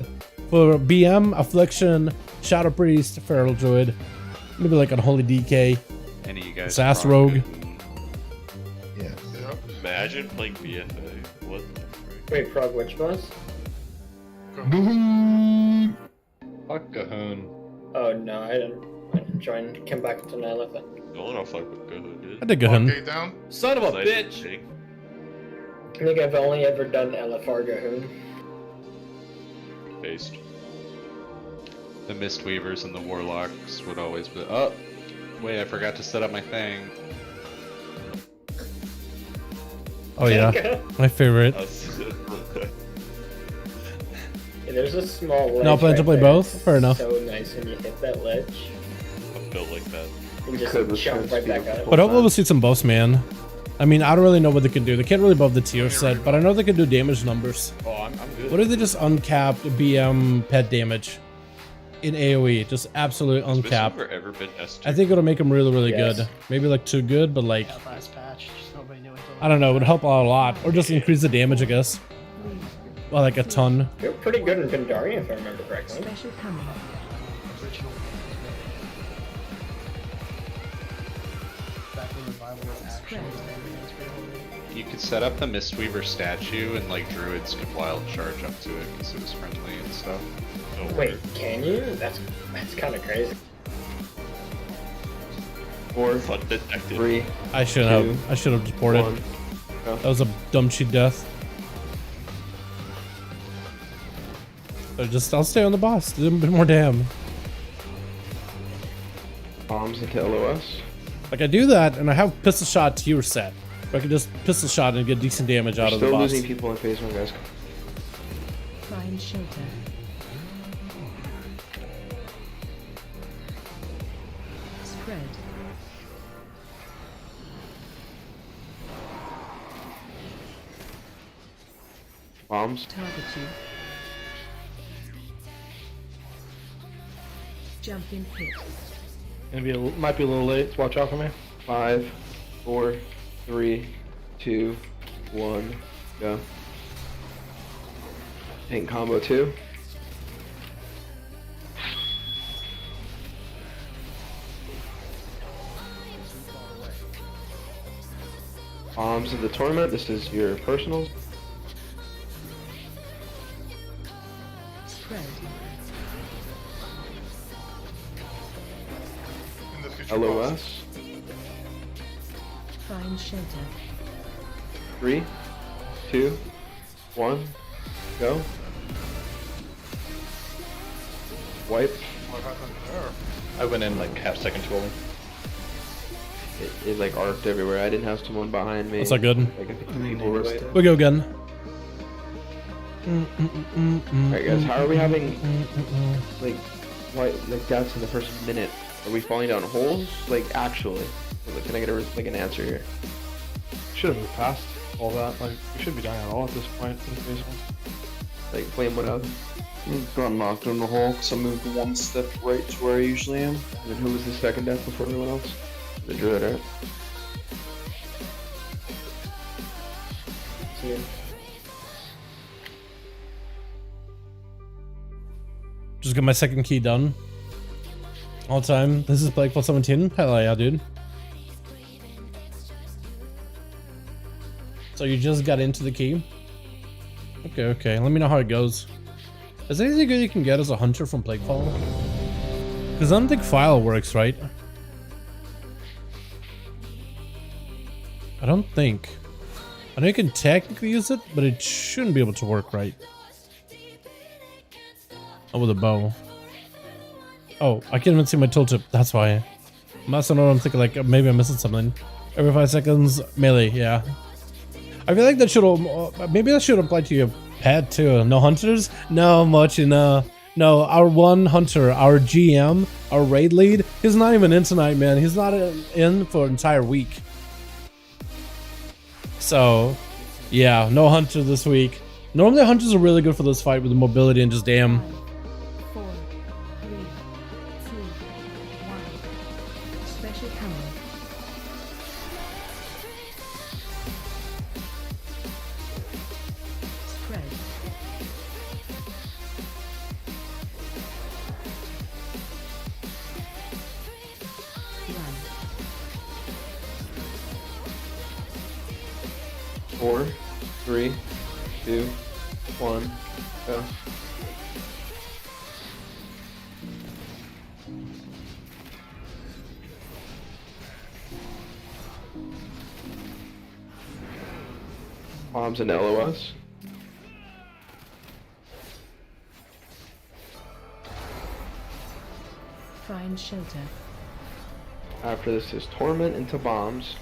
For BM, Affliction, Shadow Priest, Feral Druid, maybe like Unholy DK, Any of you guys? Sass Rogue. Yes. Imagine playing BFA. What the frick? Wait, Prog, which boss? Fuck Gahoon. Oh no, I didn't join. Came back to an elephant. Don't know if I would go, dude. I did Gahoon. Okay, down. Son of a Nice bitch! thing. I think I've only ever done LFR Gahoon. Based. The Mistweavers and the Warlocks would always be. Oh, wait, I forgot to set up my thing. Oh yeah, my favorite. Yeah, there's a small ledge. No plan to right play there. both? It's Fair enough. So nice when you hit that ledge. I'm built like that. You just Could jump right back up. But hopefully we'll see some buffs, man. I mean, I don't really know what they can do. They can't really buff the tier set, but I know they can do damage numbers. Oh, I'm good. What if they just uncapped BM pet damage in AoE? Just absolute Has uncapped. Mistweaver ever been S2? I think it'll make them really, really Yes. good. Maybe like too good, but like, Yeah, last patch, just nobody knew until. I don't know, it would help out a lot. Or just increase the damage, I guess. Well, like a ton. You're pretty good in Pandaria, if I remember correctly. Special coming. Original. Back when revival was actually You could set up the Mistweaver statue and like druids could wild charge up to it because it was friendly and stuff. Wait, can you? That's kind of crazy. 4, Fun detective. 3, I should have deported. 1. Go. That was a dumb cheat death. But I'll stay on the boss. Do a bit more damn. Bombs into LOS. Like I do that, and I have pistol shot tier set. I can just pistol shot and get decent damage out We're of the still boss. losing people in phase 1, guys. Find shelter. Spread. Bombs. Target you. Jump in pit. Might be a little late. Watch out for me. 5, 4, 3, 2, 1, go. Tank combo 2. Bombs of the tournament. This is your personals. Spread. In the future LOS. Find shelter. 3, 2, 1, go. Wipe. What happened there? I went in like half second too early. It like arced everywhere. I didn't have someone behind me. That's not good. Like I think people were. We go again. Alright guys, how are we having like deaths in the first minute? Are we falling down holes? Like actually? Like, can I get an answer here? Should have moved past all that. Like, we should be dying at all at this point. Like, flame what up? Got knocked in the hole because I moved one step right to where I usually am. And then who was the second death before everyone else? The druid, right? See. Just got my second key done. All time. This is Blake for 17. Hell yeah, dude. So you just got into the key? Okay, okay. Let me know how it goes. Is there anything good you can get as a hunter from Plaguefall? Because I don't think file works, right? I don't think. I know you can technically use it, but it shouldn't be able to work right. Oh, with a bow. Oh, I can't even see my tooltip. That's why. I must know what I'm thinking. Like maybe I'm missing something. Every 5 seconds, melee. Yeah. I feel like that should maybe that should apply to your pet too. No hunters? No, much no. No, our one hunter, our GM, our raid lead, he's not even in tonight, man. He's not in for an entire week. So, yeah, no hunter this week. Normally hunters are really good for this fight with the mobility and just damn. 4, 3, 2, 1. Special power. Spread. Run. 4, 3, 2, 1, go. Bombs and LOS. Find shelter. After this is torment into bombs.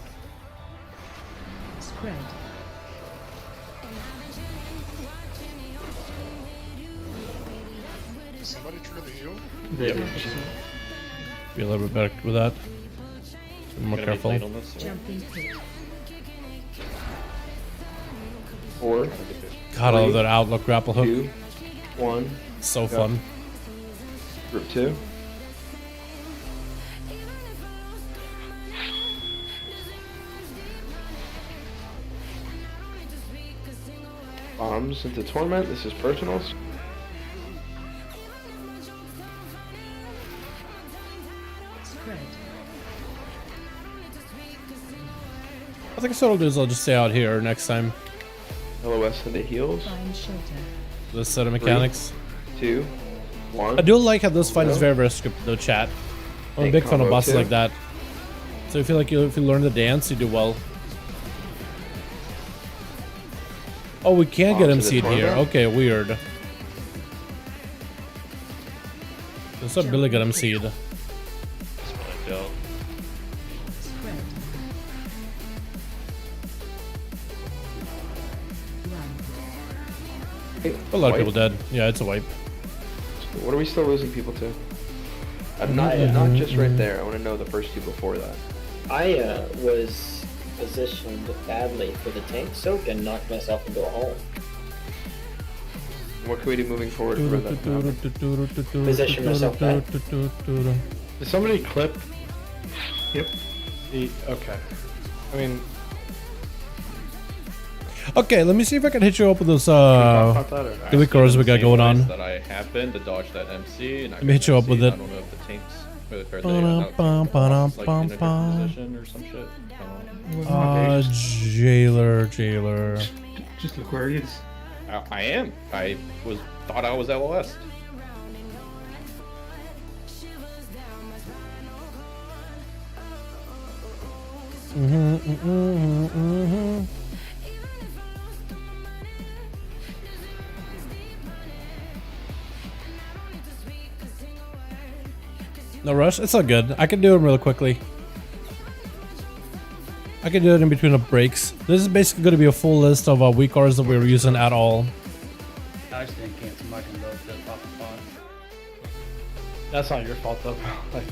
Spread. Somebody trigger the heal? Yep. Be a little bit better with that. Be more careful. Jump in pit. 4, God, I love that outlook grapple hook. 2, 1. So go. fun. Group 2. Bombs into torment. This is personals. Spread. I think what I'll do is I'll just stay out here next time. LOS into heals. Find shelter. This set of mechanics. 2, 1. I do like how this fight is very, very scripted though, chat. I'm a big fan of combo bosses too. like that. So if you like, if you learn the dance, you do well. Oh, we can't get Bombs MC'd into here. torment. Okay, weird. What's up, Billy got MC'd? That's what I don't. Spread. Run. A lot of Wipe? people dead. Yeah, it's a wipe. What are we still losing people to? Not just right there. I want to know the first two before that. I was positioned badly for the tank soak and knocked myself into a hole. What can we do moving forward to prevent that from happening? Position myself back. Did somebody clip? Yep. Okay. I mean, Okay, let me see if I can hit you up with those talk about that or not? the weak cores we got going on. That I have been to dodge that MC. And Let me hit you up with it. I don't know if the tanks or they like in a different position or some shit. Jailer. Just look where he is. I am. Thought I was LOS. No rush. It's all good. I can do it really quickly. I can do it in between the breaks. This is basically going to be a full list of weak cores that we're using at all. I just didn't cancel my load to pop a pod. That's not your fault though. Like,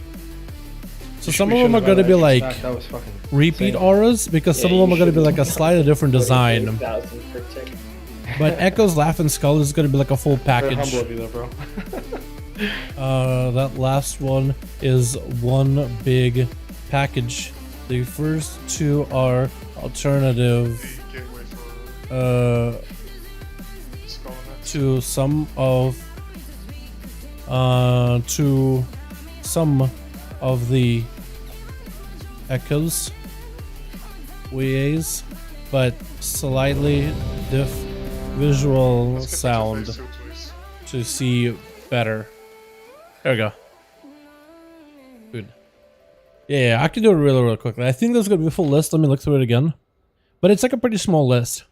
So some of them are going to be like that was fucking repeat insane. auras because some of them are going to be like a slightly different design. 43,000 per tick. But Echo's Laugh and Skull is going to be like a full Very package. humble of you though, bro. That last one is one big package. The first two are alternative Gateway for Skull and X. to some of the echoes, WAs, but slightly diff visual Let's get the sound phase two, please. to see better. There we go. Good. Yeah, I can do it really quickly. I think there's gonna be a full list. Let me look through it again. But it's like a pretty small list.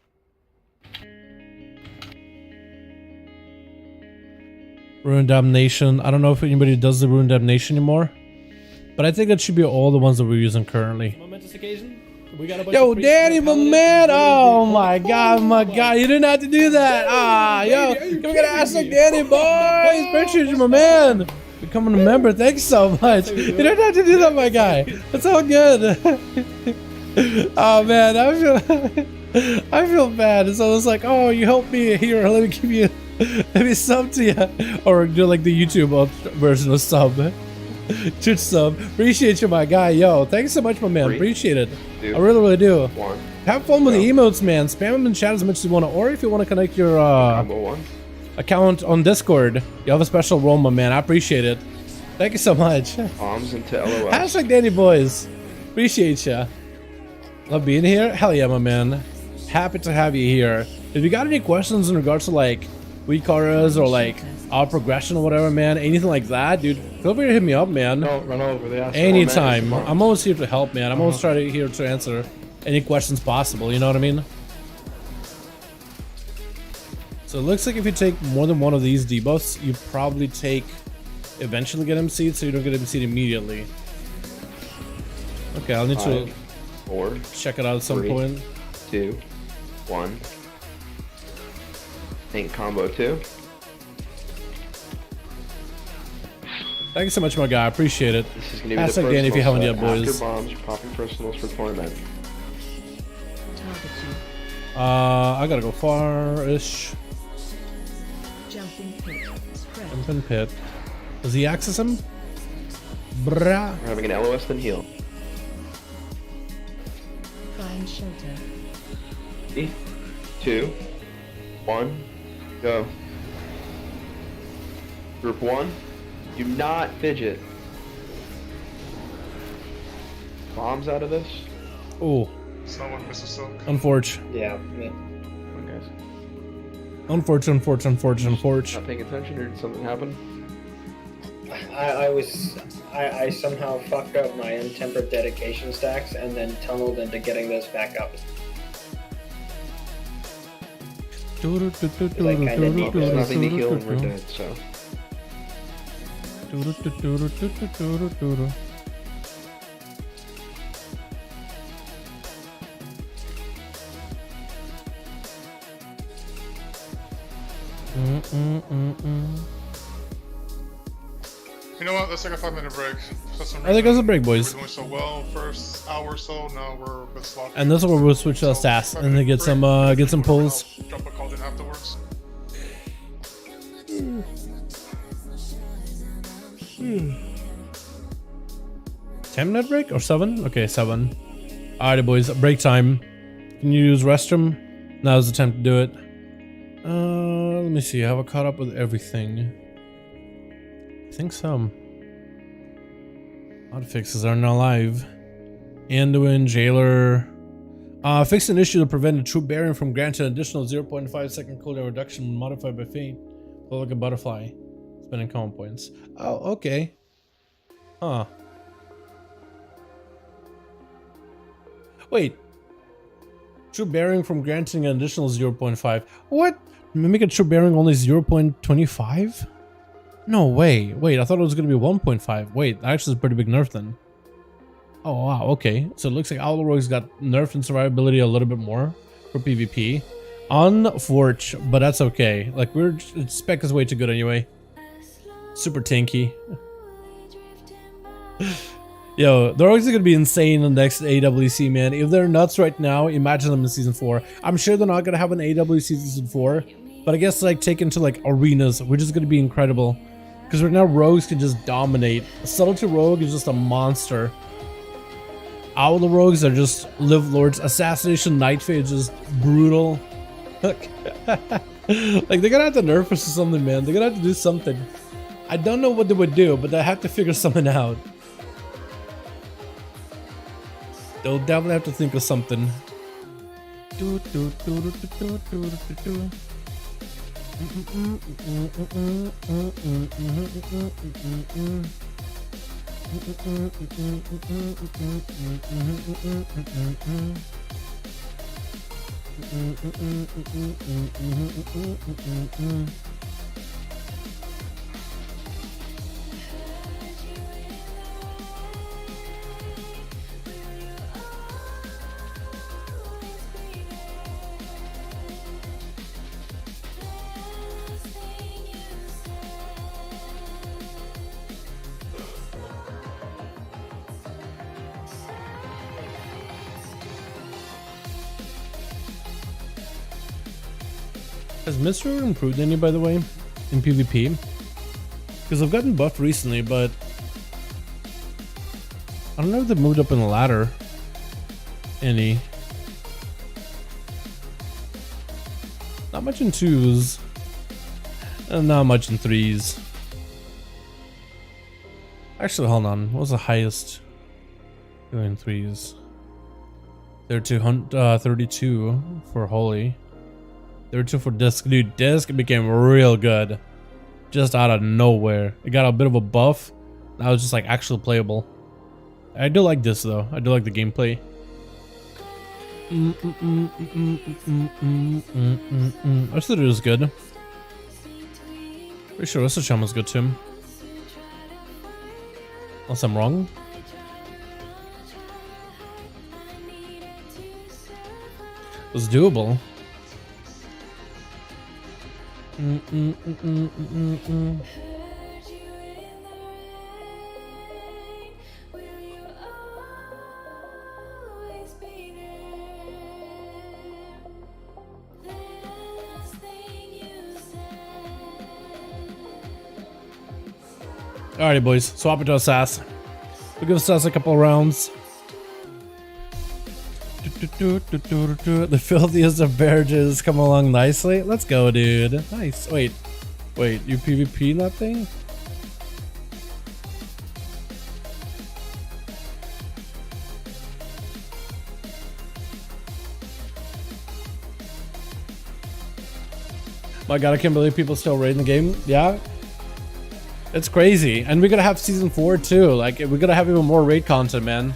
Ruin Damnation. I don't know if anybody does the Ruin Damnation anymore. But I think that should be all the ones that we're using currently. Momentous occasion. We got a bunch Yo, of Danny, my man! Oh my god, you didn't have to do that! Yo, we gotta ask like Danny, boys! Appreciate you, my man! Becoming a member, thanks so much! You don't have to do that, my guy! It's all good! Oh man, I feel bad. So I was like, oh, you helped me here, let me give you, let me sub to you. Or do like the YouTube version of sub. Twitch sub. Appreciate you, my guy. Yo, thanks so much, my man. Appreciate it. I really do. Have fun with the emotes, man. Spam them in chat as much as you want to, or if you want to connect your account on Discord, you have a special role, my man. I appreciate it. Thank you so much. Bombs into LOS. Hashtag Danny Boys. Appreciate ya. Love being here. Hell yeah, my man. Happy to have you here. If you got any questions in regards to like weak auras or like our progression or whatever, man, anything like that, dude, feel free to hit me up, man. Don't run over the ass. Anytime. I'm always here to help, man. I'm always here to answer any questions possible, you know what I mean? So it looks like if you take more than one of these debuffs, you probably eventually get MC'd, so you don't get MC'd immediately. Okay, I'll need to 4, check it out at some 3, point. 2, 1. Tank combo 2. Thank you so much, my guy. I appreciate it. This is gonna be the Hashtag Dan if you haven't personal yet, set. boys. After bombs, you're popping personals for tournament. I gotta go far-ish. Jumping pit. Spread. Jumping pit. Does he access him? Brah. We're having an LOS then heal. Find shelter. 3, 2, 1, go. Group 1, do not fidget. Bombs out of this. Oh. Someone Mr. Silk. Unfortunate. Yeah, me. Come on, guys. Unfortunate. Not paying attention, or did something happen? I somehow fucked up my untempered dedication stacks and then tunneled into getting those back up. There's nothing to heal and we're dead, so. You know what? Let's take a 5-minute break. I think that's a break, boys. We're doing so well first hour or so. Now we're a bit sloppy. And that's where we'll switch to SAS and then get some pulls. Jump a call in afterwards. 10-minute break or 7? Okay, 7. Alrighty, boys, break time. Can you use restroom? Now's the time to do it. Let me see. Have I caught up with everything? I think so. Hotfixes are now live. Anduin, Jailer. Fixed an issue to prevent a true bearing from granting an additional 0.5 second cooldown reduction modified by fate. Flow like a butterfly. Spending common points. Oh, okay. Huh. Wait. True bearing from granting an additional 0.5. What? Make a true bearing only 0.25? No way. Wait, I thought it was going to be 1.5. Wait, that actually is a pretty big nerf then. Oh, wow. Okay. So it looks like Owl Rogue's got nerfed in survivability a little bit more for PvP. Unfortunate, but that's okay. Like, Spec is way too good anyway. Super tanky. Yo, they're always gonna be insane in the next AWC, man. If they're nuts right now, imagine them in season 4. I'm sure they're not gonna have an AWC season 4, but I guess like taken to like arenas, which is gonna be incredible. Because right now rogues can just dominate. Subtlety Rogue is just a monster. Owl Rogues are just Live Lords. Assassination Nightfade is just brutal. Look. Like they're gonna have to nerf us or something, man. They're gonna have to do something. I don't know what they would do, but they have to figure something out. They'll definitely have to think of something. Has Mystery improved any, by the way, in PvP? Because I've gotten buffed recently, but I don't know if they've moved up in the ladder any. Not much in 2s, and not much in 3s. Actually, hold on. What was the highest in 3s? They're 32 for Holy. 32 for Disc. Dude, Disc became real good. Just out of nowhere. It got a bit of a buff. Now it's just like actually playable. I do like this though. I do like the gameplay. I still do is good. Pretty sure Chum was good too. Unless I'm wrong. It was doable. Alrighty, boys, swap it to a SAS. We'll give SAS a couple of rounds. The filthiest of beverages come along nicely. Let's go, dude. Nice. Wait, you PvP that thing? My god, I can't believe people still raiding the game. Yeah, it's crazy. And we're gonna have season 4 too. Like, we're gonna have even more raid content, man.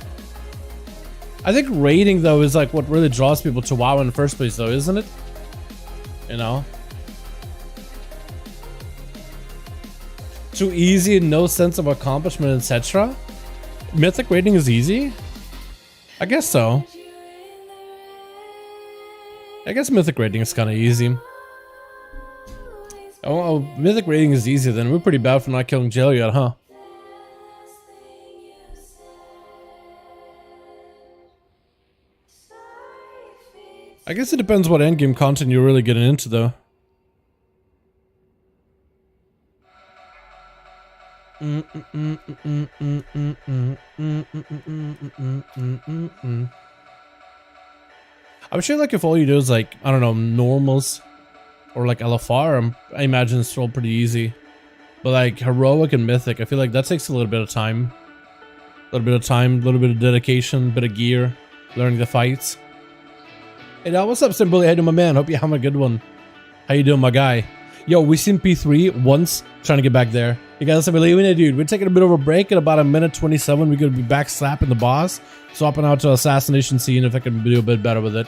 I think raiding though is like what really draws people to WoW in the first place though, isn't it? You know? Too easy, no sense of accomplishment, etc. Mythic raiding is easy? I guess so. I guess Mythic raiding is kind of easy. Oh, Mythic rating is easy then. We're pretty bad for not killing jail yet, huh? I guess it depends what endgame content you're really getting into, though. I'm sure, like, if all you do is, like, I don't know, normals or like LFR, I imagine it's still pretty easy. But like heroic and mythic, I feel like that takes a little bit of time. A little bit of dedication, a bit of gear, learning the fights. Hey, now, what's up, Simberly? How you doing, my man? Hope you have a good one. How you doing, my guy? Yo, we seen P3 once, trying to get back there. You guys have believing it, dude. We're taking a bit of a break. At about a minute 27, we're gonna be back slapping the boss, swapping out to assassination scene if I can do a bit better with it.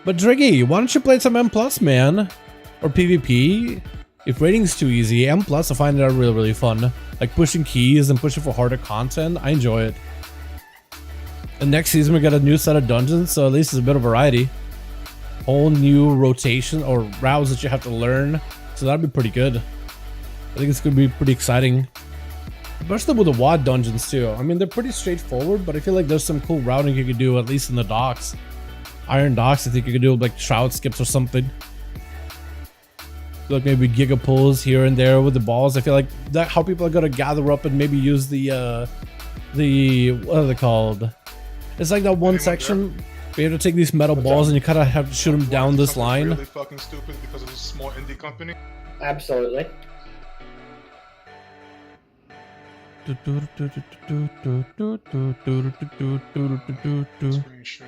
But Driggy, why don't you play some M+, man? Or PvP? If rating's too easy, M+, I find that really, really fun. Like pushing keys and pushing for harder content, I enjoy it. And next season we got a new set of dungeons, so at least it's a bit of variety. Whole new rotation or routes that you have to learn, so that'd be pretty good. I think it's gonna be pretty exciting. Especially with the WoD dungeons too. I mean, they're pretty straightforward, but I feel like there's some cool routing you could do, at least in the docks. Iron docks, I think you could do like shroud skips or something. Like maybe giga pulls here and there with the balls. I feel like that how people are gonna gather up and maybe use the what are they called? It's like that one section where you have to take these metal balls and you kind of have to shoot them down this line. Really fucking stupid because it's a small indie company. Absolutely. Screen share.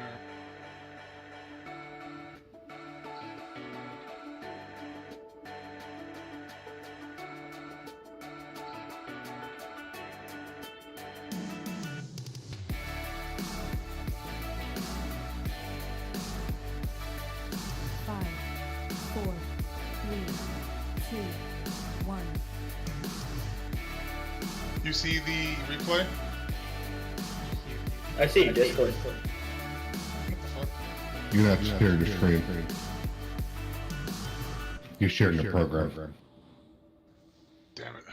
You see the replay? I see Discord. You're not sharing your screen. You're sharing the program. Damn it.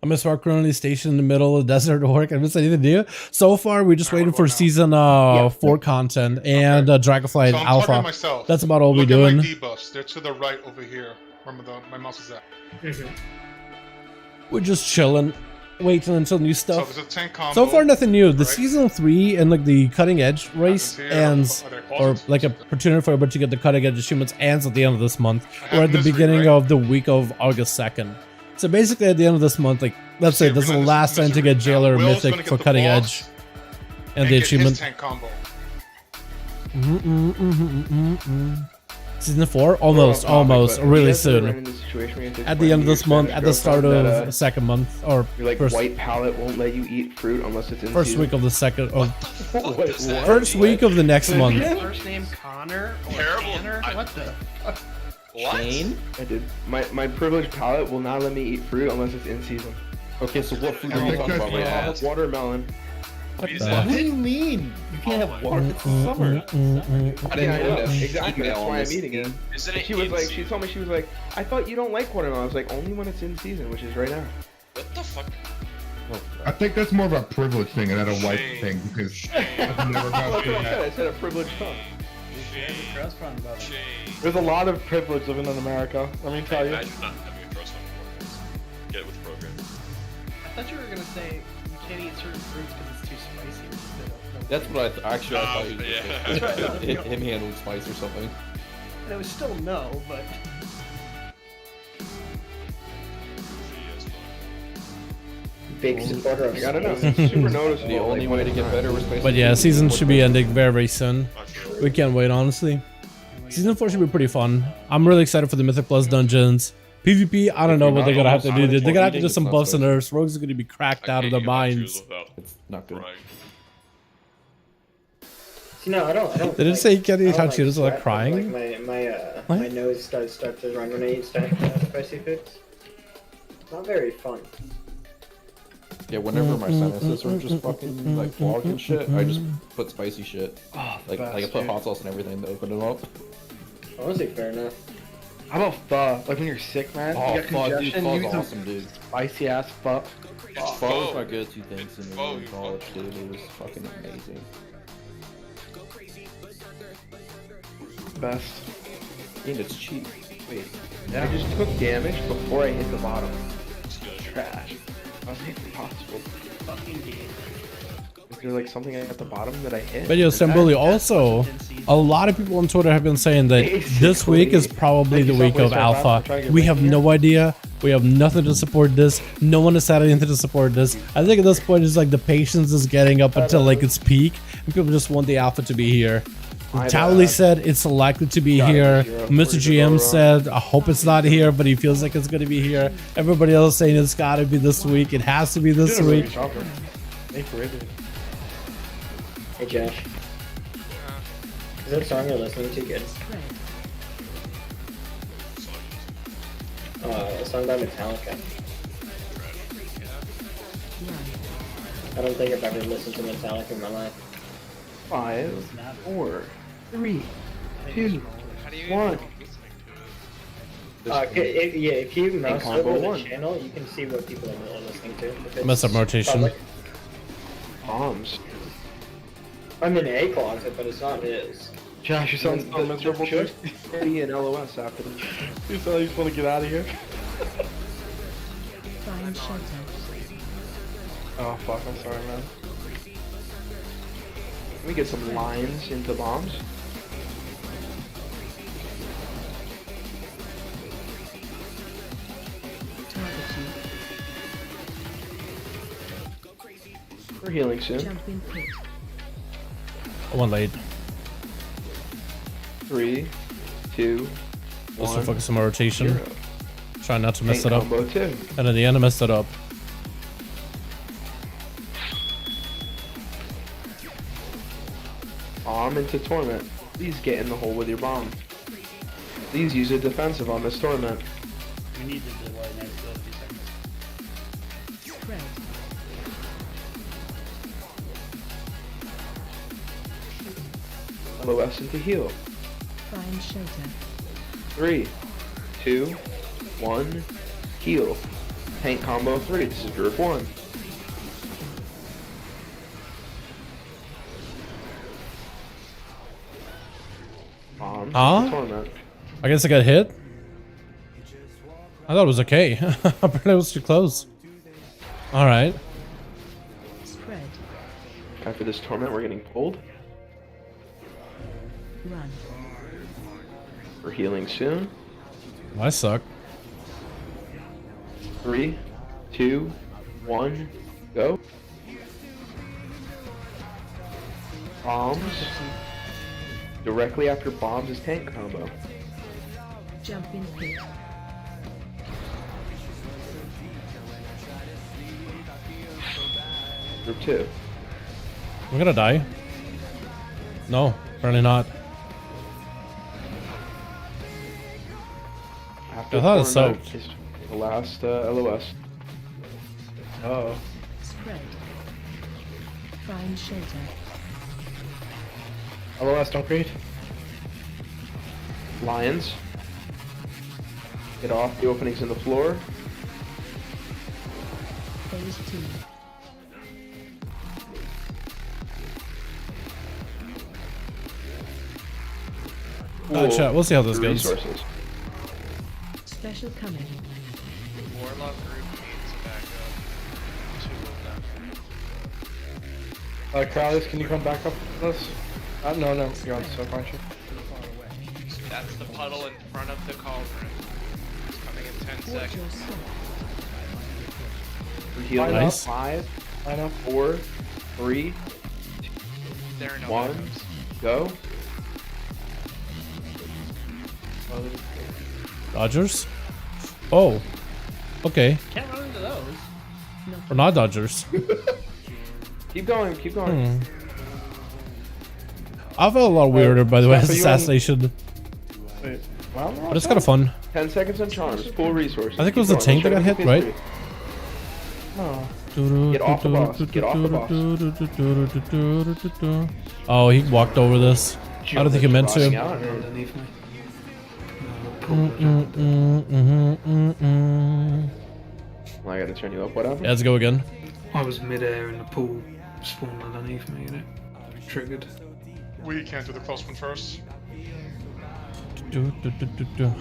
I'm gonna start currently stationed in the middle of the desert to work. I haven't anything to do. So far, we're just waiting for season 4 content and Dragonflight So I'm Alpha. talking myself. That's about all we're Look doing. at my debuffs. They're to the right over here. Remember my mouse is at. We're just chilling, waiting until new So stuff. there's a tank combo. So far, nothing new. The right? season 3 and like the cutting edge race here. ends, Are there or closets? like a opportunity for everybody to get the cutting edge achievements ends at the end of this month, I or have at the misery, beginning right? of the week of August 2nd. So basically, at the end of this month, like let's say this is the last time to get Jailer or Will's Mythic gonna get for the cutting boss edge and the get his achievement. tank combo. Season 4, almost, really soon. At the end of this month, at the start of the second month, or Your like first, white palette won't let you eat fruit unless it's in first season. week of the second, or Wait, what? first week of the next month. First name Connor or Terrible. Tanner? What the fuck? What? Shane? I did. My privileged palate will not let me eat fruit unless it's in season. Okay, so what food I are you think talking that's about right now? Yeah. Watermelon. What What the- that? What do you mean? You can't have water. It's summer. I didn't Yeah, I know know. that. Exactly. That's why I'm eating it. Isn't And it she was in like, she season? told me, she was like, I thought you don't like watermelon. I was like, only when it's in season, which is right now. What the fuck? I think that's more of a privilege thing and not a white Shame. thing because I've never That's gone what through I said. I that. said a privileged tongue. Trust fund about it. Shame. There's a lot of privilege living in America. Let me tell you. Imagine not having a trust fund for it. Get it with the program. I thought you were gonna say you can't eat certain fruits because it's too spicy. That's what I actually I thought you were yeah. gonna say. Him handling spice or something. And it was still no, but Big supporter of I don't know. space. It's super noticeable. The only way to get better with spice. But yeah, season should be ending very, very soon. We can't wait, honestly. Season 4 should be pretty fun. I'm really excited for the Mythic Plus dungeons. PvP, I don't know what they're gonna have to do. They're gonna have to do some buffs and nerfs. Rogues are gonna be cracked out of their minds. It's not good. See, no, I don't. Did it say you can't eat I don't hot Cheetos without sweat, but, crying? Like What? my nose starts to run when I eat spicy foods. Not very fun. Yeah, whenever my sinuses are just fucking like clogged and shit, I just put spicy shit. Oh, like I put hot sauce and everything to open it up. Honestly, fair enough. How about pho? Like when you're sick, man. Oh, you got pho, dude, congestion, pho's you eat awesome, dude. spicy ass pho. Pho was my go-to thing in college, dude. It was fucking amazing. Best. And it's cheap. Wait. I just took damage before I hit the bottom. Trash. I was like, impossible. Fucking game. Is there like something at the bottom that I hit? But yo, Stambuli, also, a lot of people on Twitter have been saying that this week is probably the week of alpha. We have no idea. We have nothing to support this. No one has said anything to support this. I think at this point, it's like the patience is getting up until like its peak, and people just want the alpha to be here. Towley said it's likely to be here. Mr. GM said, I hope it's not here, but he feels like it's going to be here. Everybody else saying it's got to be this week. It has to be this week. Hey Josh. Is that song you're listening to good? A song by Metallica. I don't think I've ever listened to Metallica in my life. 5, 4, 3, 2, 1. If you mouse combo over the one. channel, you can see what people are really listening to. If it's Mess up rotation. public. Bombs. I'm in A closet, but it's not his. Josh, you sound so miserable. Should be an LOS after this. You sound like you just want to get out of here. Find shelter. Oh fuck, I'm sorry, man. Can we get some lines into bombs? We're healing soon. Jump in pit. One late. 3, 2, Also 1. focus on my rotation. 0. Try not to mess Tank it up. combo too. And at the end, I messed it up. Bomb into torment. Please get in the hole with your bomb. Please use a defensive on this torment. We need to delay next 50 seconds. Spread. LOS into heal. Find shelter. 3, 2, 1, heal. Tank combo 3. This is group 1. Bomb. Huh? Torment. I guess I got hit. I thought it was okay. Apparently it was too close. Alright. Spread. After this torment, we're getting pulled. Run. We're healing soon. I suck. 3, 2, 1, go. Bombs. Directly after bombs is tank combo. Jump in pit. Group 2. We're gonna die. No, apparently not. After I thought it torment soaked. is the last LOS. Oh. Spread. Find shelter. LOS, don't create. Lions. Get off the openings in the floor. Phase 2. Chat, we'll see how this The goes. resources. Special coming. Warlock group needs backup. 2 of them. Crowlers, can you come back up with us? No, you're on soap, aren't you? That's the puddle in front of the cauldron. It's coming in 10 seconds. We're healing Nice. up. 5, 4, 3, There are no 1, backups. go. Dodgers? Oh. Okay. Can't run into those. We're not Dodgers. Keep going, keep going. I felt a lot weirder, by the way, as Steph, are you assassination. Wait, well, But it's kind of fun. 10 seconds on charms, full resources. I think it was Keep the going. tank that got hit, Phase right? 3. No. Get off the boss. Get off the boss. Oh, he walked over this. I don't think he meant to. Underneath me. I gotta turn you up. What happened? Yeah, let's go again. I was mid-air and the pool spawned underneath me and it triggered. We can't do the close one first.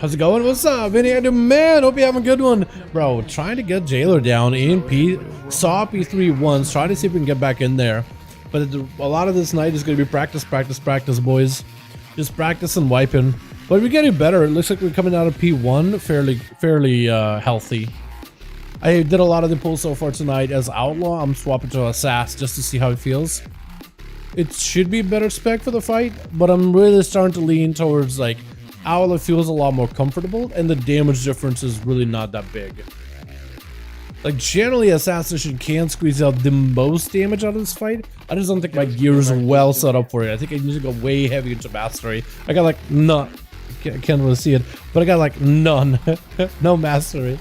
How's it going? What's up, Vinny? Man, hope you have a good one. Bro, trying to get Jailer down in P. Saw P3 once, trying to see if we can get back in there. But a lot of this night is going to be practice, boys. Just practice and wiping. But we're getting better. It looks like we're coming out of P1 fairly healthy. I did a lot of the pulls so far tonight as Outlaw. I'm swapping to Assassin just to see how it feels. It should be better spec for the fight, but I'm really starting to lean towards like Outlaw feels a lot more comfortable, and the damage difference is really not that big. Like generally, Assassination can squeeze out the most damage out of this fight. I just don't think my gear is well set up for it. I think I need to go way heavy into mastery. I got like none. I can't really see it, but I got like none. No mastery.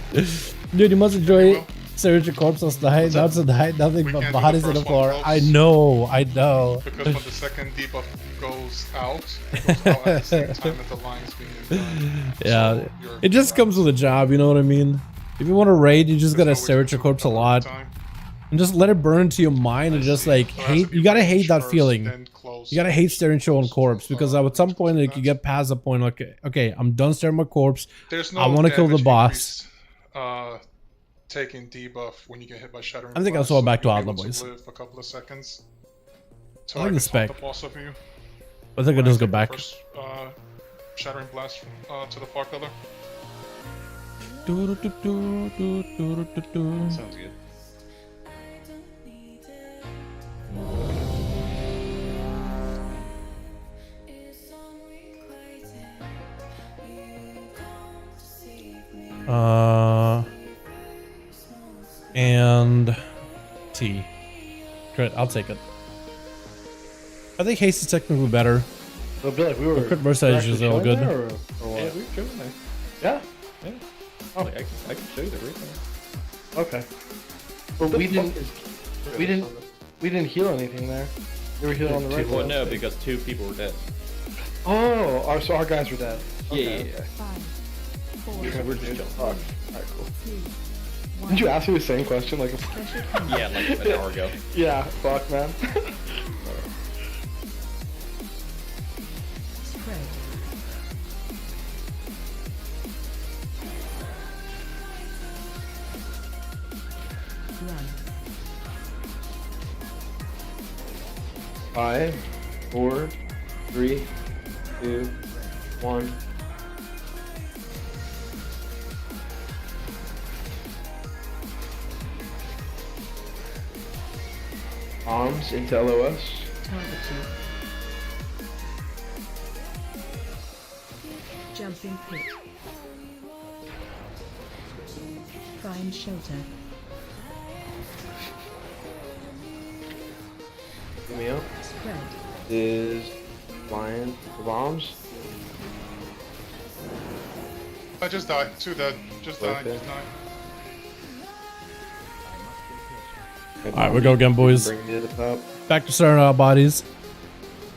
Dude, you must enjoy Surgeon Corpse last night. That's a night, nothing but bodies on the floor. I know. Because when the second debuff goes out, it goes out at the same time that the line is being done. Yeah, So it just comes with a job, you know what I mean? If you want to raid, you just gotta stare at your corpse a lot. And just let it burn into your mind and just like hate, you gotta hate that feeling. You gotta hate staring at your own corpse, because at some point like you get past the point like, okay, I'm done staring at my corpse. I want to kill the boss. Taking debuff when you get hit by Shattering I think I'll Blast, swap back to you'll be Outlaw, able boys. live a couple of seconds. I like the spec. The boss of you. I think I just go back. First, Shattering Blast to the far pillar. Sounds good. And T. Crit, I'll take it. I think haste is technically better. It'll be like we were. Crit percentage is all good. Yeah, we were chilling there. Yeah. Yeah. Oh. Like, I can show you the replay. Okay. But we didn't heal anything there. We were healing on the right. Well, no, because 2 people were dead. Oh, so our guys were dead. Yeah. We're just chilling. Alright, cool. Didn't you ask me the same question like? Yeah, like an hour ago. Yeah, fuck, man. Five, 4, 3, 2, 1. Bombs into LOS. Targeting. Jumping pit. Find shelter. Get me up. Spread. Is flying for bombs. I just died. 2 dead. Just died. Okay. Just died. Alright, we go again, boys. Bring me to the top. Back to starting our bodies.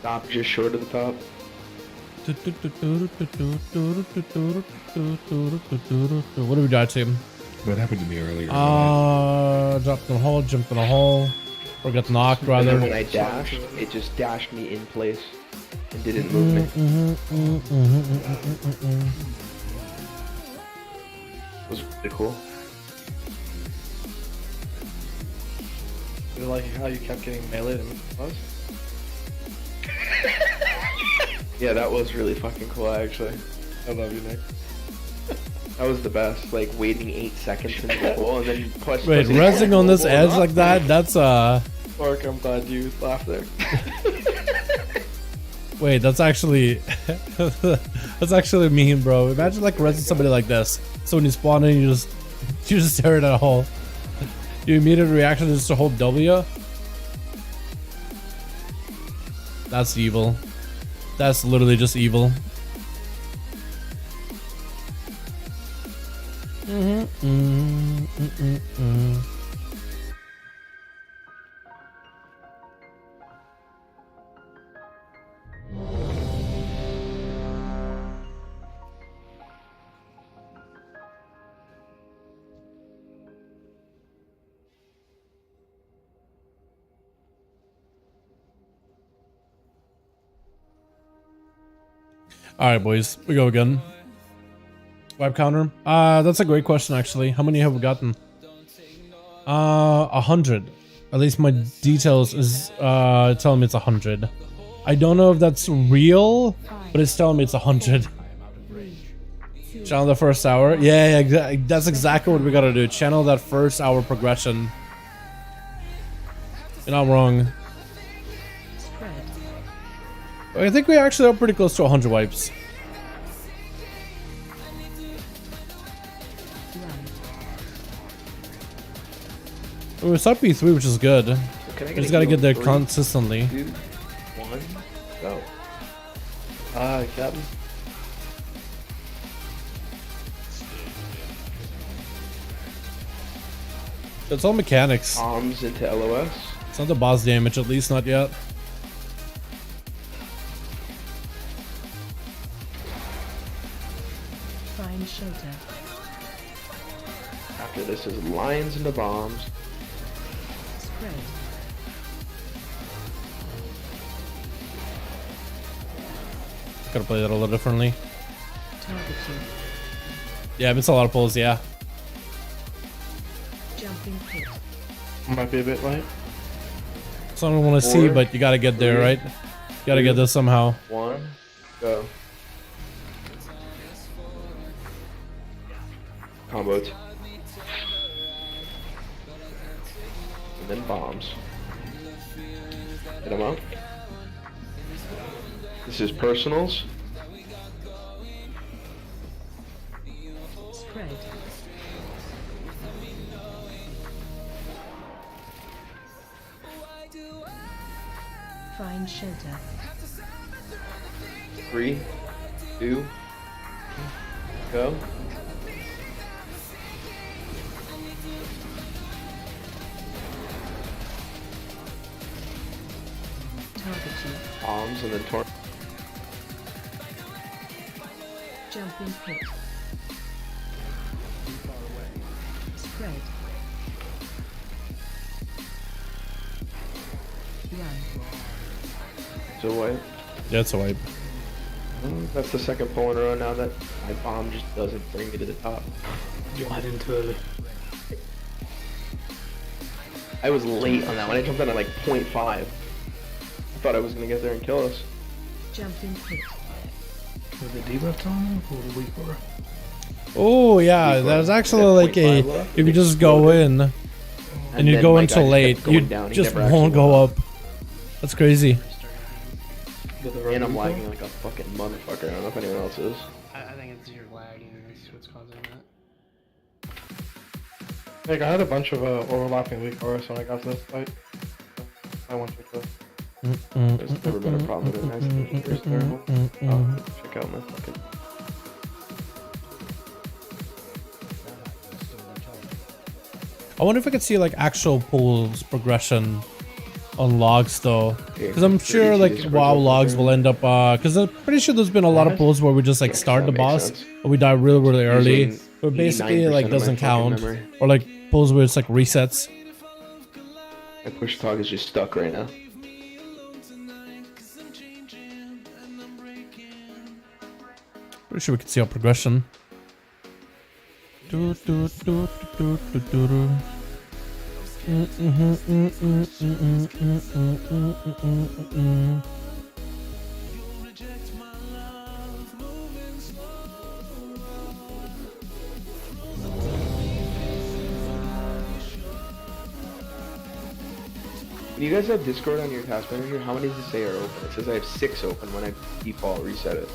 Stop just short of the top. What did we die to? What happened to me earlier? Dropped in a hole, jumped in a hole. Or got knocked, And rather. then when I dashed, it just dashed me in place and didn't move me. It was really cool. You like how you kept getting meleeed and buzz? Yeah, that was really fucking cool, actually. I love you, Nick. That was the best. Like waiting 8 seconds into the hole and then push. Wait, resting on this edge like that? That's Mark, I'm glad you laughed there. Wait, that's actually that's actually mean, bro. Imagine like resting somebody like this. So when you spawn in, you just stare at a hole. Your immediate reaction is to hold W. That's evil. That's literally just evil. All right, boys, we go again. Wipe counter. That's a great question, actually. How many have we gotten? 100. At least my details is telling me it's 100. I don't know if that's real, but it's telling me it's 100. Channel the first hour. Yeah, that's exactly what we gotta do. Channel that first hour progression. You're not wrong. I think we actually are pretty close to 100 wipes. We start P3, which is good. We just gotta get there consistently. 2, 1, go. Captain. It's all mechanics. Arms into LOS. It's not the boss damage, at least not yet. Find shelter. After this is lions into bombs. Spread. Gotta play that a little differently. Targeting. Yeah, it's a lot of pulls, yeah. Jumping pit. Might be a bit light. So I don't want to see, but you gotta get there, right? You gotta get there somehow. 1, go. Combos. And then bombs. Hit them up. This is personals. Spread. Find shelter. 3, 2, go. Targeting. Bombs and then torn. Jumping pit. Spread. Run. So wipe. Yeah, it's a wipe. That's the second pull in a row now that my bomb just doesn't bring me to the top. You went in too early. I was late on that one. I jumped in at like 0.5. I thought I was gonna get there and kill us. Jumping pit. With the debuff on or the weak aura? Oh yeah, there's actually like a, if you just go in and you go until late, you just won't go up. That's crazy. And I'm lagging like a fucking motherfucker. I don't know if anyone else is. I think it's your lagging. That's what's causing that. Like I had a bunch of overlapping weak auras when I got to this fight. I want to go. There's never been a problem with it. It's terrible. Oh, check out my fucking. I wonder if I could see like actual pulls progression on logs though, because I'm sure like WoW logs will end up because I'm pretty sure there's been a lot of pulls where we just like start the boss but we die really early, but basically like doesn't count, or like pulls where it's like resets. My push talk is just stuck right now. Pretty sure we can see our progression. When you guys have Discord on your task manager, how many does it say are open? It says I have 6 open when I default reset it.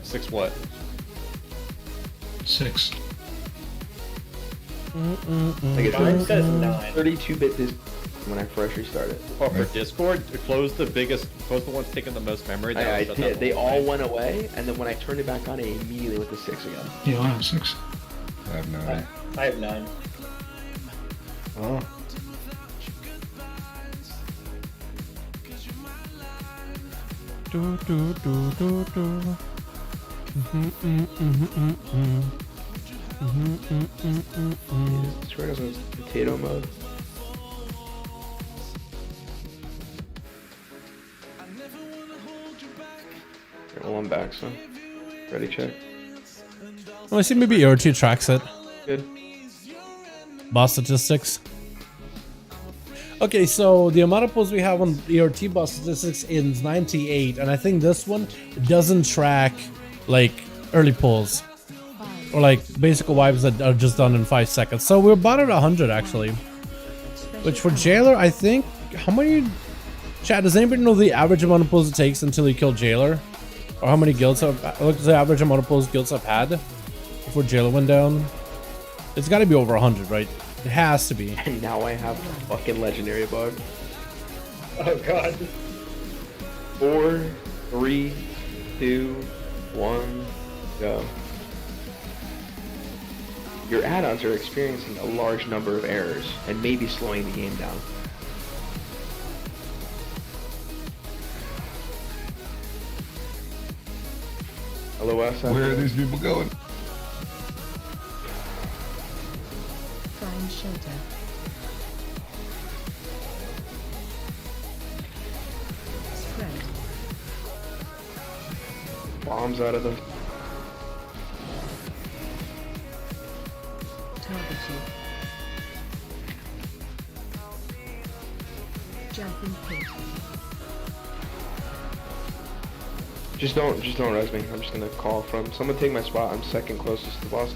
6 what? 6. Like it's Mine says 9. 32-bit Discord when I first restarted. Oh, for Discord, close the ones taking the most memory. I did. They all went away, and then when I turned it back on, it immediately went to 6 again. Yeah, I have 6. I have 9. I have 9. Oh. Swear to God, potato mode. I'm back, so ready check. Well, I see maybe ERT tracks it. Good. Boss statistics. Okay, so the amount of pulls we have on ERT boss statistics is 98, and I think this one doesn't track like early pulls or like basic wipes that are just done in 5 seconds. So we're about at 100 actually, which for Jailer, I think, how many, chat, does anybody know the average amount of pulls it takes until you kill Jailer? Or how many guilds have, what's the average amount of pulls guilds have had before Jailer went down? It's got to be over 100, right? It has to be. And now I have a fucking legendary bug. Oh god. 4, 3, 2, 1, go. Your add-ons are experiencing a large number of errors and maybe slowing the game down. LOS. Where are these people going? Find shelter. Spread. Bombs out of the... Target you. Jump in pit. Just don't res me. I'm just gonna call from... Someone take my spot. I'm second closest to the boss.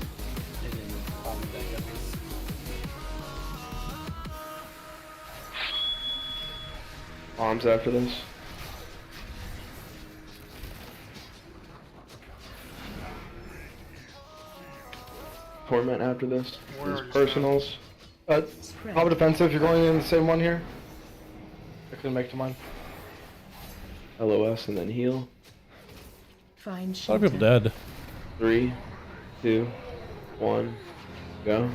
Bombs after this. Torment after this. These personals. Top defensive, you're going in the same one here. I couldn't make to mine. LOS and then heal. Find A lot of people dead. 3, 2, 1, go.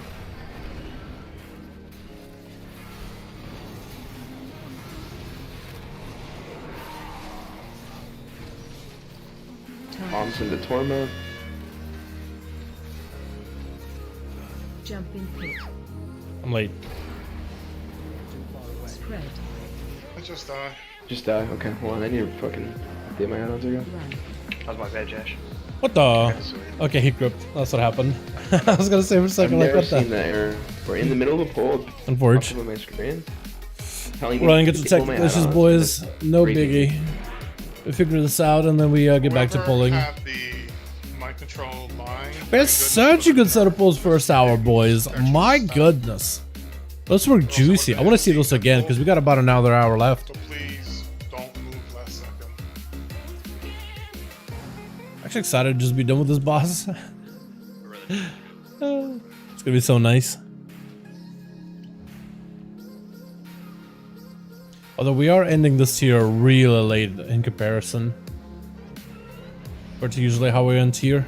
Bombs into torment. Jump in pit. I'm late. Spread. I just die. Just die. Okay, hold on. I need to fucking get my add-ons again. That was my bad, Josh. What the? Okay, he gripped. That's what happened. I was gonna say for a second, I've like, never what seen the? that error. We're in the middle of a poll. Unfortunate. On my screen. Running into technical issues, boys. No biggie. We figure this out and then we get back to pulling. We had such a good set of pulls first hour, boys. My goodness. Those were juicy. I want to see those again because we got about another hour left. Actually excited to just be done with this boss. It's gonna be so nice. Although we are ending this tier really late in comparison. Or to usually how we end tier.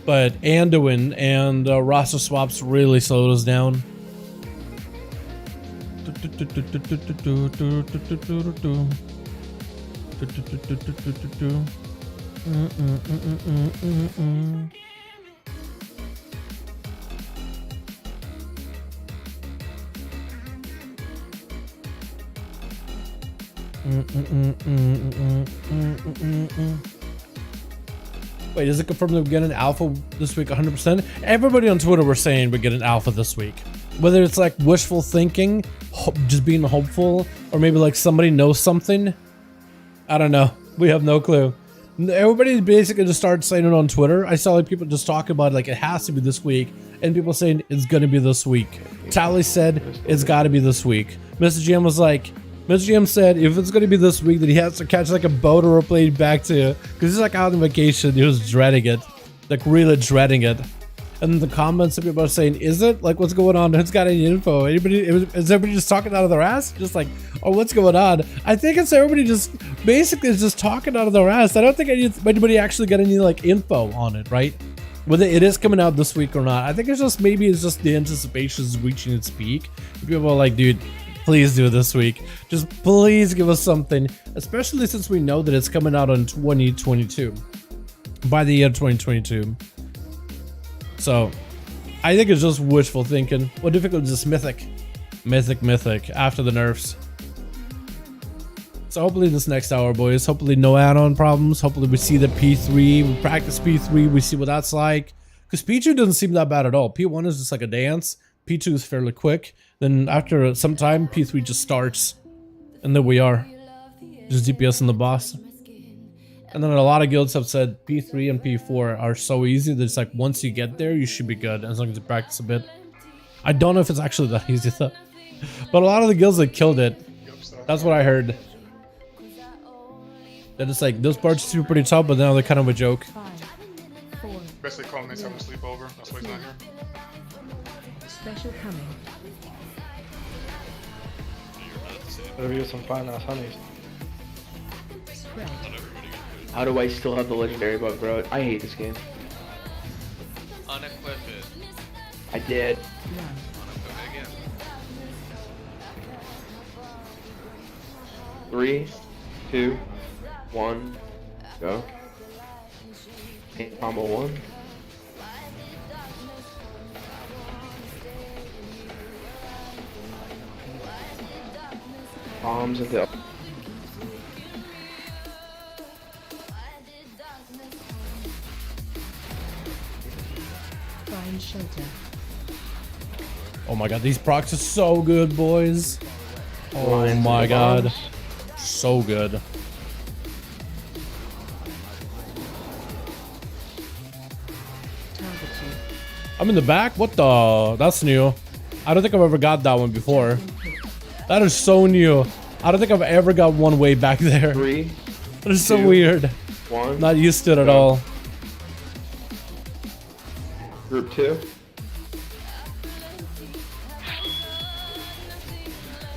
But Anduin and roster swaps really slowed us down. Wait, is it confirmed that we get an alpha this week 100%? Everybody on Twitter were saying we get an alpha this week. Whether it's like wishful thinking, just being hopeful, or maybe like somebody knows something. I don't know. We have no clue. Everybody basically just started saying it on Twitter. I saw like people just talking about like it has to be this week, and people saying it's gonna be this week. Tally said it's gotta be this week. Mr. GM was like, Mr. GM said if it's gonna be this week, then he has to catch like a boat or a plane back to, because he's like out on vacation. He was dreading it, like really dreading it. And the comments that people are saying, is it? Like, what's going on? Who's got any info? Anybody? Is everybody just talking out of their ass? Just like, oh, what's going on? I think it's everybody just basically is just talking out of their ass. I don't think anybody actually got any like info on it, right? Whether it is coming out this week or not. I think it's just maybe it's just the anticipation is reaching its peak. People are like, dude, please do it this week. Just please give us something, especially since we know that it's coming out in 2022, by the year 2022. So, I think it's just wishful thinking. What difficult is this Mythic? Mythic, after the nerfs. So hopefully this next hour, boys, hopefully no add-on problems. Hopefully we see the P3, we practice P3, we see what that's like. Because P2 doesn't seem that bad at all. P1 is just like a dance. P2 is fairly quick. Then after some time, P3 just starts. And there we are. Just DPS in the boss. And then a lot of guilds have said P3 and P4 are so easy that it's like once you get there, you should be good as long as you practice a bit. I don't know if it's actually that easy though. But a lot of the guilds that killed it, that's what I heard. That it's like those parts seem pretty tough, but now they're kind of a joke. Basically, calling mates having a sleepover. That's why he's not here. Special coming. Better use some fine ass honeys. How do I still have the legendary bug, bro? I hate this game. Unequip it. I did. Unequip it again. 3, 2, 1, go. Hit combo 1. Bombs into Find shelter. Oh my god, these procs are so good, boys. Oh my god. So good. I'm in the back? What the? That's new. I don't think I've ever got that one before. That is so new. I don't think I've ever got one way back there. 3. That is so weird. 1. Not used to it at all. Group 2.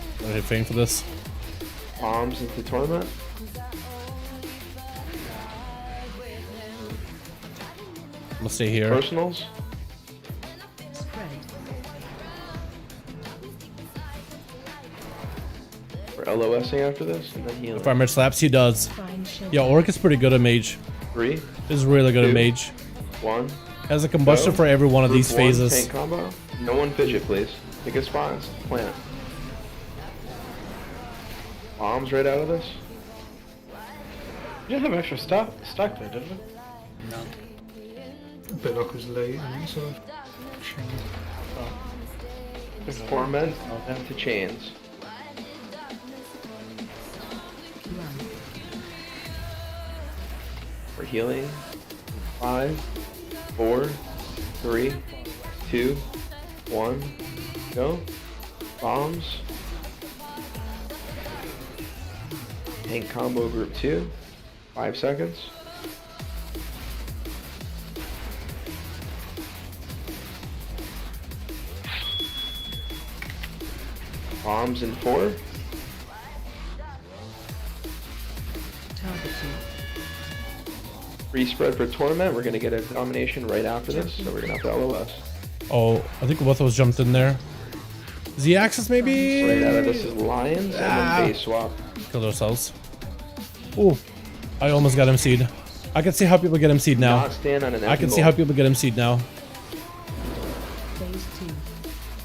I'm gonna hit Fame for this. Bombs into tournament. I'm gonna stay here. Personals. We're LOSing after this and then healing. If Armor slaps, he does. Yeah, Orc is pretty good at Mage. 3. Is really good 2, at Mage. 1. Has a combustion Go. for every one of Group these 1, phases. tank combo. No one fidget, please. Pick a spot. Plant. Bombs right out of this. You didn't have extra stock there, did you? No. A bit like it was late, so. Torment into chains. We're healing. 5, 4, 3, 2, 1, go. Bombs. Tank combo group 2. 5 seconds. Bombs in 4. Free spread for tournament. We're gonna get a domination right after this, so we're gonna have to LOS. Oh, I think both of us jumped in there. Z-axis maybe? Right out of this is Lions and then base swap. Killed ourselves. Ooh, I almost got MC'd. I can see how people get MC'd now. Not stand on an I can see how people get MC'd now.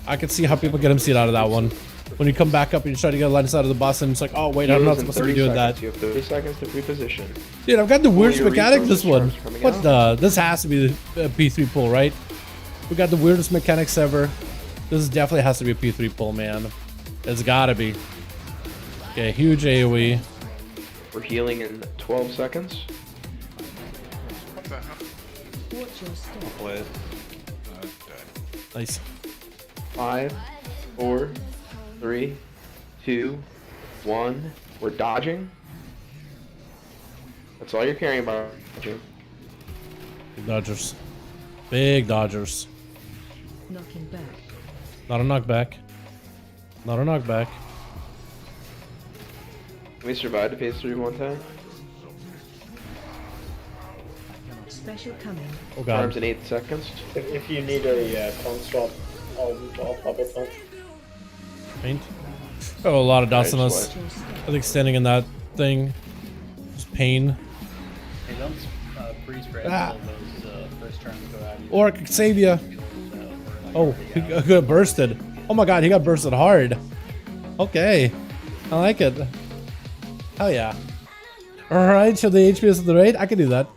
I can see how people get MC'd out of that one. When you come back up and you try to get a line of sight of the boss and it's like, oh wait, I'm not supposed to be doing that. You have 30 seconds to reposition. Dude, I've got the weirdest Your mechanic this one. resources coming What out. the? This has to be the P3 pull, right? We got the weirdest mechanics ever. This definitely has to be a P3 pull, man. It's gotta be. Okay, huge AoE. We're healing in 12 seconds. Nice. 5, 4, 3, 2, 1. We're dodging. That's all you're caring about. Dodging. Big Dodgers. Big Dodgers. Knocking back. Not a knockback. Not a knockback. Can we survive to phase 3 one time? Special coming. Oh god. Arms in 8 seconds. If you need a con swap, I'll pop it on. Paint. Oh, a lot of dots on Nice us. I think standing in that thing. Just pain. Hey, don't freeze for Ah. those first turns go out. Orc, save ya. Oh, he got bursted. Oh my god, he got bursted hard. Okay. I like it. Hell yeah. Alright, show the HPS of the raid? I can do that.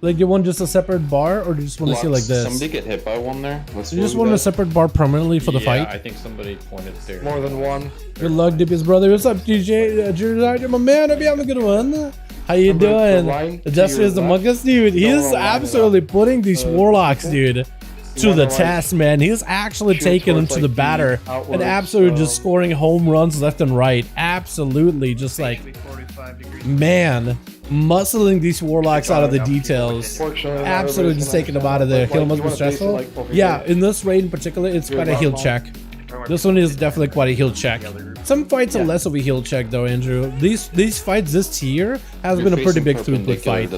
Like, you want just a separate bar, or do you just want to see like this? Somebody get hit by one there? You just want a separate bar permanently for the fight? I think somebody pointed there. More than one. Good luck, Dippy's brother. What's up, DJ? You're my man. Hope you having a good one. How you doing? Jesse is among us, dude. He's absolutely putting these warlocks, dude, to the test, man. He's actually taking them to the batter and absolutely just scoring home runs left and right. Absolutely, just like, man, muscling these warlocks out of the details. Absolutely just taking them out of there. Heal must be stressful. Yeah, in this raid in particular, it's quite a heal check. This one is definitely quite a heal check. Some fights are less of a heal check though, Andrew. These fights, this tier has been a pretty big throughput fight.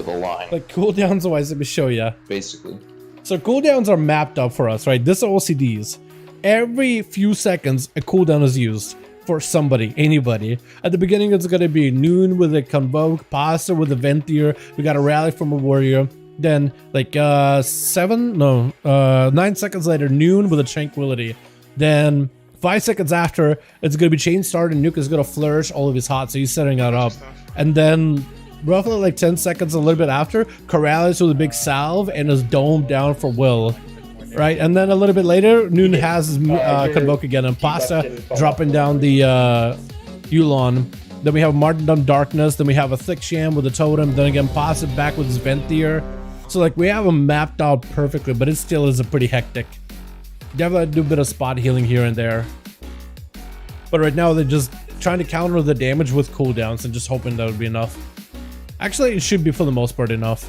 Like cooldowns wise, let me show you. Basically. So cooldowns are mapped up for us, right? This are OCDs. Every few seconds, a cooldown is used for somebody, anybody. At the beginning, it's gonna be noon with a convoke, pasta with a ventier. We got a rally from a warrior. Then like 9 seconds later, noon with a tranquility. Then 5 seconds after, it's gonna be chain start and Nuke is gonna flourish all of his hot, so he's setting that up. And then roughly like 10 seconds a little bit after, Corrales with a big salve and is domed down for Will. Right, and then a little bit later, Noon has his convoke again, and Pasta dropping down the Yulon. Then we have Martyrdom Darkness, then we have a Thick Sham with a Totem, then again Pasta back with his Ventier. So like we have them mapped out perfectly, but it still is a pretty hectic. Definitely do a bit of spot healing here and there. But right now they're just trying to counter the damage with cooldowns and just hoping that would be enough. Actually, it should be for the most part enough.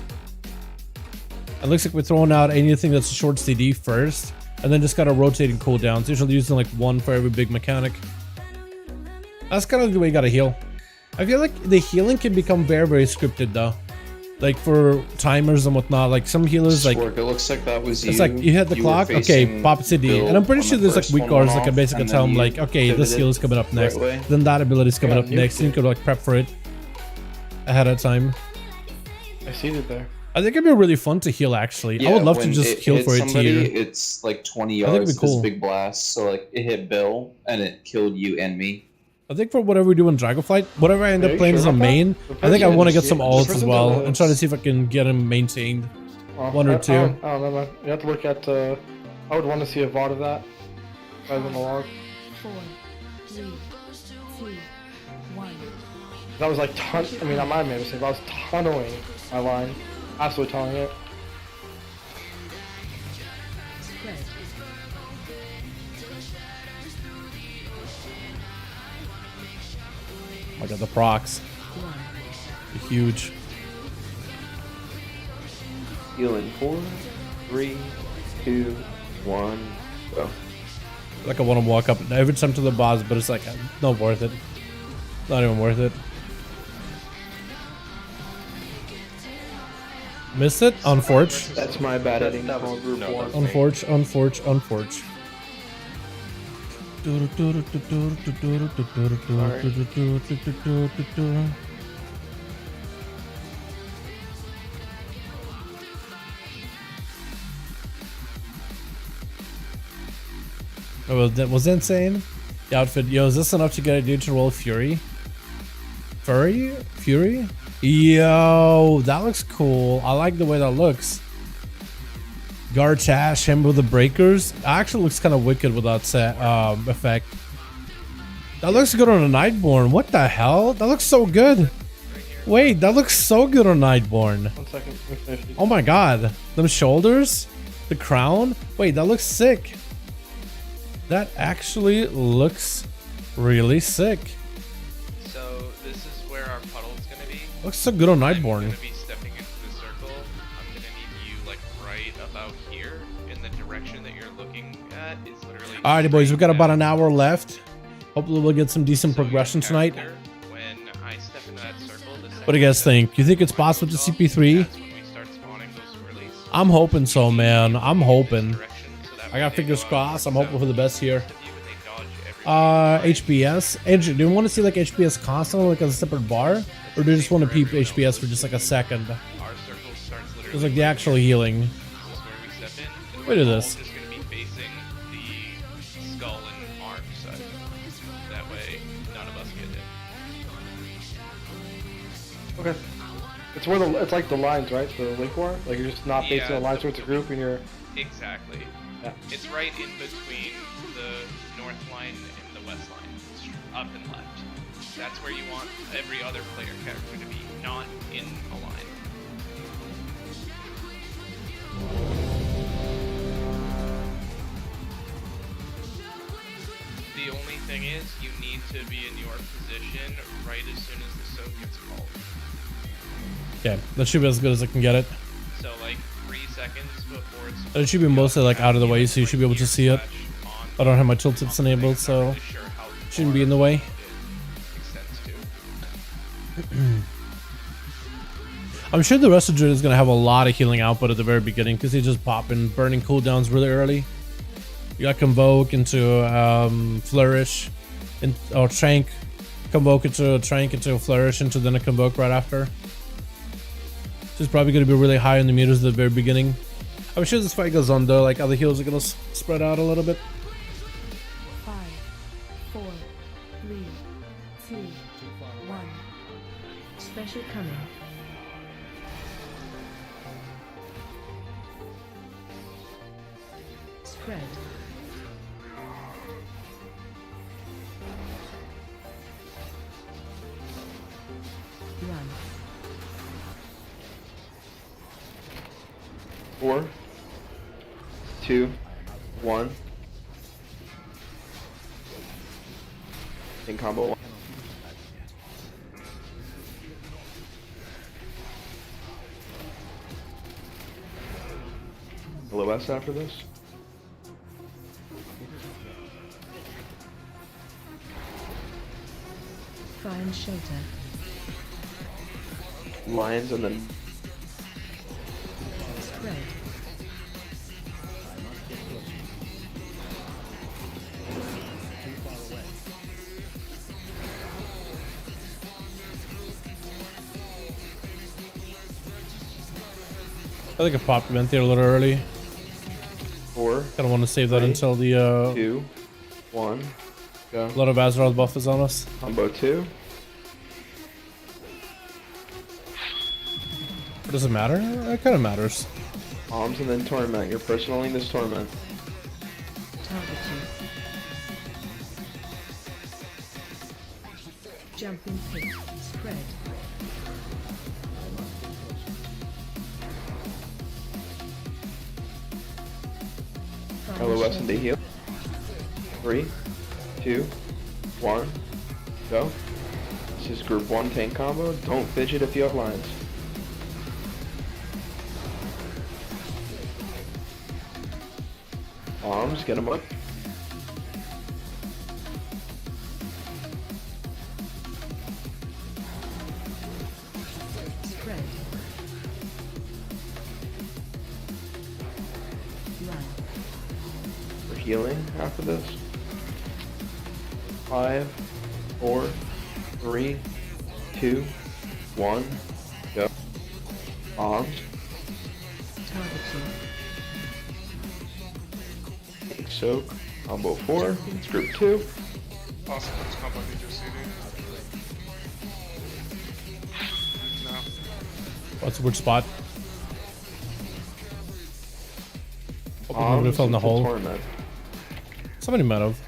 It looks like we're throwing out anything that's a short CD first, and then just got a rotating cooldowns, usually using like one for every big mechanic. That's kind of the way you gotta heal. I feel like the healing can become very, very scripted though. Like for timers and whatnot, like some healers like... It looks like that was it's like you hit the clock, okay, pop CD. And I'm pretty sure there's like weak cards that can basically tell them like, okay, this heal is coming up next. Then that ability is coming up next, and you could like prep for it ahead of time. I see it there. I think it'd be really fun to heal actually. Yeah, I would love to just heal for a tier. It's like 20 yards, it'd be cool. This big blast, so like it hit Bill and it killed you and me. I think for whatever we do in Dragonflight, whatever I end up playing as a main, I think I want to get some ults as well and try to see if I can get him maintained. One or two. I don't know, man. You have to look at, I would want to see a VOD of that rather than a log. 4, 3, 2, 1. That was like I mean, not my mistake, I was tunneling my line. Absolutely tunneling it. Spread. I got the procs. They're huge. Healing 4, 3, 2, 1, go. Like I want to walk up every time to the boss, but it's like not worth it. Not even worth it. Missed it? Unforge. That's my bad editing for group 1. Unforge, unforge, unforge. Oh, was that insane? The outfit. Yo, is this enough to get a dude to roll Fury? Fury? Yo, that looks cool. I like the way that looks. Gartash, him with the breakers. Actually looks kind of wicked with that set effect. That looks good on a Nightborn. What the hell? That looks so good. Wait, that looks so good on Nightborn. 1 second. Oh my god. Them shoulders? The crown? Wait, that looks sick. That actually looks really sick. So this is where our puddle's gonna be. Looks so good on Nightborn. I'm gonna be stepping into the circle. I'm gonna need you like right about here in the direction that you're looking at is literally. Alrighty boys, we've got about an hour left. Hopefully we'll get some decent progression tonight. When I step into that circle, What do you guys think? You think it's possible to CP3? I'm hoping so, man. I'm hoping. I got fingers crossed. I'm hoping for the best here. HPS. Andrew, do you want to see like HPS constantly like as a separate bar? Or do you just want to peep HPS for just like a second? It's like the actual healing. Wait at this. Okay. It's where it's like the lines, right? The link war. Like you're just not based on the lines, so it's a group, and you're. Exactly. Yeah. It's right in between the north line and the west line, up and left. That's where you want every other player character to be, not in a line. The only thing is, you need to be in your position right as soon as the soak gets called. Okay, that should be as good as I can get it. So like 3 seconds before it's... It should be mostly like out of the way, so you should be able to see it. I don't have my tooltips enabled, so it shouldn't be in the way. I'm sure the rest of Druid is going to have a lot of healing output at the very beginning because they just pop in burning cooldowns really early. You got Convoke into Flourish, or Trank. Convoke into a Trank into a Flourish into then a Convoke right after. So it's probably going to be really high in the meters at the very beginning. I'm sure this fight goes on though, like other heals are going to spread out a little bit. 5, 4, 3, 2, 1. Special coming. Spread. Run. 4, 2, 1. In combo 1. LOS after this. Find shelter. Lions and then Spread. I think I popped event there a little early. 4. Kind of want to save that 3, until the 2, 1. Go. A lot of Azeroth buff is on us. Combo 2. Does it matter? It kind of matters. Bombs and then Torment. You're personaling this Torment. Target you. Jumping pit. Spread. LOS and heal. 3, 2, 1. Go. This is group 1 tank combo. Don't fidget if you have lines. Bombs, get them up. Spread. Run. For healing after this. 5, 4, 3, 2, 1. Go. Bombs. Target you. Soak. Combo 4. It's group 2. Awesome, let's combo DJ CD. No. What's a good spot? Hope we fell in the hole. Torment. Somebody might have.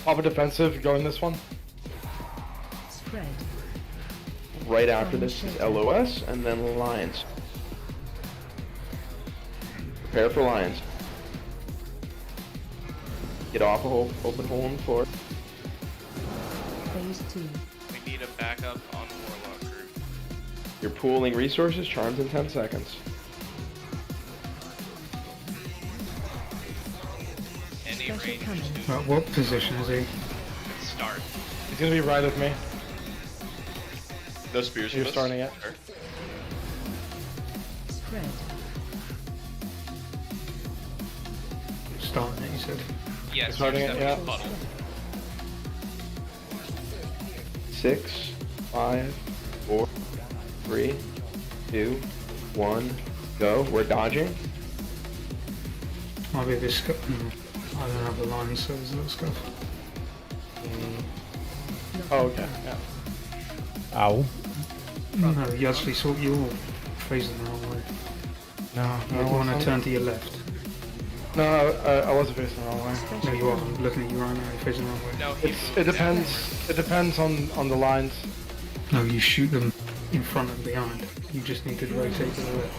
Pop a defensive, go in this one. Spread. Right after this is LOS and then Lions. Prepare for Lions. Get off a open hole in the floor. Phase 2. We need a backup on Warlock group. You're pooling resources, charms in 10 seconds. Any Special range coming. What position is he? start. He's gonna be right with me. No spears. You're with us? starting it. Sure. Spread. Starting it, you said. Yes, Starting you're it, stepping yeah. in puddle. 6, 5, 4, 3, 2, 1. Go. We're dodging. Might be this guy. I don't have the line, so let's go. Oh, okay. Yeah. Ow. No, you actually saw you're facing the wrong way. No, You want to turn to your left. No, I wasn't facing the wrong way. No, you wasn't. Looking at you right now, you're facing the wrong way. No, It depends. It depends on the lines. No, you shoot them in front and behind. You just need to rotate to the left.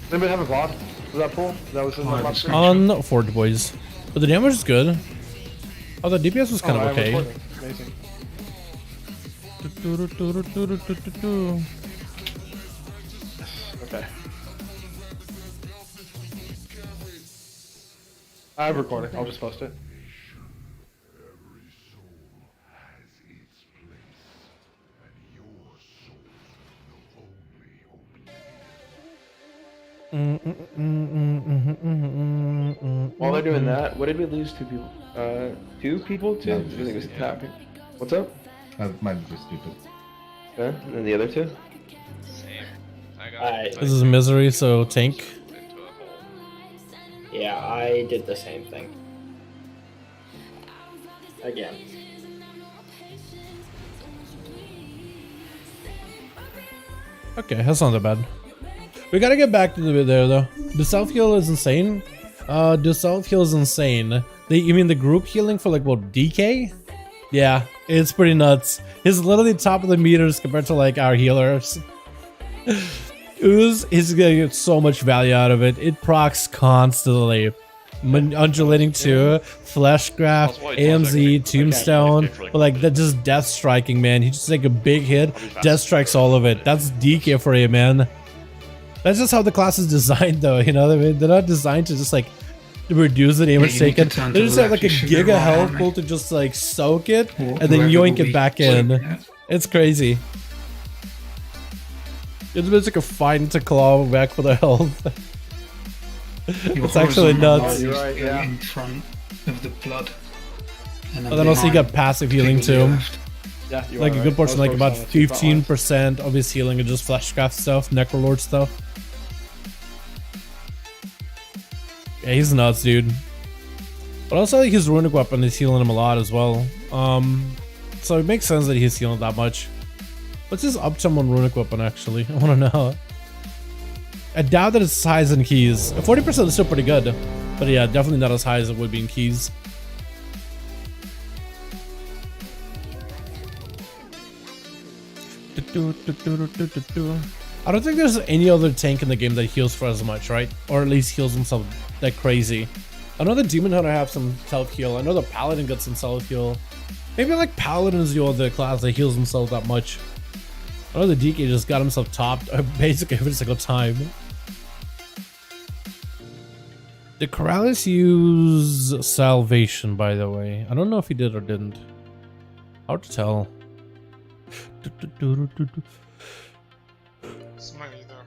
Does anybody have a VOD? Was that pull? That was in the left screen? On Ford boys. But the damage is good. Oh, the DPS was kind of okay. Amazing. Okay. I'm recording. I'll just post it. While they're doing that, what did we lose? 2 people. 2 people? 2? No, I think it was just- tapping. What's up? Mine was just stupid. Okay, and then the other 2? Same. I got I, This is misery, so tank. into a hole. yeah, I did the same thing. Again. Okay, that's not that bad. We gotta get back to the bit there though. The self heal is insane. The self heal is insane. You mean the group healing for like what, DK? Yeah, it's pretty nuts. He's literally top of the meters compared to like our healers. Ooze is gonna get so much value out of it. It procs constantly. Undulating 2, Fleshcraft, AMZ, Tombstone, but like that just death striking, man. He just like a big hit, death strikes all of it. That's DK for you, man. That's just how the class is designed, though. You know what I mean? They're not designed to just like reduce the damage taken. They just have like a giga health pool to just like soak it and then yoink it back in. It's crazy. It's like a fight to claw back for the health. It's actually nuts. You're right, yeah. In front of the blood. And But then also you got passive healing too. Yeah, you Like are a right. good portion, I like was about focusing on the 15% of his healing is just Fleshcraft stuff, Necrolord stuff. Yeah, he's nuts, dude. But also like his runic weapon is healing him a lot as well. So it makes sense that he's healing that much. What's his uptime on runic weapon actually? I wanna know. I doubt that it's as high as in keys. 40% is still pretty good. But yeah, definitely not as high as it would be in keys. I don't think there's any other tank in the game that heals for as much, right? Or at least heals himself that crazy. I know the Demon Hunter have some self-heal. I know the Paladin got some self-heal. Maybe like Paladin is the other class that heals himself that much. I know the DK just got himself topped basically every single time. Did Corrales use Salvation, by the way? I don't know if he did or didn't. Hard to tell. Somebody there.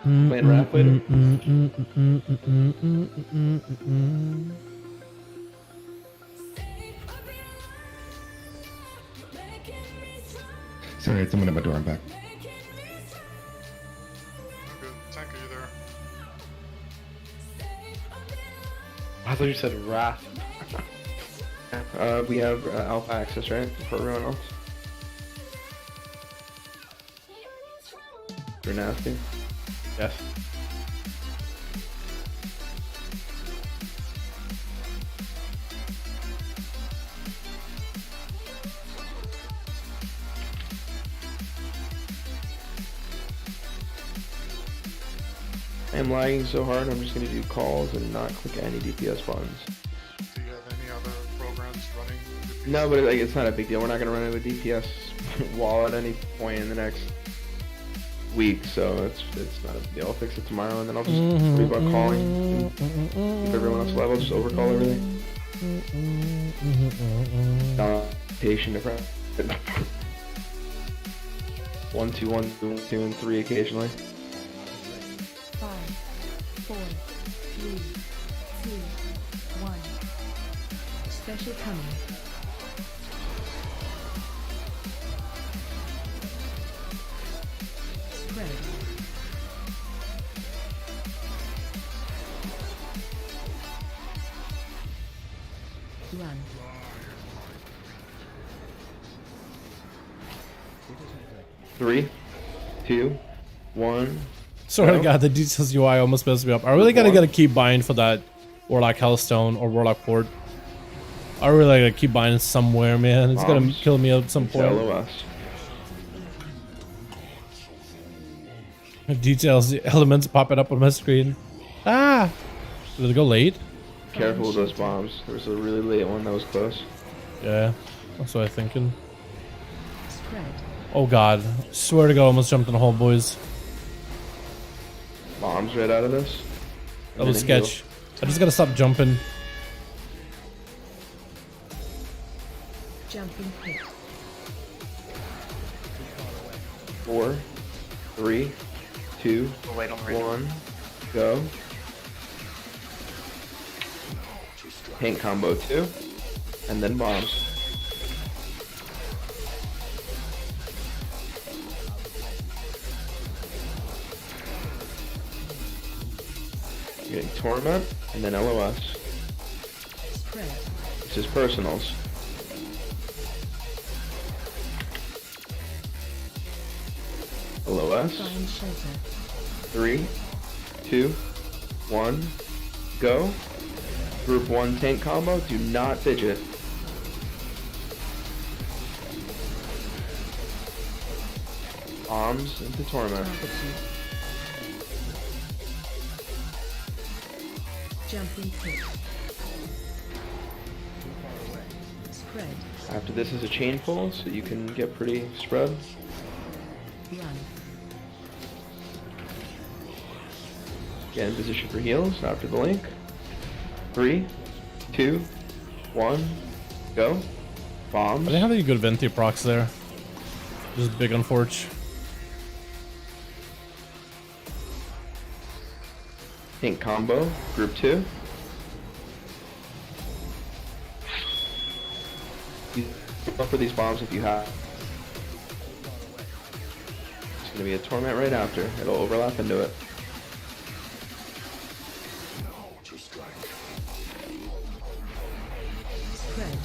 Playing rap later? Sorry, it's someone at my door. I'm back. Tank, are you there? I thought you said Wrath. We have alpha access, right? For everyone else. You're nasty. Yes. I am lagging so hard, I'm just going to do calls and not click any DPS buttons. Do you have any other programs running? No, but it's not a big deal. We're not going to run into a DPS wall at any point in the next week, so it's not a big deal. I'll fix it tomorrow, and then I'll just worry about calling and keep everyone else level, just overcall everything. Patient different. 1, 2, 1, 2, 2, and 3 occasionally. 5, 4, 3, 2, 1. Special coming. Spread. Run. 3, 2, 1. Sorry, God, the details UI almost messed me up. I really gotta keep buying for that Warlock Hellstone or Warlock Port. I really gotta keep buying somewhere, man. It's gonna kill me at some point. LOS. Details, elements popping up on my screen. Ah! Did it go late? Careful with those bombs. There was a really late one that was close. Yeah, that's what I'm thinking. Spread. Oh God, swear to God, I almost jumped in a hole, boys. Bombs right out of this. That was sketch. I just gotta stop jumping. Jumping pit. 4, 3, 2, 1, go. Tank combo 2, and then bombs. You're getting torment, and then LOS. Spread. This is personals. LOS. Find shelter. 3, 2, 1, go. Group 1 tank combo, do not fidget. Bombs into torment. Jumping pit. Spread. After this is a chain pull, so you can get pretty spread. Run. Get in position for heals after the link. 3, 2, 1, go. Bombs. I didn't have any good Venti procs there. Just big unfortunate. Tank combo, group 2. Look for these bombs if you have. It's gonna be a torment right after. It'll overlap into it. Spread.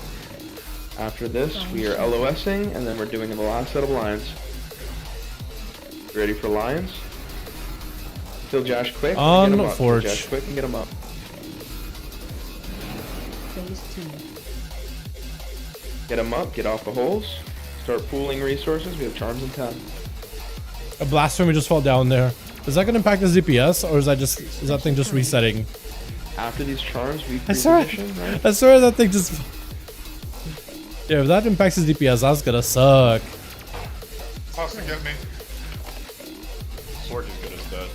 After this, we are LOSing, and then we're doing the last set of lines. Ready for lines? Kill Josh quick. And get him up. Kill Josh quick and get him up. Phase 2. Get him up. Get off the holes. Start pooling resources. We have charms in 10. A blasphemy just fell down there. Is that gonna impact the ZPS, or is that thing just resetting? After these charms, we I swear that thing just. Yeah, if that impacts his DPS, that's gonna suck. Toss to get me. Sword is good as dead.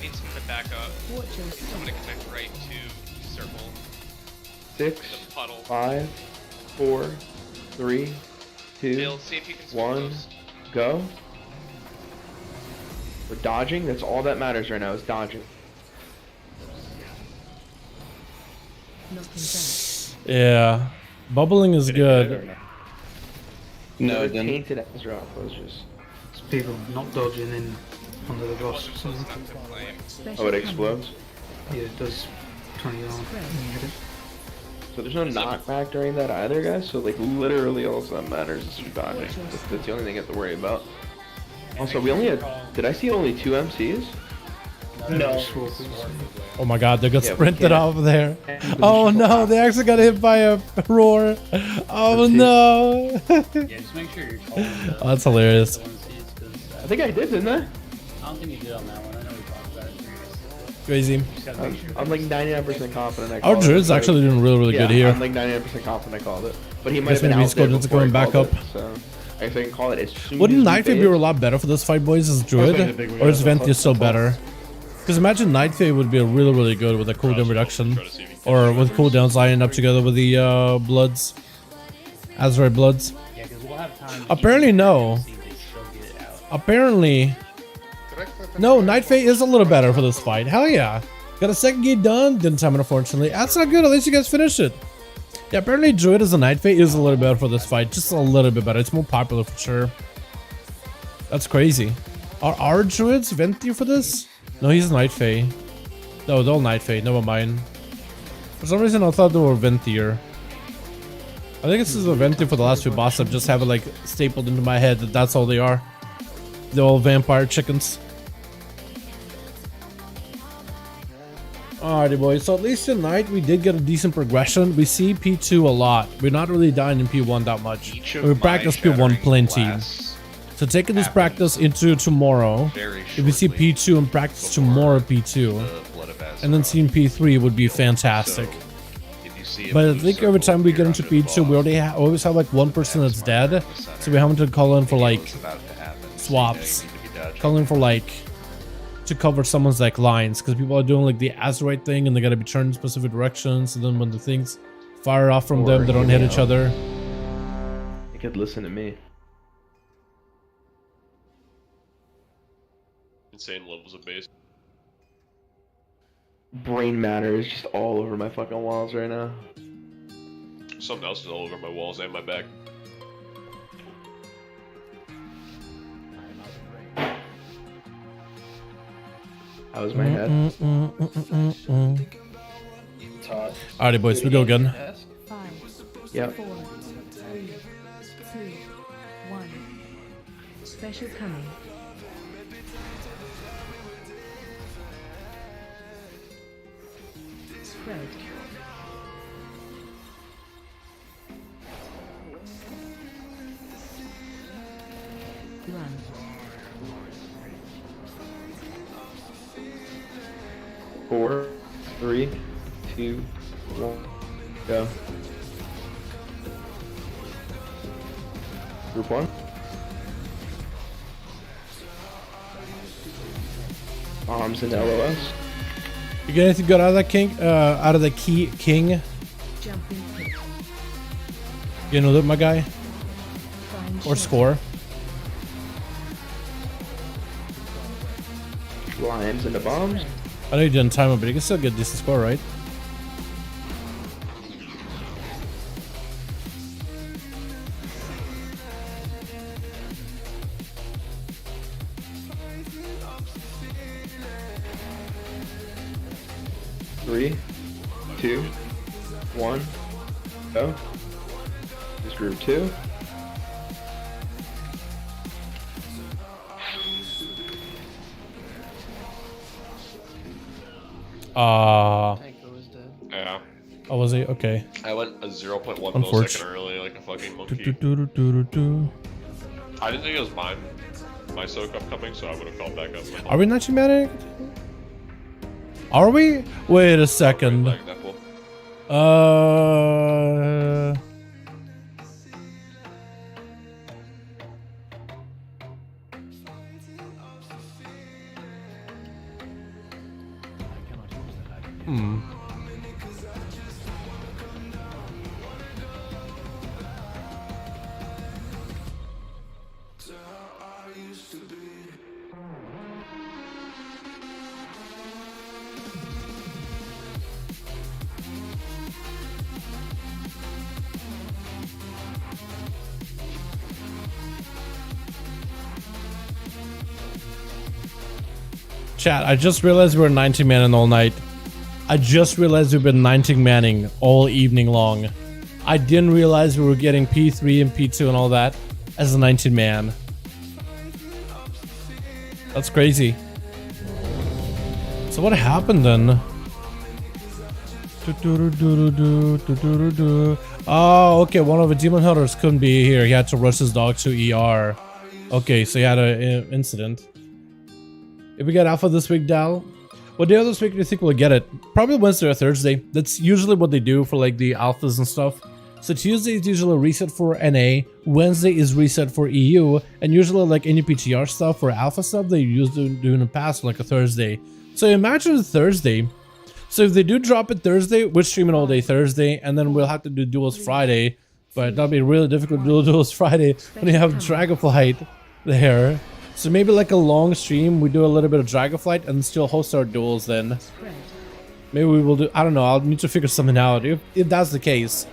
Need someone to back up. Someone to connect right to circle. 6, The puddle. 5, 4, 3, 2, Bill, see if you can swing 1, those. go. We're dodging. That's all that matters right now is dodging. Knocking back. Yeah, bubbling is good. No, it Never didn't. tainted Ezra. It was just. It's people not dodging in under the boss. Oh, it explodes. Yeah, it does 20 yards. So there's no knockback during that either, guys. So like literally all that matters is you dodging. That's the only thing you have to worry about. Also, we only had. Did I see only 2 MCs? No. Oh my God, they got Yeah, we sprinted can't. off there. Oh no, they actually got hit by a roar. Oh no. Yeah, just make sure you're calling the Oh, that's hilarious. the ones because I think I did, didn't I? I don't think you did on that one. I know we talked about it previously. Crazy. Just gotta make sure. I'm like 99% confident I Our called it. druid's actually doing really Yeah, good here. I'm like 99% confident I called it. But he might Guess have been maybe out there Scoldens before I going back called up. it, so I guess I can call it as soon Wouldn't as we Nightfade be phase. a lot better for this fight, boys, as druid? Or is Venti still better? Because imagine Nightfade would be really good with a cooldown reduction. Or with cooldowns lining up together with the Bloods. Azure Bloods. Yeah, because we'll have time. Apparently no. Apparently. No, Nightfade is a little better for this fight. Hell yeah. Got a second gate done. Didn't time it, unfortunately. That's not good. At least you guys finished it. Yeah, apparently Druid as a Nightfade is a little better for this fight. Just a little bit better. It's more popular for sure. That's crazy. Are our Druids Venti for this? No, he's Nightfade. No, they're all Nightfade. Never mind. For some reason, I thought they were Ventier. I think this is a Ventier for the last few bosses. I just have it like stapled into my head that that's all they are. They're all vampire chickens. Alrighty, boys. So at least tonight we did get a decent progression. We see P2 a lot. We're not really dying in P1 that much. We practice P1 plenty. So taking this practice into tomorrow, if we see P2 and practice tomorrow P2, and then seeing P3 would be fantastic. But I think every time we get into P2, we already always have like one person that's dead, so we have to call in for like swaps, call in for like to cover someone's like lines, because people are doing like the Azurite thing and they gotta be turned in specific directions, and then when the things fire off from them, they don't hit each other. You could listen to me. Insane levels of base. Brain matter is just all over my fucking walls right now. Something else is all over my walls and my back. How was my head? Alrighty, boys, we go again. 5, Yep. 4, 3, 2, 1. Special coming. Spread. Run. 4, 3, 2, 1, go. Group 1. Bombs and LOS. You get anything good out of that king? Out of the king? Jumping pit. You know that, my guy? Or score? Lions and the bombs. I know you didn't time it, but you can still get a decent score, right? Three, 2, 1, go. This is group 2. Yeah. Oh, was he? Okay. I went a 0.1 millisecond Unfortunate. early, like a fucking monkey. Do-do-do-do-do-do. I didn't think it was my soak upcoming, so I would have called back up. Are we not humanity? Are we? Wait a second. Chat, I just realized we were 19 manning all night. I just realized we've been 19 manning all evening long. I didn't realize we were getting P3 and P2 and all that as a 19 man. That's crazy. So what happened then? Oh, okay, one of the demon hunters couldn't be here. He had to rush his dog to ER. Okay, so he had an incident. If we get alpha this week, Dal, what day of this week do you think we'll get it? Probably Wednesday or Thursday. That's usually what they do for like the alphas and stuff. So Tuesday is usually a reset for NA, Wednesday is reset for EU, and usually like any PTR stuff or alpha stuff they used to do in the past like a Thursday. So imagine Thursday. So if they do drop it Thursday, we're streaming all day Thursday, and then we'll have to do Duels Friday. But that'll be really difficult to do Duels Friday when you have Dragonflight there. So maybe like a long stream, we do a little bit of Dragonflight and still host our duels then. Maybe we will do, I don't know, I'll need to figure something out if that's the case.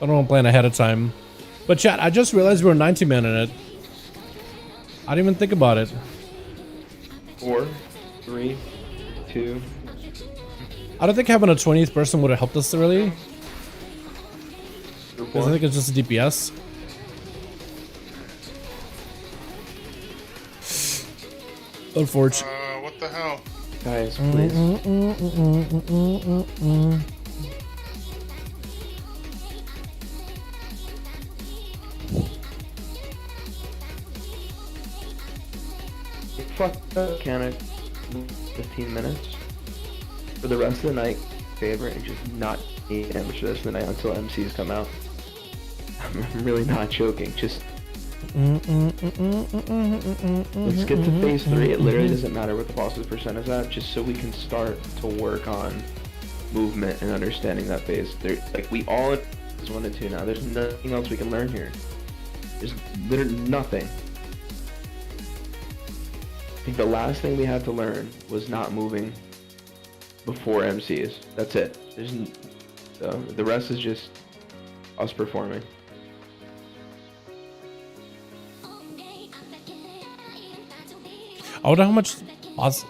I don't want to plan ahead of time. But chat, I just realized we're 90 man in it. I didn't even think about it. 4, 3, 2, I don't think having a 20th person would have helped us really. Because I think it's just a DPS. Unfortunate. What the hell? Guys, please. Fuck mechanic. 15 minutes. For the rest of the night, favorite, and just not eat damage for the rest of the night until MCs come out. I'm really not joking. Just let's get to phase 3. It literally doesn't matter what the boss's percent is at, just so we can start to work on movement and understanding that phase. Like we all is 1 and 2 now. There's nothing else we can learn here. There's literally nothing. I think the last thing we had to learn was not moving before MCs. That's it. So the rest is just us performing. I wonder how much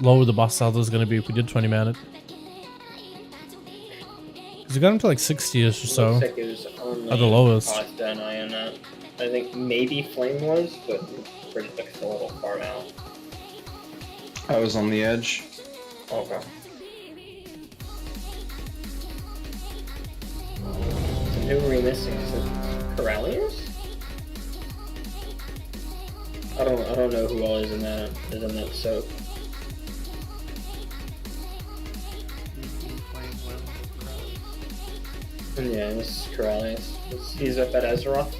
lower the boss saldo is going to be if we did 20 man. Because we got him to like 60ish or so. Looks like it was only at the lowest. Pasta and I on that. I think maybe Flame was, but pretty like a little far out. I was on the edge. Okay. So who are we missing? Is it Corellius? I don't know who all is in that soap. Yeah, this is Corellius. He's up at Azeroth.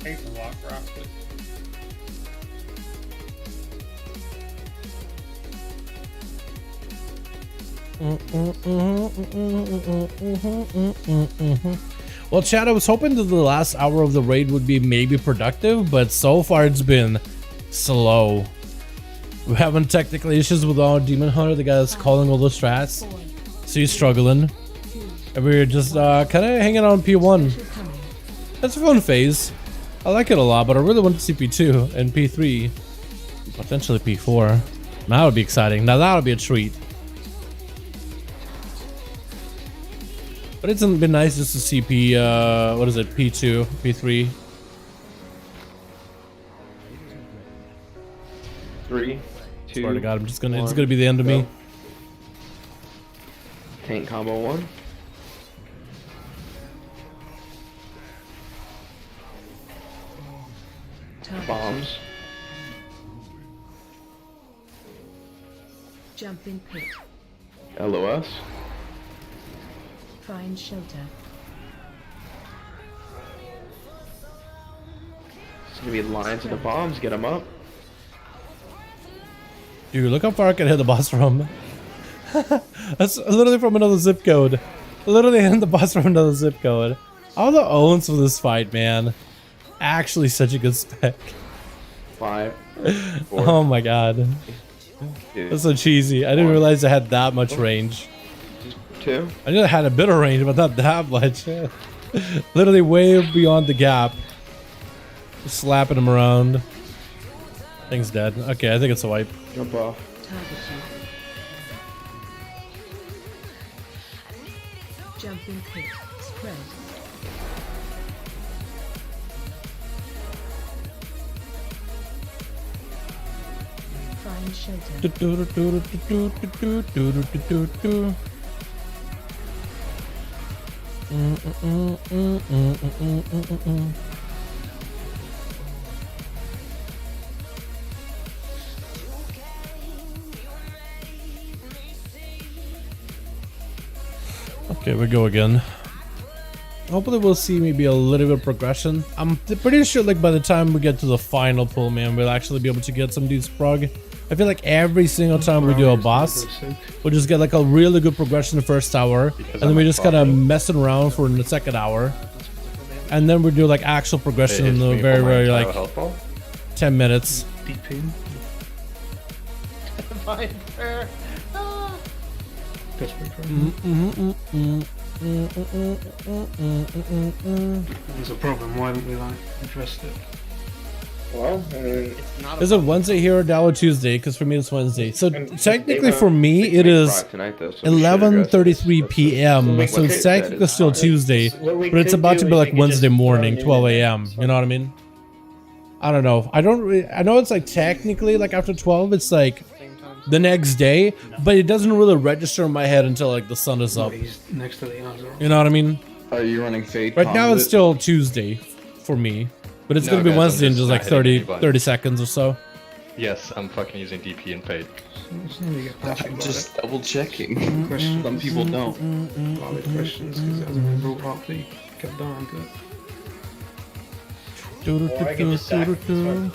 I hate the Warcraft. Well, Chad, I was hoping that the last hour of the raid would be maybe productive, but so far it's been slow. We're having technical issues with our Demon Hunter, the guy that's calling all the strats. So he's struggling. And we're just kind of hanging out on P1. That's a fun phase. I like it a lot, but I really want to see P2 and P3. Potentially P4. That would be exciting. Now that would be a treat. But it's been nice just to see what is it, P2, P3. 3, 2. Swear to God, it's gonna be the end of me. Tank combo 1. Bombs. Jumping pit. LOS. Find shelter. It's gonna be lines of the bombs. Get them up. Dude, look how far I can hit the boss from. That's literally from another zip code. Literally hitting the boss from another zip code. All the owns for this fight, man. Actually, such a good spec. 5, 4. Oh my God. Dude. That's so cheesy. I didn't realize it had that much range. 2. I knew it had a bit of range, but not that much. Literally way beyond the gap. Just slapping him around. Thing's dead. Okay, I think it's a wipe. Jump off. Jumping pit. Spread. Find shelter. Okay, we go again. Hopefully we'll see maybe a little bit of progression. I'm pretty sure like by the time we get to the final pull, man, we'll actually be able to get some decent prog. I feel like every single time we do a boss, we'll just get like a really good progression in the first hour, and then we just kind of messing around for the second hour, and then we do like actual progression in the very like 10 minutes. Banter. There's a problem. Why haven't we like addressed it? Well, I mean, Is it Wednesday here or Dow Tuesday? Because for me it's Wednesday. So And technically they for me it is tonight, though, so we should address 11:33 p.m. What So we it's could- technically still Tuesday, what we but it's could about do to be is like we could Wednesday just morning, throw 12 noon in a.m. there. You know what I mean? I don't know. I don't. I know it's like technically like after 12, it's like the next day, but it doesn't really register in my head until like the sun is up. He's next to the other. You know what I mean? Are you running Fade? Right now it's Conduit? still Tuesday for me, but it's No, gonna be guys, I'm Wednesday in just just like not hitting 30 anybody. seconds or so. Yes, I'm fucking using DP and Fade. I'm just double checking. Questions. Some people don't. Valid questions because it hasn't been brought up that you kept dying to it. Or I can just sack this one.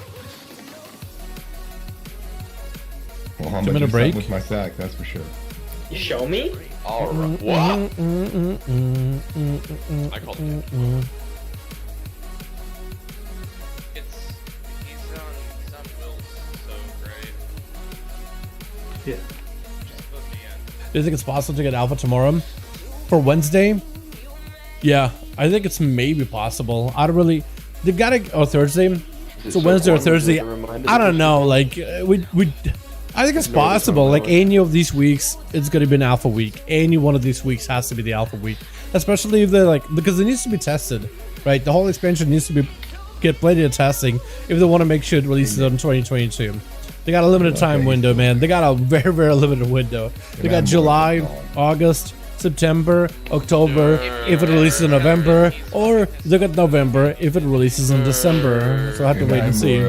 Well, how Give much it a you break. spent with my sack, that's for sure. You show me? Alright. What? I called it. He's on Will's so great. Yeah. Just put me in. Do you think it's possible to get alpha tomorrow for Wednesday? Yeah, I think it's maybe possible. I don't really. They gotta. Oh, Thursday. So Wednesday or Thursday. I don't know. Like we. I think it's possible. Like any of these weeks, it's gonna be an alpha week. Any one of these weeks has to be the alpha week, especially if they're like because it needs to be tested, right? The whole expansion needs to be get plenty of testing if they want to make sure it releases in 2022. They got a limited time window, man. They got a very, very limited window. They got July, August, September, October if it releases in November, or they got November if it releases in December. So I have to wait and see.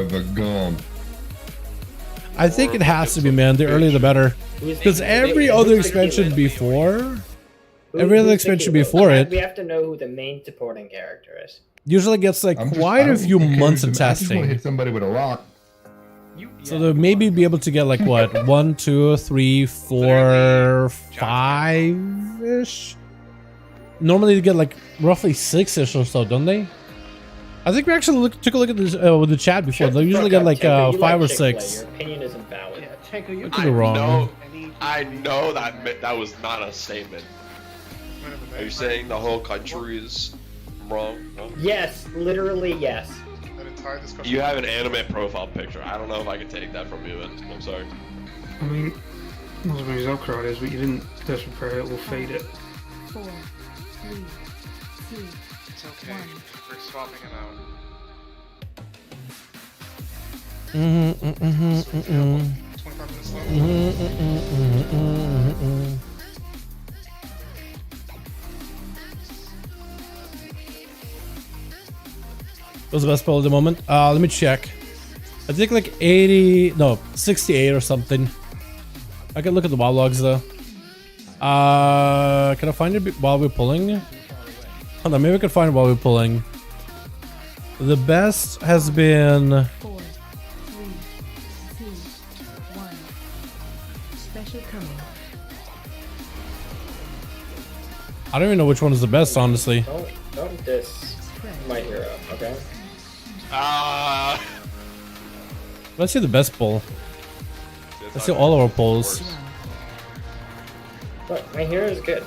I think it has to be, man. The earlier the better. Because every other expansion before, every other expansion before it, We have to know who the main supporting character is. usually gets like quite a few months of I just want to testing. hit somebody with a rock. So they'll maybe be able to get like what 1, 2, 3, 4, 5-ish. Normally they get like roughly 6-ish or so, don't they? I think we actually took a look at this with the chat before. They usually get like 5 or 6. Your opinion isn't valid. Yeah, Tanko, you I could be wrong. I know that was not a statement. Are you saying the whole country is wrong? No? Yes, literally yes. That entire discussion. You have an anime profile picture. I don't know if I can take that from you, man. I'm sorry. I mean, not as many as Zelda is, but you didn't just prepare it or fade it. 4, 3, 2, It's okay. We're swapping him out. What's the best poll at the moment? Let me check. I think like 68 or something. I can look at the WoW logs though. Can I find it while we're pulling? Hold on, maybe I can find it while we're pulling. The best has been 4, 3, 2, 1. Special coming. I don't even know which one is the best, honestly. Don't diss my hero, okay? Let's see the best poll. Let's see all of our polls. Look, my hero is good.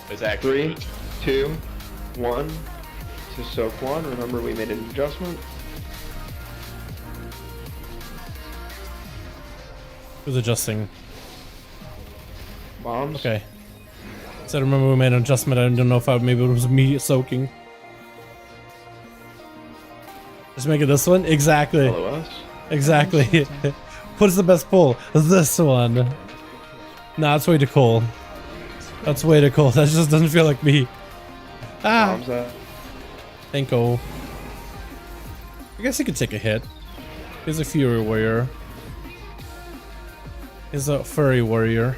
It's actually 3, 2, 1. To soak one. Remember, we made an adjustment. Who's adjusting? Bombs. Okay. So I remember we made an adjustment. I don't know if maybe it was me soaking. Let's make it this one? Exactly. Follow us. Exactly. What is the best pull? This one. Nah, that's way too cold. That's way too cold. That just doesn't feel like me. Ah. Bombs up. Thanko. I guess he could take a hit. He's a Fury Warrior. He's a Furry Warrior.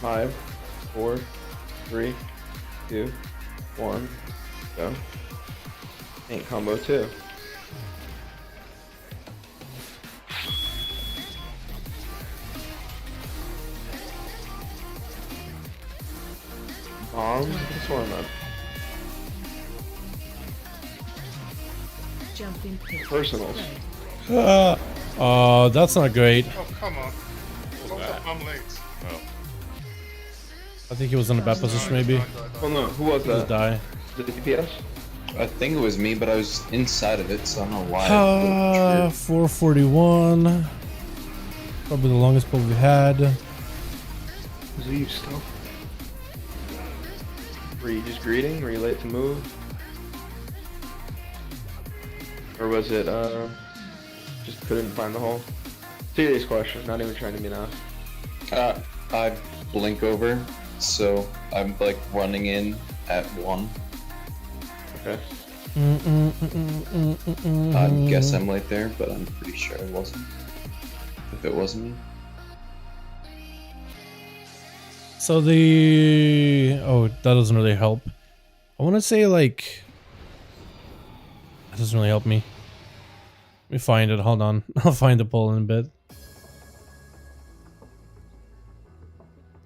5, 4, 3, 2, 1. Go. Ain't combo 2. Bombs. This one up. Jumping pit. Personals. Oh, that's not great. Oh, come on. I'm late. I think he was in a bad position, maybe. Oh no, who was Just that? die. the DPS? I think it was me, but I was inside of it, so I don't know why. 441. Probably the longest pull we had. Was it you still? Were you just greeting? Were you late to move? Or was it, just couldn't find the hole? Serious question, not even trying to be nice. I blink over, so I'm like running in at 1. Okay. I guess I'm late there, but I'm pretty sure it wasn't. If it wasn't me. So that doesn't really help. I want to say like, that doesn't really help me. Let me find it, hold on. I'll find the poll in a bit.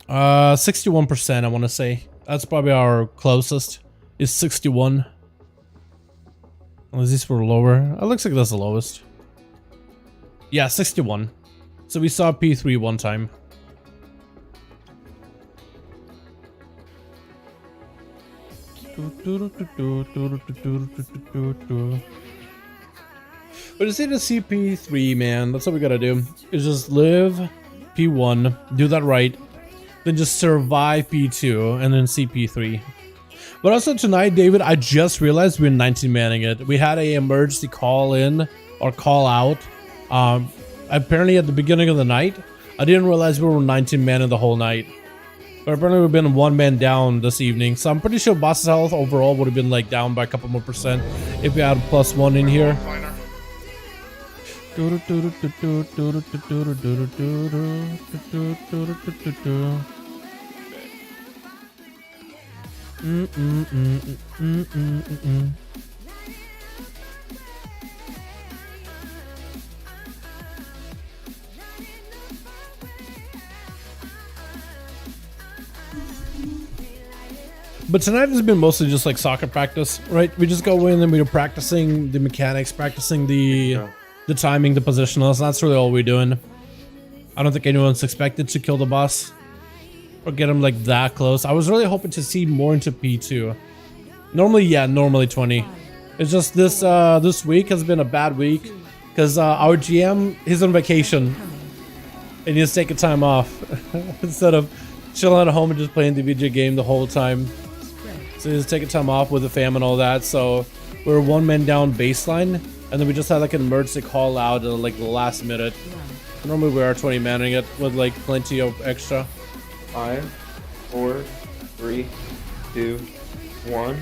61% I want to say. That's probably our closest. Is 61. Unless these were lower. It looks like that's the lowest. Yeah, 61. So we saw P3 one time. But it's in a CP3, man. That's what we gotta do. Is just live P1, do that right, then just survive P2, and then CP3. But also tonight, David, I just realized we're 19 manning it. We had a emergency call in or call out. Apparently at the beginning of the night, I didn't realize we were 19 manning the whole night. But apparently we've been 1 man down this evening, so I'm pretty sure boss's health overall would have been like down by a couple more percent if we had +1 in here. But tonight has been mostly just like soccer practice, right? We just go in and we're practicing the mechanics, practicing the timing, the positionals. That's really all we're doing. I don't think anyone's expected to kill the boss or get him like that close. I was really hoping to see more into P2. Normally 20. It's just this week has been a bad week because our GM, he's on vacation and he's taking time off instead of chilling at home and just playing the video game the whole time. So he's taking time off with the fam and all that. So we're 1 man down baseline, and then we just had like an emergency call out at like the last minute. Normally we are 20 manning it with like plenty of extra. 5, 4, 3, 2, 1.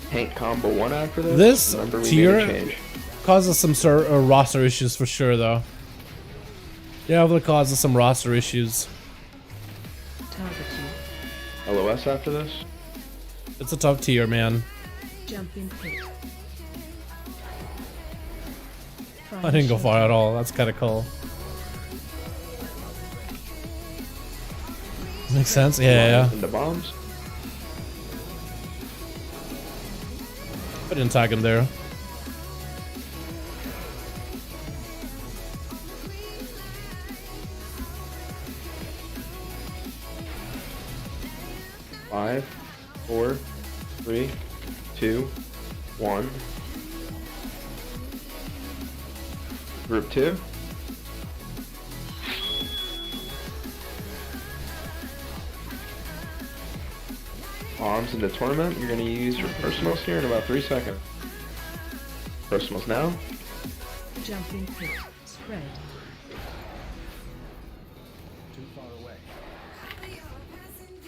Tank combo 1 after this. This Remember, we made a tier change. causes some roster issues for sure, though. Yeah, it causes some roster issues. LOS after this. It's a tough tier, man. Jump in pit. I didn't go far at all. That's kind of cool. Makes sense. Yeah. And the bombs. I didn't tag him there. Five, 4, 3, 2, 1. Group 2. Bombs in the tournament. You're gonna use your personals here in about 3 seconds. Personals now. Jump in pit. Spread. Too far away.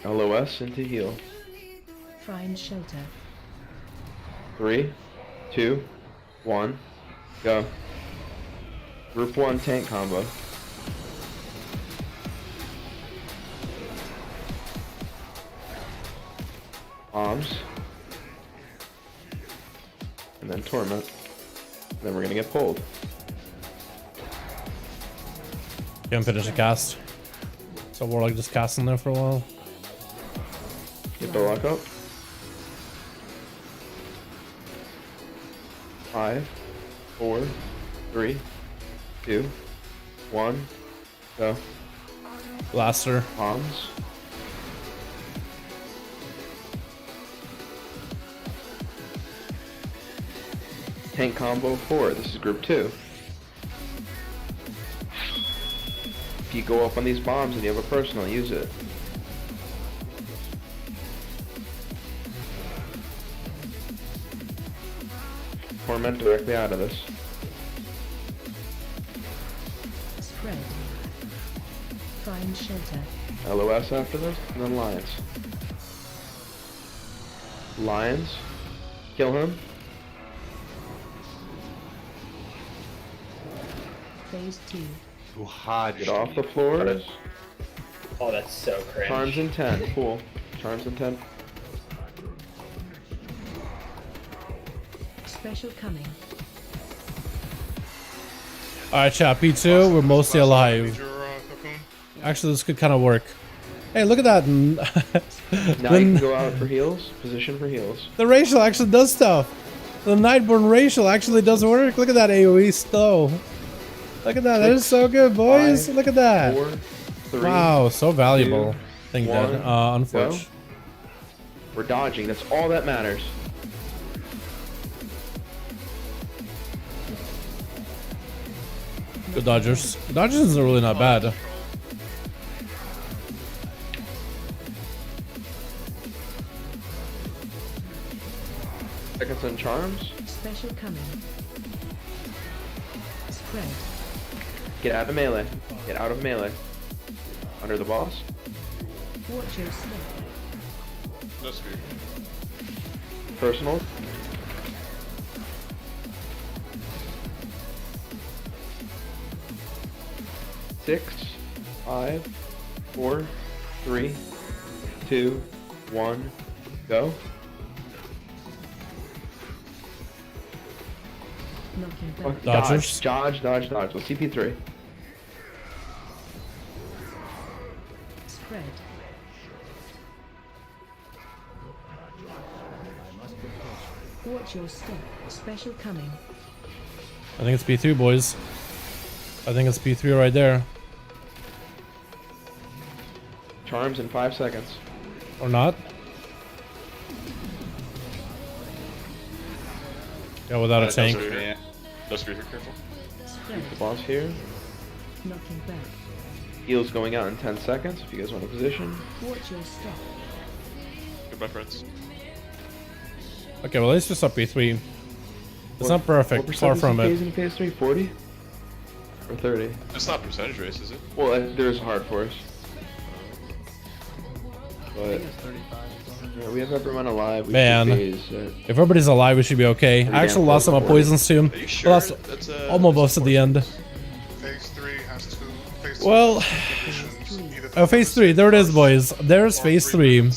LOS into heal. Find shelter. 3, 2, 1, go. Group 1 tank combo. Bombs. And then torment. And then we're gonna get pulled. Can't finish a cast. So we're like just casting there for a while. Get the lock up. 5, 4, 3, 2, 1, go. Blaster. Bombs. Tank combo 4. This is group 2. If you go up on these bombs and you have a personal, use it. Torment directly out of this. Spread. Find shelter. LOS after this, and then Lions. Lions. Kill him. Phase 2. Get off the floors. Oh, that's so cringe. Charms in 10. Cool. Charms in 10. Special coming. Alright, chat. P2, we're mostly alive. Actually, this could kind of work. Hey, look at that. Now you can go out for heals. Position for heals. The racial actually does stuff. The Nightborn racial actually does work. Look at that AoE slow. Look at that. That is so good, boys. Look at that. 4, 3, Wow, so valuable. 2, Thing 1, dead. Unfortunately. go. We're dodging. That's all that matters. The Dodgers. Dodgers is really not bad. Seconds on charms. Special coming. Spread. Get out of melee. Get out of melee. Under the boss. Watch your step. No spear. Personal. Six, 5, 4, 3, 2, 1, go. Knocking back. Dodgers. Dodge. Let's CP3. Spread. Watch your step. Special coming. I think it's P3, boys. I think it's P3 right there. Charms in 5 seconds. Or not. Yeah, without a tank. No spear, careful. Spread. The boss here. Knocking back. Heals going out in 10 seconds if you guys want to position. Watch your step. Goodbye, friends. Okay, well, let's just up P3. It's not perfect. Far from it. In phase 3, 40? Or 30? It's not percentage race, is it? Well, there's hard force. But yeah, we have everyone alive. We Man, phase, if everybody's alive, we should be okay. I actually lost some of my poisons too. Are you sure? Lost That's, almost at the end. Phase 3 has 2. Phase 2 Well, conditions, either oh, phase 3. There it is, boys. There's phase 3.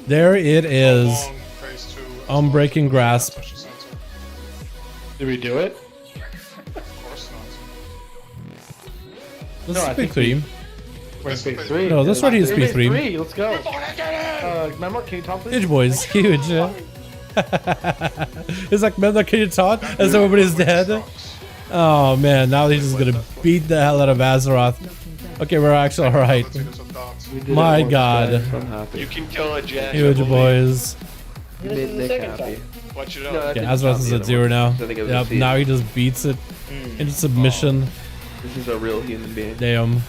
There it is. phase 2. Unbreaking grasp. Did we do it? Of course not. This No, I is think P3. We're in phase 3. No, this one is P3. Let's go. Memor, can you talk please? Huge, boys. Huge. It's like, man, can you talk? As everybody's dead. Oh, man. Now he's just gonna beat the hell out of Azeroth. Okay, we're actually alright. My god. You can kill a jack. Huge, boys. You made Nick happy. Watch it out. No, Yeah, Azeroth is at 0 now. Yep, now he just beats it into submission. This is a real human being. Damn.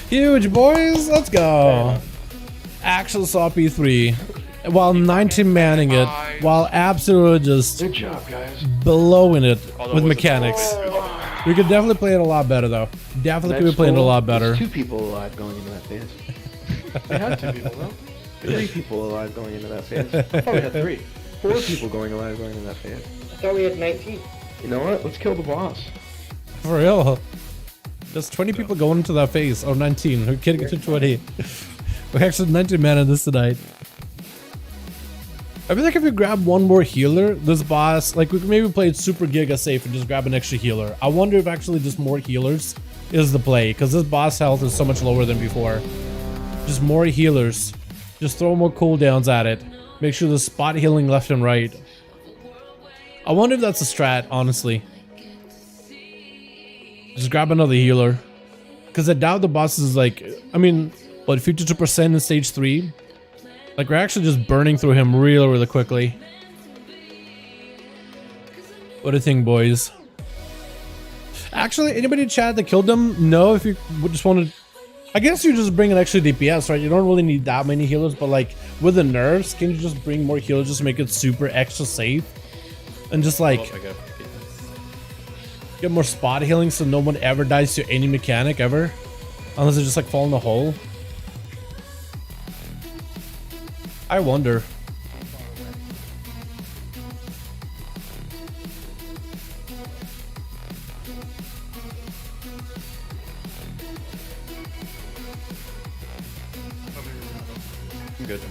Huge, boys. Let's go. Actual saw P3. While 19 manning it. While absolutely just Good job, guys. blowing it with mechanics. We could definitely play it a lot better, though. Definitely could be playing it a lot better. There's 2 people alive going into that phase. We had 2 people, though. 3 people alive going into that phase. I thought we had 3. 4 people going alive going into that phase. I thought we had 19. You know what? Let's kill the boss. For real. There's 20 people going into that phase. Oh, 19. We're getting to 20. We actually 19 man in this tonight. I feel like if you grab one more healer, this boss, like we could maybe play it super giga safe and just grab an extra healer. I wonder if actually just more healers is the play, because this boss health is so much lower than before. Just more healers. Just throw more cooldowns at it. Make sure there's spot healing left and right. I wonder if that's a strat, honestly. Just grab another healer. Because I doubt the boss is like, I mean, what, 52% in stage 3? Like, we're actually just burning through him really, really quickly. What do you think, boys? Actually, anybody in chat that killed them? No, if you just wanted... I guess you just bring an extra DPS, right? You don't really need that many healers, but like with the nerfs, can you just bring more healers just to make it super extra safe? And just like get more spot healing so no one ever dies to any mechanic ever. Unless they just like fall in the hole. I wonder. I'm good.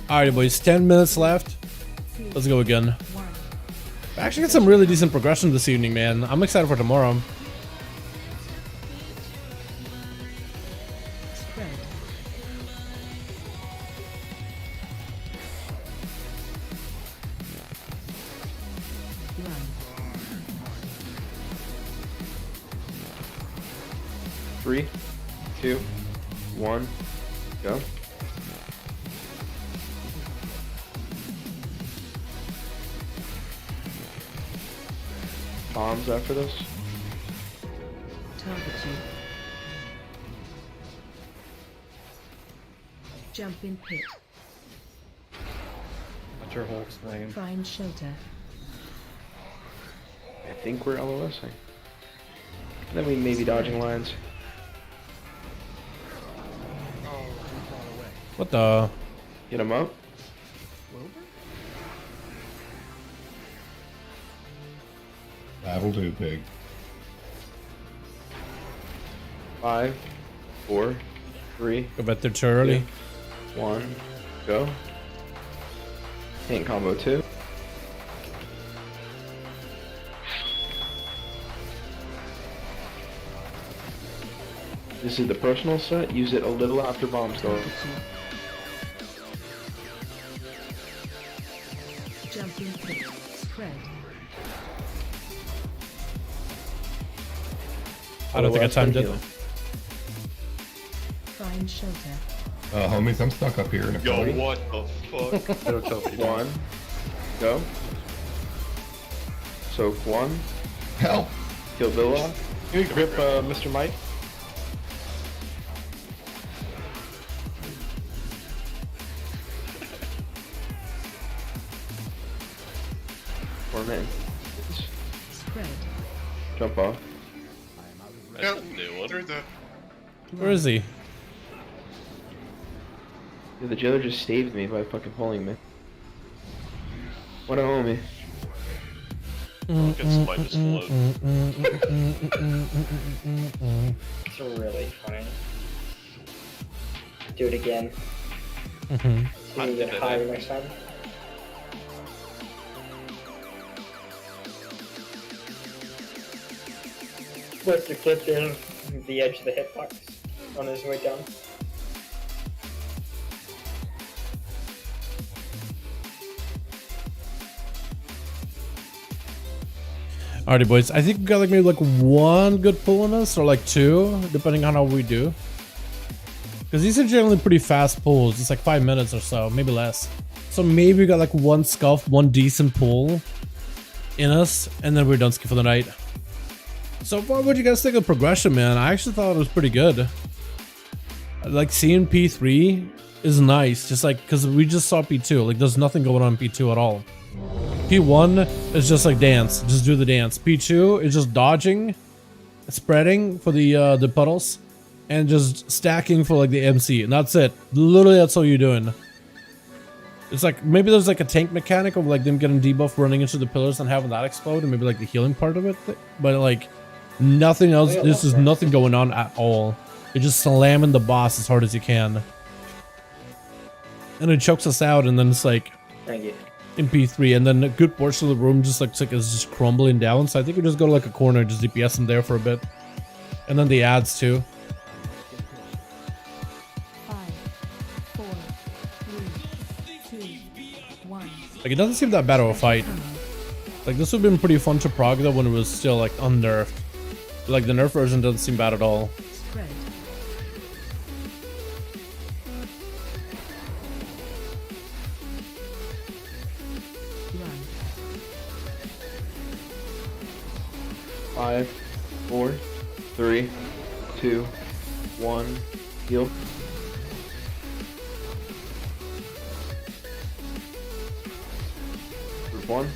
Alright, boys, 10 minutes left. Let's go again. I actually got some really decent progression this evening, man. I'm excited for tomorrow. Three, two, one, go. Bombs after this. Target you. Jump in pit. What's your Hulk's name? Find shelter. I think we're LOSing. Then we may be dodging lines. What the? Get him up. That'll do, pig. 5, 4, 3. Go back there too early. 1, go. Tank combo 2. This is the personal set. Use it a little after bombs go. Jump in pit. Spread. I don't think I timed it. Find shelter. Homies, I'm stuck up here in a Yo, corner. what the fuck? 1, go. Soak 1. Help! Kill Villa. Can you grip Mr. Mike? Man. Spread. Jump off. Yep, through the... Where is he? Yeah, the jailer just saved me by fucking pulling me. What a homie. Get somebody just float. It's really funny. Do it again. Mm-hmm. See you get higher next time. Flip the clip in the edge of the hitbox on his way down. Alrighty, boys. I think we got like maybe like one good pull on us, or like two, depending on how we do. Because these are generally pretty fast pulls. It's like 5 minutes or so, maybe less. So maybe we got like one scuff, one decent pull in us, and then we're done for the night. So far, what do you guys think of progression, man? I actually thought it was pretty good. Like seeing P3 is nice, just like because we just saw P2. Like there's nothing going on in P2 at all. P1 is just like dance, just do the dance. P2 is just dodging, spreading for the puddles, and just stacking for like the MC, and that's it. Literally, that's all you're doing. It's like maybe there's like a tank mechanic of like them getting debuff, running into the pillars, and having that explode, and maybe like the healing part of it. But like nothing else. This is nothing going on at all. You're just slamming the boss as hard as you can, and it chokes us out, and then it's like Thank you. in P3, and then a good portion of the room just looks like it's just crumbling down. So I think we just go to like a corner, just DPS them there for a bit, and then the adds too. 5, 4, 3, 2, 1. Like it doesn't seem that bad of a fight. Like this would have been pretty fun to prog though when it was still like unnerfed. Like the nerf version doesn't seem bad at all. Spread. Run. 5, 4, 3, 2, 1. Heal. Group 1.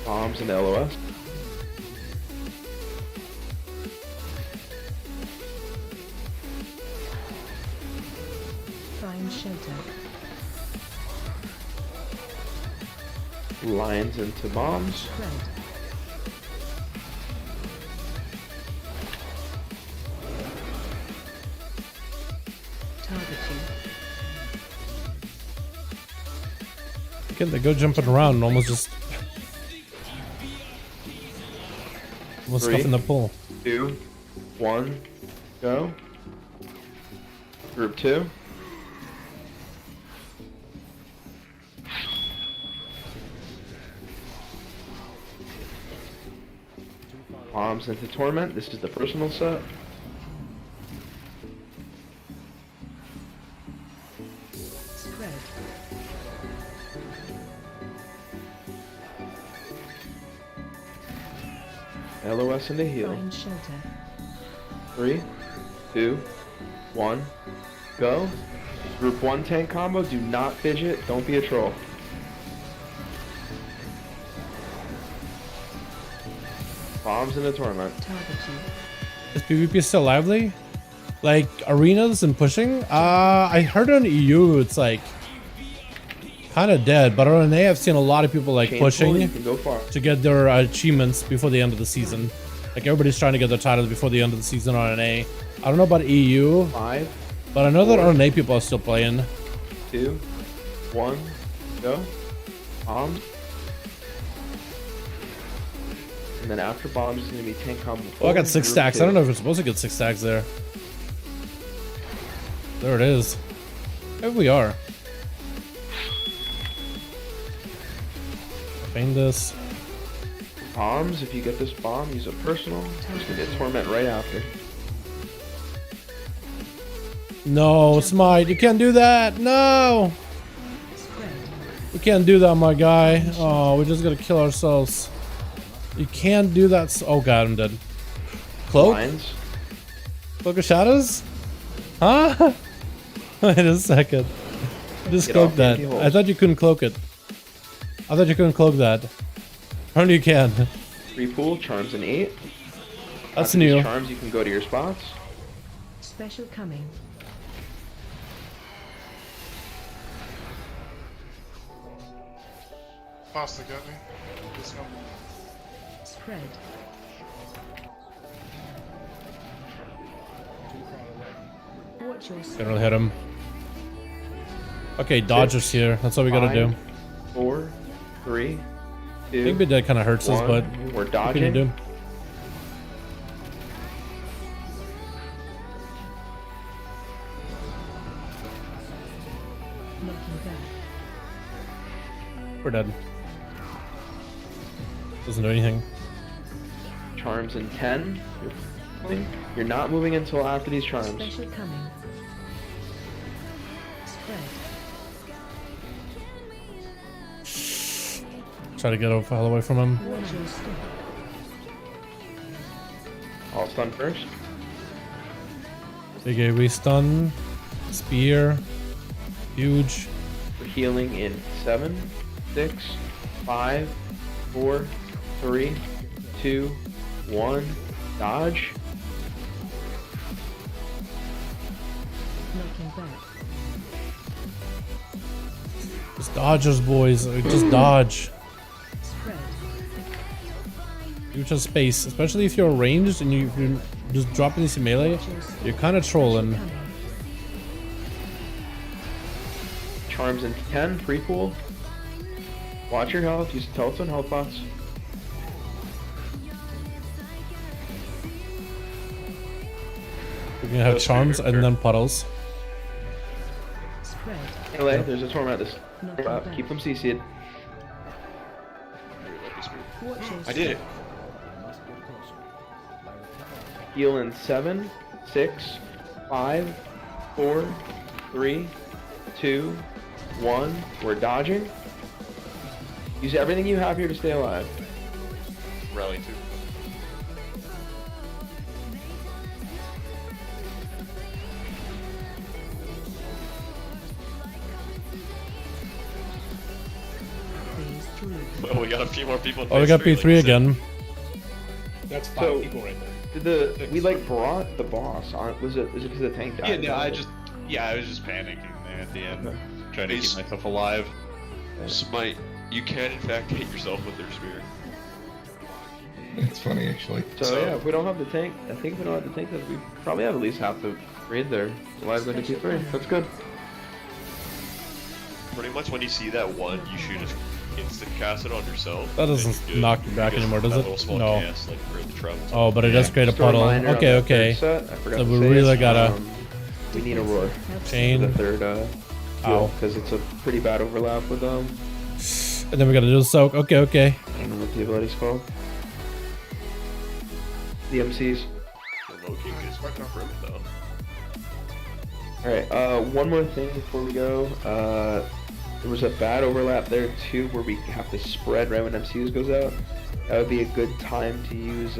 Bombs and LOS. Find shelter. Lions into bombs. Spread. Targeting. Again, they go jumping around and almost just almost stuff in the pool. 2, 1, go. Group 2. Bombs into Torment. This is the personal set. Spread. LOS into heal. Find shelter. 3, 2, 1, go. Group 1 tank combo. Do not fidget. Don't be a troll. Bombs in the Torment. Targeting. Is PvP still lively? Like arenas and pushing? I heard on EU it's like kind of dead, but on NA I've seen a lot of people like Chain pull, pushing you can go far. to get their achievements before the end of the season. Like everybody's trying to get their titles before the end of the season on NA. I don't know about EU, 5, but I know that 4, on NA people are still playing. 2, 1, go. Bombs. And then after bombs is going to be tank combo. Oh, I got 6 Group stacks. 2. I don't know if it's supposed to get 6 stacks there. There it is. Maybe we are. Find this. Bombs, if you get this bomb, use a personal. There's going to be a Torment right after. No, Smite, you can't do that. No. We can't do that, my guy. Oh, we're just gonna kill ourselves. You can't do that. Oh god, I'm dead. Cloak? Lines. Cloak of Shadows? Huh? Wait a second. Just Get cloak off that. anti-holes. I thought you couldn't cloak it. I thought you couldn't cloak that. Apparently you can. Repool, charms and 8. That's After these new. Charms, you can go to your spots. Special coming. Pasta got me. Let's go. Spread. Watch your step. Gonna hit him. Okay, Dodger's here. That's all we gotta do. 4, 3, 2. Maybe that kind of hurts us, 1. but We're what can you dodging. do? Knocking back. We're dead. Doesn't do anything. Charms in 10. You're not moving until after these charms. Special coming. Spread. Try to get all the way from him. Watch your step. All stun first. Big AoE stun. Spear. Huge. We're healing in 7, 6, 5, 4, 3, 2, 1. Dodge. Knocking back. Just dodgers, boys. Just dodge. Spread. Huge space, especially if you're ranged and you're just dropping these in melee. You're kind of trolling. Charms in 10. Free pool. Watch your health. Use Telephone health bots. We're gonna have charms and then puddles. Spread. Melee, there's a Torment. This. Knocking back. Keep them CC'd. Watch your I did it. step. Heal in 7, 6, 5, 4, 3, 2, 1. We're dodging. Use everything you have here to stay alive. Rally 2. Phase 3. Well, we got a few more people. In Oh, we phase got three, P3 like you said. again. That's 5 So- people right there. Did we like brought the boss on? Was it because the tank died? Yeah, no, I was just panicking there at the end, trying to keep myself alive. Smite, you can in fact hit yourself with their spear. It's funny actually. So yeah, if we don't have the tank, I think if we don't have the tank, then we probably have at least half the raid there. Alive into P3. That's good. Pretty much when you see that one, you should just instant cast it on yourself. That doesn't and good. knock you back Because anymore, does that it? little small No. cast, like, for the trouble. Oh, but it does create a Just a puddle. reminder on Okay, that okay. third set, I forgot So to we say really it, gotta we need a roar. chain. The third Ow. heal, because it's a pretty bad overlap with And then we gotta do the soak. Okay, okay. I don't know what the ability's called. The MCs. The low kick is fucking fruit, though. Alright, one more thing before we go. There was a bad overlap there too, where we have to spread right when MCs goes out. That would be a good time to use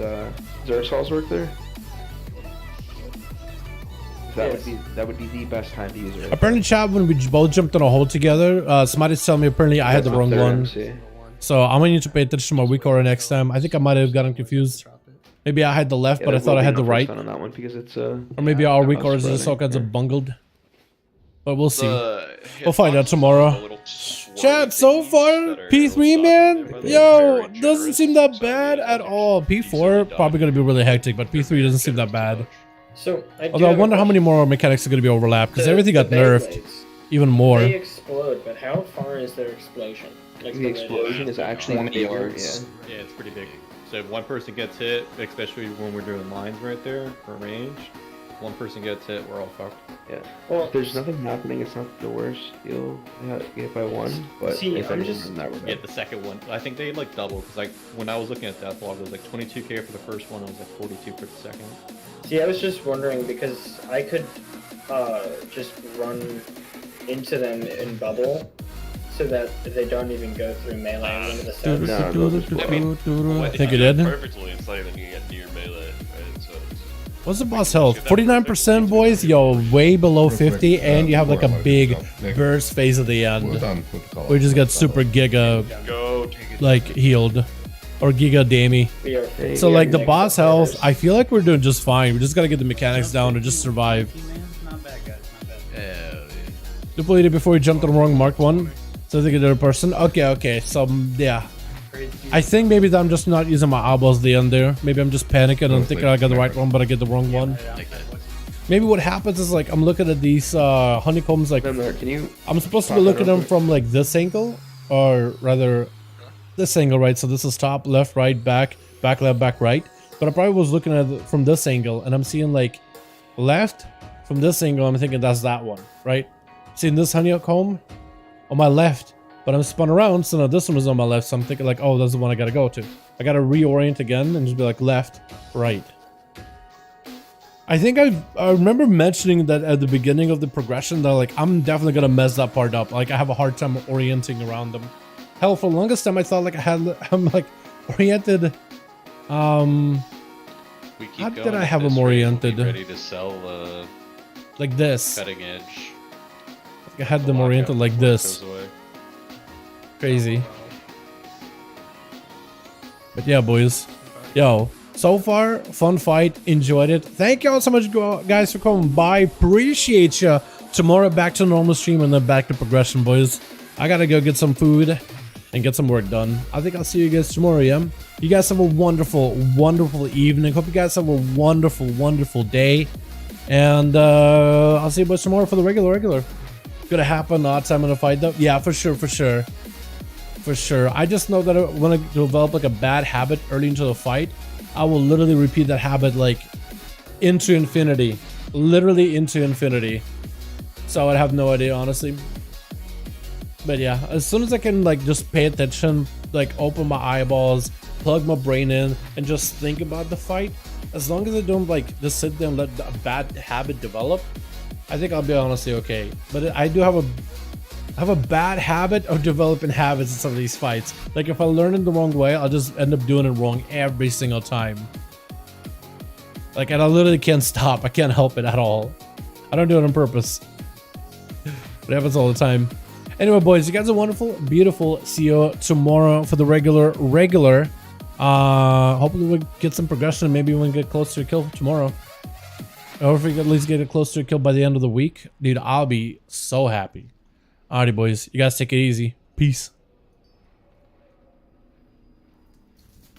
Zersol's work there. That would be the best time to use it. Apparently, chat, when we both jumped in a hole together, somebody's telling me apparently I had the wrong one. So I'm gonna need to pay attention to my weak aura next time. I think I might have gotten confused. Maybe I had the left, but I thought I had the right. On that one because it's Or maybe our weak auras just all kinds of bungled. But we'll see. We'll find out tomorrow. Chat, so far, P3, man, yo, doesn't seem that bad at all. P4, probably going to be really hectic, but P3 doesn't seem that bad. So, Although I wonder how many more mechanics are going to be overlapped, because everything got nerfed even more. They explode, but how far is their explosion? Like the explosion is actually 20 bigger, yards. Yeah, it's pretty big. So if one person gets hit, especially when we're doing lines right there for range, one person gets hit, we're all fucked. Yeah. Well, there's nothing happening. It's not the worst. You'll get hit by one, but See, if I'm anything, just- then that would Yeah, the second one. I think they like double because like when I was looking at that log, it was like 22k for the first one. It was like 42 for the second. See, I was just wondering because I could just run into them in bubble so that they don't even go through melee into the set. I think you did. Perfectly, it's not even gonna get near melee, right? So What's the boss health? 49%, boys. Yo, way below 50, and you have like a big burst phase at the end. We just got super giga, like healed, or giga dammy. So like the boss health, I feel like we're doing just fine. We just gotta get the mechanics down to just survive. Depleted before we jumped on the wrong mark one. So I think another person. Okay, okay. So yeah. I think maybe that I'm just not using my eyeballs at the end there. Maybe I'm just panicking and thinking I got the right one, but I get the wrong one. Maybe what happens is like I'm looking at these honeycombs like I'm supposed to be looking at them from like this angle, or rather this angle, right? So this is top, left, right, back, left, back, right. But I probably was looking at it from this angle and I'm seeing like left from this angle. I'm thinking that's that one, right? Seeing this honeycomb on my left. But I'm spun around, so now this one is on my left, so I'm thinking like, oh, that's the one I gotta go to. I gotta reorient again and just be like left, right. I think I remember mentioning that at the beginning of the progression that like, I'm definitely gonna mess that part up. Like I have a hard time orienting around them. Hell, for the longest time I thought like I'm like oriented. How did I have them oriented? Ready to sell like this. Cutting edge. I had them oriented like this. Crazy. But yeah, boys. Yo, so far, fun fight. Enjoyed it. Thank y'all so much, guys, for coming by. Appreciate ya. Tomorrow, back to normal stream and then back to progression, boys. I gotta go get some food and get some work done. I think I'll see you guys tomorrow, yeah? You guys have a wonderful, wonderful evening. Hope you guys have a wonderful, wonderful day. And I'll see you boys tomorrow for the regular. Gonna happen odd time in a fight, though? Yeah, for sure. For sure. I just know that when I develop like a bad habit early into the fight, I will literally repeat that habit like into infinity. Literally into infinity. So I'd have no idea, honestly. But yeah, as soon as I can like just pay attention, like open my eyeballs, plug my brain in, and just think about the fight, as long as I don't like just sit there and let a bad habit develop, I think I'll be honestly okay. But I do have a bad habit of developing habits in some of these fights. Like if I learn it the wrong way, I'll just end up doing it wrong every single time. Like, and I literally can't stop. I can't help it at all. I don't do it on purpose. It happens all the time. Anyway, boys, you guys are wonderful, beautiful. See you tomorrow for the regular. Hopefully we'll get some progression. Maybe we'll get close to a kill tomorrow. Or if we can at least get it close to a kill by the end of the week. Dude, I'll be so happy. Alrighty, boys. You guys take it easy. Peace.